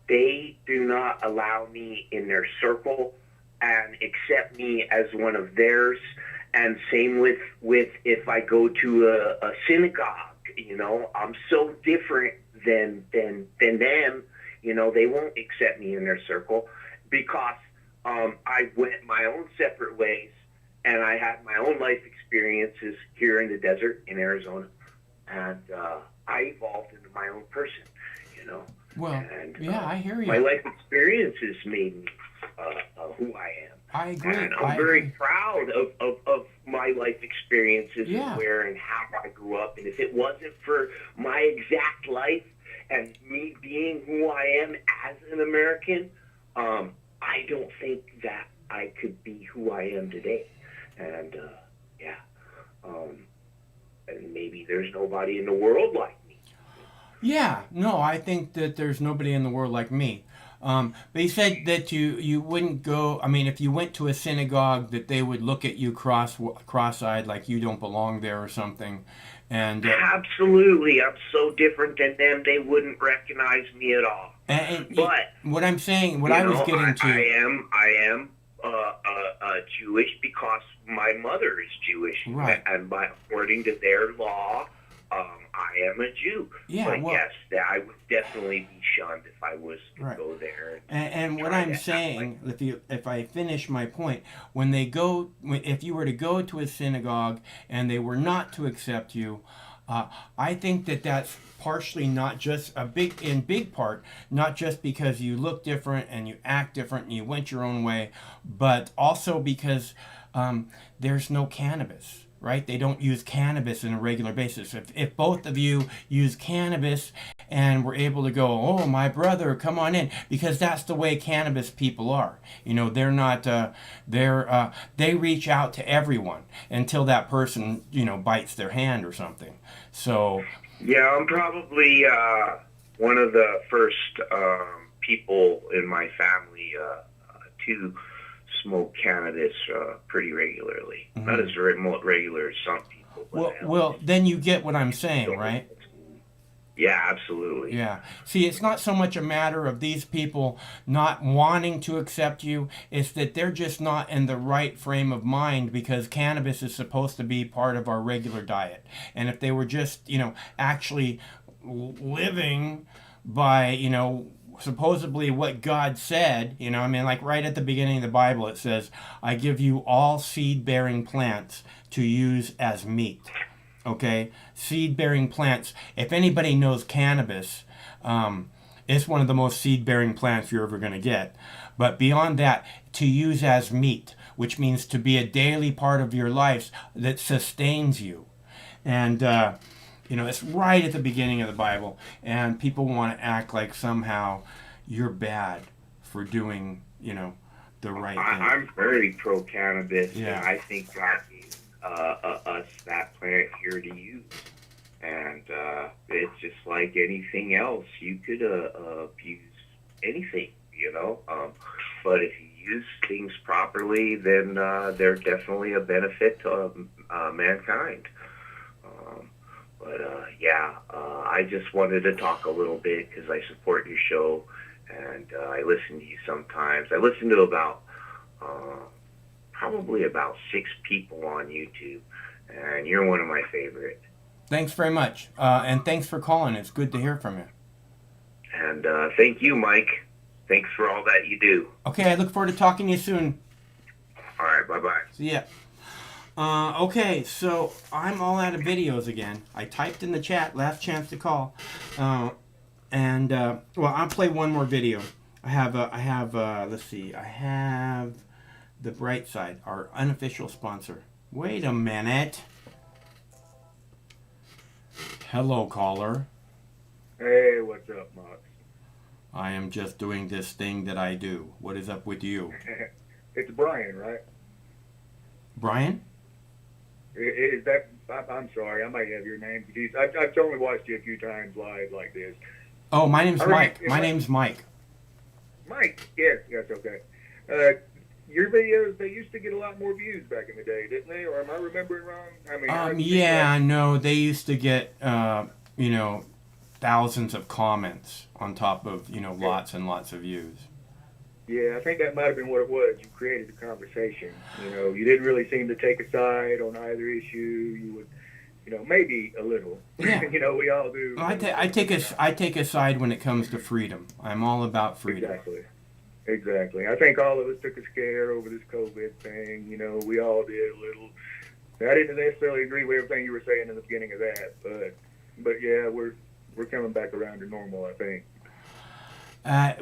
They do not allow me in their circle and accept me as one of theirs. And same with if I go to a synagogue you know, I'm so different than them. You know, they won't accept me in their circle because I went my own separate ways, and I had my own life experiences here in the desert in Arizona, and I evolved into my own person, you know. Well, and, yeah, I hear you. My life experiences made me who I am. I agree. And I'm very proud of my life experiences Yeah. and where and how I grew up. And if it wasn't for my exact life and me being who I am as an American, I don't think that I could be who I am today. And and maybe there's nobody in the world like me. Yeah, no, I think that there's nobody in the world like me. But you said that you wouldn't go. I mean, if you went to a synagogue, that they would look at you cross-eyed, like you don't belong there or something. And Absolutely, I'm so different than them. They wouldn't recognize me at all. But what I'm saying, what I was getting to, I am Jewish because my mother is Jewish, Right. and according to their law, I am a Jew. Yeah, but well- yes, I would definitely be shunned if I was to Right. go there. And what try I'm to act saying, if I finish my point, if you were to go to a synagogue and they were not to accept you, I think that that's partially not just in big part, not just because you look different and you act different and you went your own way, but also because there's no cannabis. Right? They don't use cannabis on a regular basis. If both of you use cannabis and were able to go, oh, my brother, come on in, because that's the way cannabis people are. You know, they're not, they reach out to everyone until that person, you know, bites their hand or something. So. Yeah, I'm probably one of the first people in my family to smoke cannabis pretty regularly. Mhm. Not as regular as some people. But Well, then you get what I'm saying, right? yeah, absolutely. Yeah. See, it's not so much a matter of these people not wanting to accept you. It's that they're just not in the right frame of mind because cannabis is supposed to be part of our regular diet. And if they were just, you know, actually living by, you know, supposedly what God said, you know, I mean, like right at the beginning of the Bible, it says, I give you all seed-bearing plants to use as meat. Okay? Seed-bearing plants. If anybody knows cannabis, it's one of the most seed-bearing plants you're ever going to get. But beyond that, to use as meat, which means to be a daily part of your life that sustains you. And, you know, it's right at the beginning of the Bible, and people want to act like somehow you're bad for doing, you know, the right thing. I'm very pro-cannabis, Yeah. and I think God gave us that plant here to use. And it's just like anything else. You could abuse anything, you know. But if you use things properly, then they're definitely a benefit to mankind. I just wanted to talk a little bit because I support your show, and I listen to you sometimes. I listen to about probably about 6 people on YouTube, and you're one of my favorite. Thanks very much. And thanks for calling. It's good to hear from you. And thank you, Mike. Thanks for all that you do. Okay, I look forward to talking to you soon. All right, bye-bye. See ya. Okay, so I'm all out of videos again. I typed in the chat, last chance to call. Well, I'll play one more video. I have, let's see, I have The Bright Side, our unofficial sponsor. Wait a minute. Hello, caller. Hey, what's up, Max? I am just doing this thing that I do. What is up with you? It's Brian, right? Brian? Is that? I'm sorry, I might have your name confused. I've only watched you a few times live like this. Oh, my name's I remember- Mike. My name's Mike. Mike, yes, okay. Your videos, they used to get a lot more views back in the day, didn't they? Or am I remembering wrong? I mean, Yeah, no, they used to get, you know, thousands of comments on top of, you know, lots and lots of views. Yeah, I think that might have been what it was. You created the conversation. You know, you didn't really seem to take a side on either issue. You would, maybe a little. Yeah. We all do. I take a side when it comes to freedom. I'm all about freedom. Exactly. I think all of us took a scare over this COVID thing. We all did a little. I didn't necessarily agree with everything you were saying in the beginning of that, but yeah, we're coming back around to normal, I think.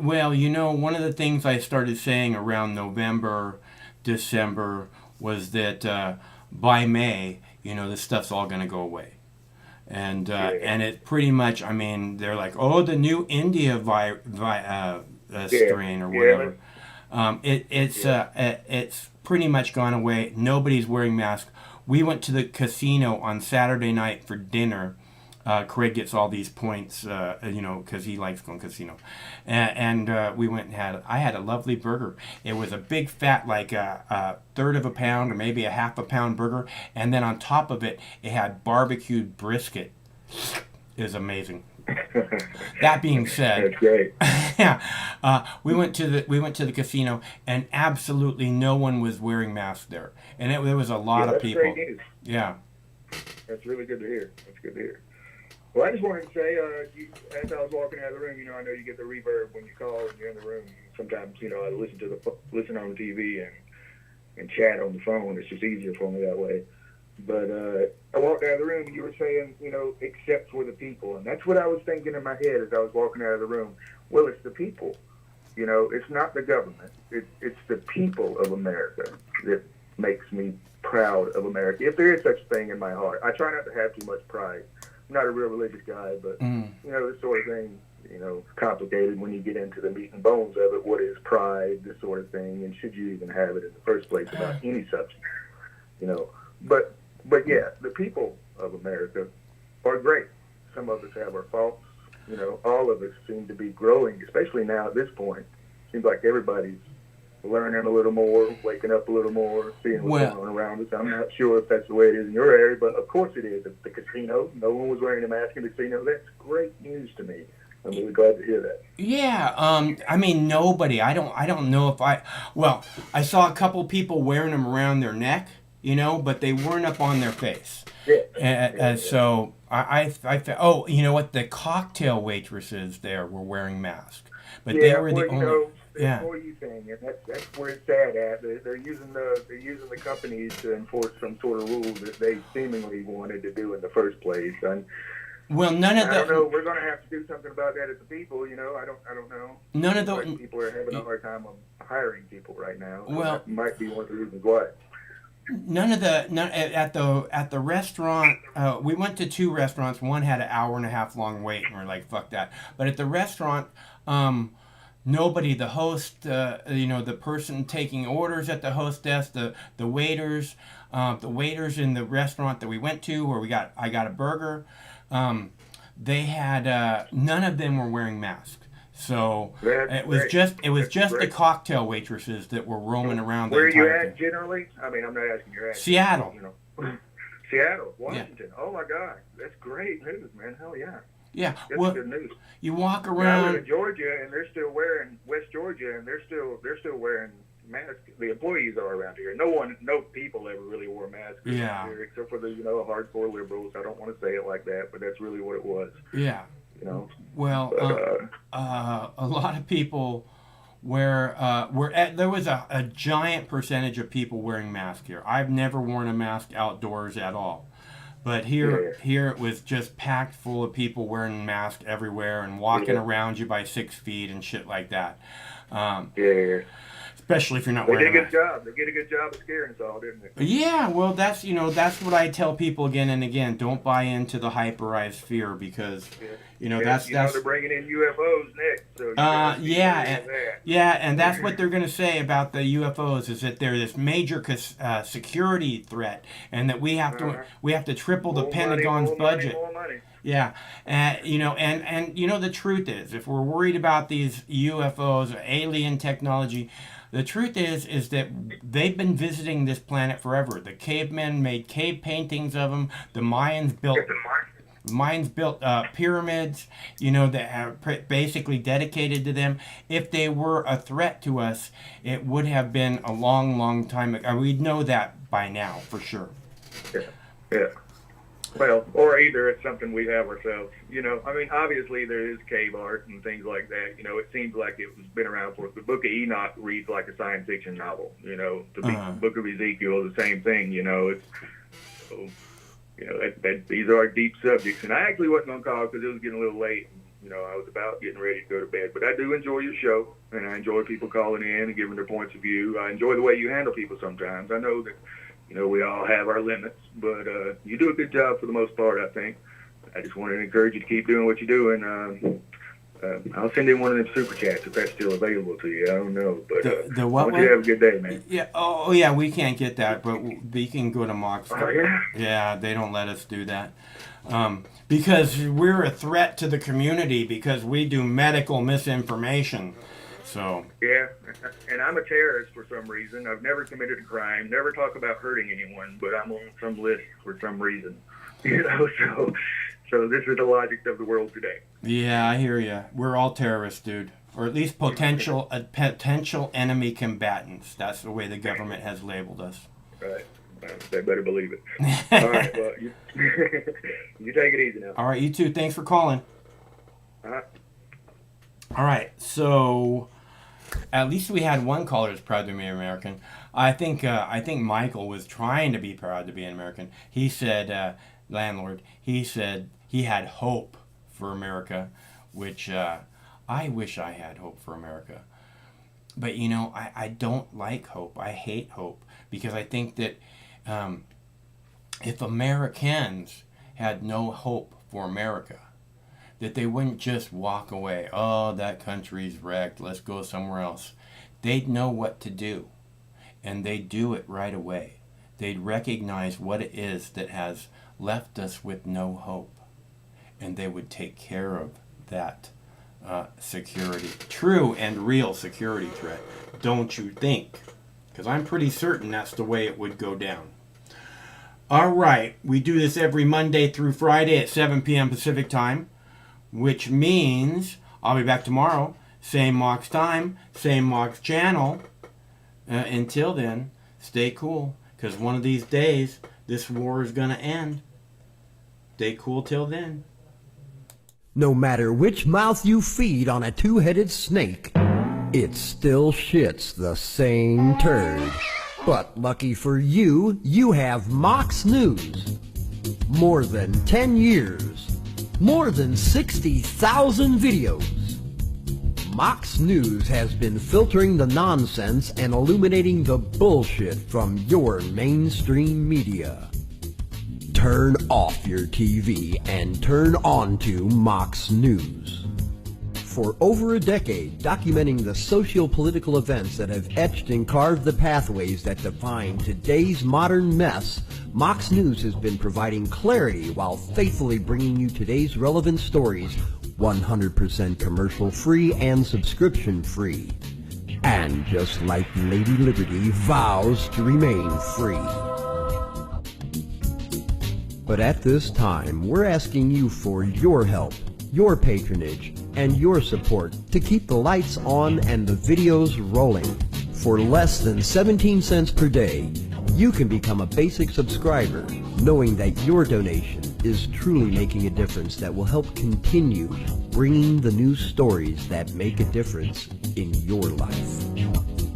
Well, one of the things I started saying around November, December was that by May, this stuff's all going to go away. And it pretty much, they're like, oh, the new India strain or whatever. It's pretty much gone away. Nobody's wearing masks. We went to the casino on Saturday night for dinner. Craig gets all these points, because he likes going casino. And we went and I had a lovely burger. It was a big fat, like a third of a pound or maybe a half a pound burger. And then on top of it, it had barbecued brisket. It was amazing. That being said, that's great. Yeah, we went to the casino and absolutely no one was wearing masks there, and there was a lot of people. Great news. Yeah, that's really good to hear. That's good to hear. Well, I just wanted to say, as I was walking out of the room, I know you get the reverb when you call and you're in the room. Sometimes, I listen on the TV and chat on the phone. It's just easier for me that way. But I walked out of the room and you were saying, except for the people. And that's what I was thinking in my head as I was walking out of the room. Well, it's the people. It's not the government. It's the people of America that makes me proud of America. If there is such a thing in my heart. I try not to have too much pride. I'm not a real religious guy, but, this sort of thing, it's complicated when you get into the meat and bones of it. What is pride, this sort of thing, and should you even have it in the first place about any subject, But yeah, the people of America are great. Some of us have our faults. All of us seem to be growing, especially now at this point. Seems like everybody's learning a little more, waking up a little more, seeing what's going on around us. I'm not sure if that's the way it is in your area, but of course it is. At the casino, no one was wearing a mask in the casino. That's great news to me. I'm really glad to hear that. Yeah, nobody. I don't know if I saw a couple people wearing them around their neck. But they weren't up on their face. Yeah. So I thought, you know what? The cocktail waitresses there were wearing masks, but they were the only. Yeah. Thing, and that's where it's sad at. They're using the companies to enforce some sort of rules that they seemingly wanted to do in the first place. And well, none of I don't know. We're going to have to do something about that as a people. I don't know. None of the people are having a hard time hiring people right now. Well, that might be one of the reasons why. None at the restaurant. We went to two restaurants. One had an hour and a half long wait, and we're like, "Fuck that!" But at the restaurant, nobody. The host, the person taking orders at the host desk, the waiters in the restaurant that we went to, where I got a burger. They had none of them were wearing masks. So it was just the cocktail waitresses that were roaming around. Where are you at generally? I'm not asking your address. Seattle. Seattle, Washington. Yeah. Oh my God, that's great news, man. Hell yeah. Yeah. That's good news. You walk around. I live in Georgia, and they're still wearing West Georgia, and they're still wearing masks. The employees are around here. No people ever really wore masks. Yeah. Here, except for the hardcore liberals. I don't want to say it like that, but that's really what it was. Yeah. Well, a lot of people there was a giant percentage of people wearing masks here. I've never worn a mask outdoors at all. But here it was just packed full of people wearing masks everywhere and walking around you by 6 feet and shit like that. Especially if you're not wearing a mask. They did a good job of scaring us all, didn't they? Yeah, well, that's what I tell people again and again. Don't buy into the hyperized fear because, that's they're bringing in UFOs next. So and that's what they're going to say about the UFOs is that they're this major security threat and that we have to triple the Pentagon's budget. More money. Yeah, and the truth is, if we're worried about these UFOs or alien technology, the truth is that they've been visiting this planet forever. The cavemen made cave paintings of them. The Mayans built pyramids, that are basically dedicated to them. If they were a threat to us, it would have been a long, long time ago. We'd know that by now, for sure. Yeah. Well, or either it's something we have ourselves. You know, I mean, obviously there is cave art and things like that. You know, it seems like it was been around for. The Book of Enoch reads like a science fiction novel. You know, the Book of Ezekiel is the same thing. You know, it's so, you know that these are deep subjects. And I actually wasn't on call because it was getting a little late. You know, I was about getting ready to go to bed. But I do enjoy your show, and I enjoy people calling in and giving their points of view. I enjoy the way you handle people sometimes. I know that, you know, we all have our limits, but you do a good job for the most part, I think. I just wanted to encourage you to keep doing what you're doing. I'll send in one of them super chats if that's still available to you. I don't know, but the what I want you to have a good day, man. Yeah. Oh, yeah. We can't get that, but we can go to Mox. Oh, yeah? Yeah, they don't let us do that because we're a threat to the community because we do medical misinformation. So. Yeah, and I'm a terrorist for some reason. I've never committed a crime, never talk about hurting anyone, but I'm on some list for some reason. You know, so this is the logic of the world today. Yeah, I hear you. We're all terrorists, dude, or at least potential enemy combatants. That's the way the government has labeled us. Right. They better believe it. All right. Well, you take it easy now. All right, you too. Thanks for calling. Uh-huh. All right, so at least we had one caller who's proud to be American. I think Michael was trying to be proud to be an American. He said, landlord, he said he had hope for America, which I wish I had hope for America. But, you know, I don't like hope. I hate hope because I think that if Americans had no hope for America, that they wouldn't just walk away. Oh, that country's wrecked. Let's go somewhere else. They'd know what to do, and they'd do it right away. They'd recognize what it is that has left us with no hope, and they would take care of that security, true and real security threat. Don't you think? Because I'm pretty certain that's the way it would go down. All right, we do this every Monday through Friday at 7 p.m. Pacific time, which means I'll be back tomorrow, same Mox time, same Mox channel. Until then, stay cool, because one of these days, this war is going to end. Stay cool till then. No matter which mouth you feed on a two-headed snake, it still shits the same turd. But lucky for you, you have Mox News. More than 10 years. More than 60,000 videos. Mox News has been filtering the nonsense and illuminating the bullshit from your mainstream media. Turn off your TV and turn on to Mox News. For over a decade, documenting the socio-political events that have etched and carved the pathways that define today's modern mess, Mox News has been providing clarity while faithfully bringing you today's relevant stories 100% commercial-free and subscription-free. And just like Lady Liberty vows to remain free. But at this time, we're asking you for your help, your patronage, and your support to keep the lights on and the videos rolling. For less than 17 cents per day, you can become a basic subscriber, knowing that your donation is truly making a difference that will help continue bringing the news stories that make a difference in your life.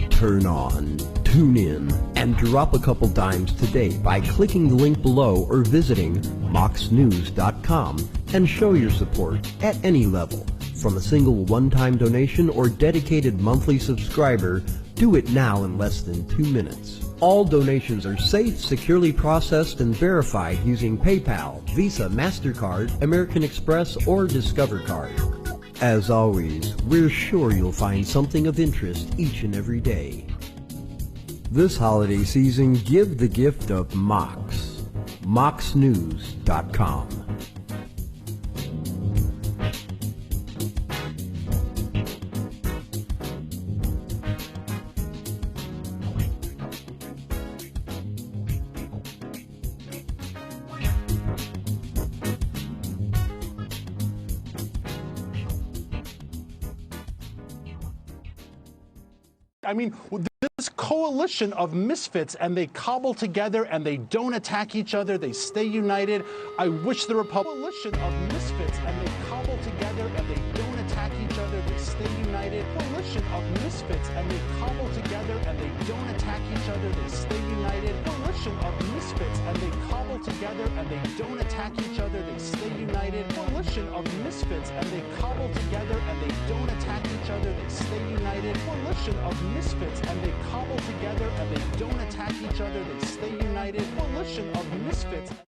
Turn on, tune in, and drop a couple dimes today by clicking the link below or visiting moxnews.com and show your support at any level. From a single one-time donation or dedicated monthly subscriber, do it now in less than 2 minutes. All donations are safe, securely processed, and verified using PayPal, Visa, MasterCard, American Express, or Discover Card. As always, we're sure you'll find something of interest each and every day. This holiday season, give the gift of Mox. moxnews.com. I mean, this coalition of misfits, and they cobble together and they don't attack each other. They stay united. I wish the coalition of misfits, and they cobble together and they don't attack each other. They stay united. Coalition of misfits, and they cobble together and they don't attack each other. They stay united. Coalition of misfits, and they cobble together and they don't attack each other. They stay united. Coalition of misfits, and they cobble together and they don't attack each other. They stay united. Coalition of misfits, and they cobble together and they don't attack each other. They stay united. Coalition of misfits.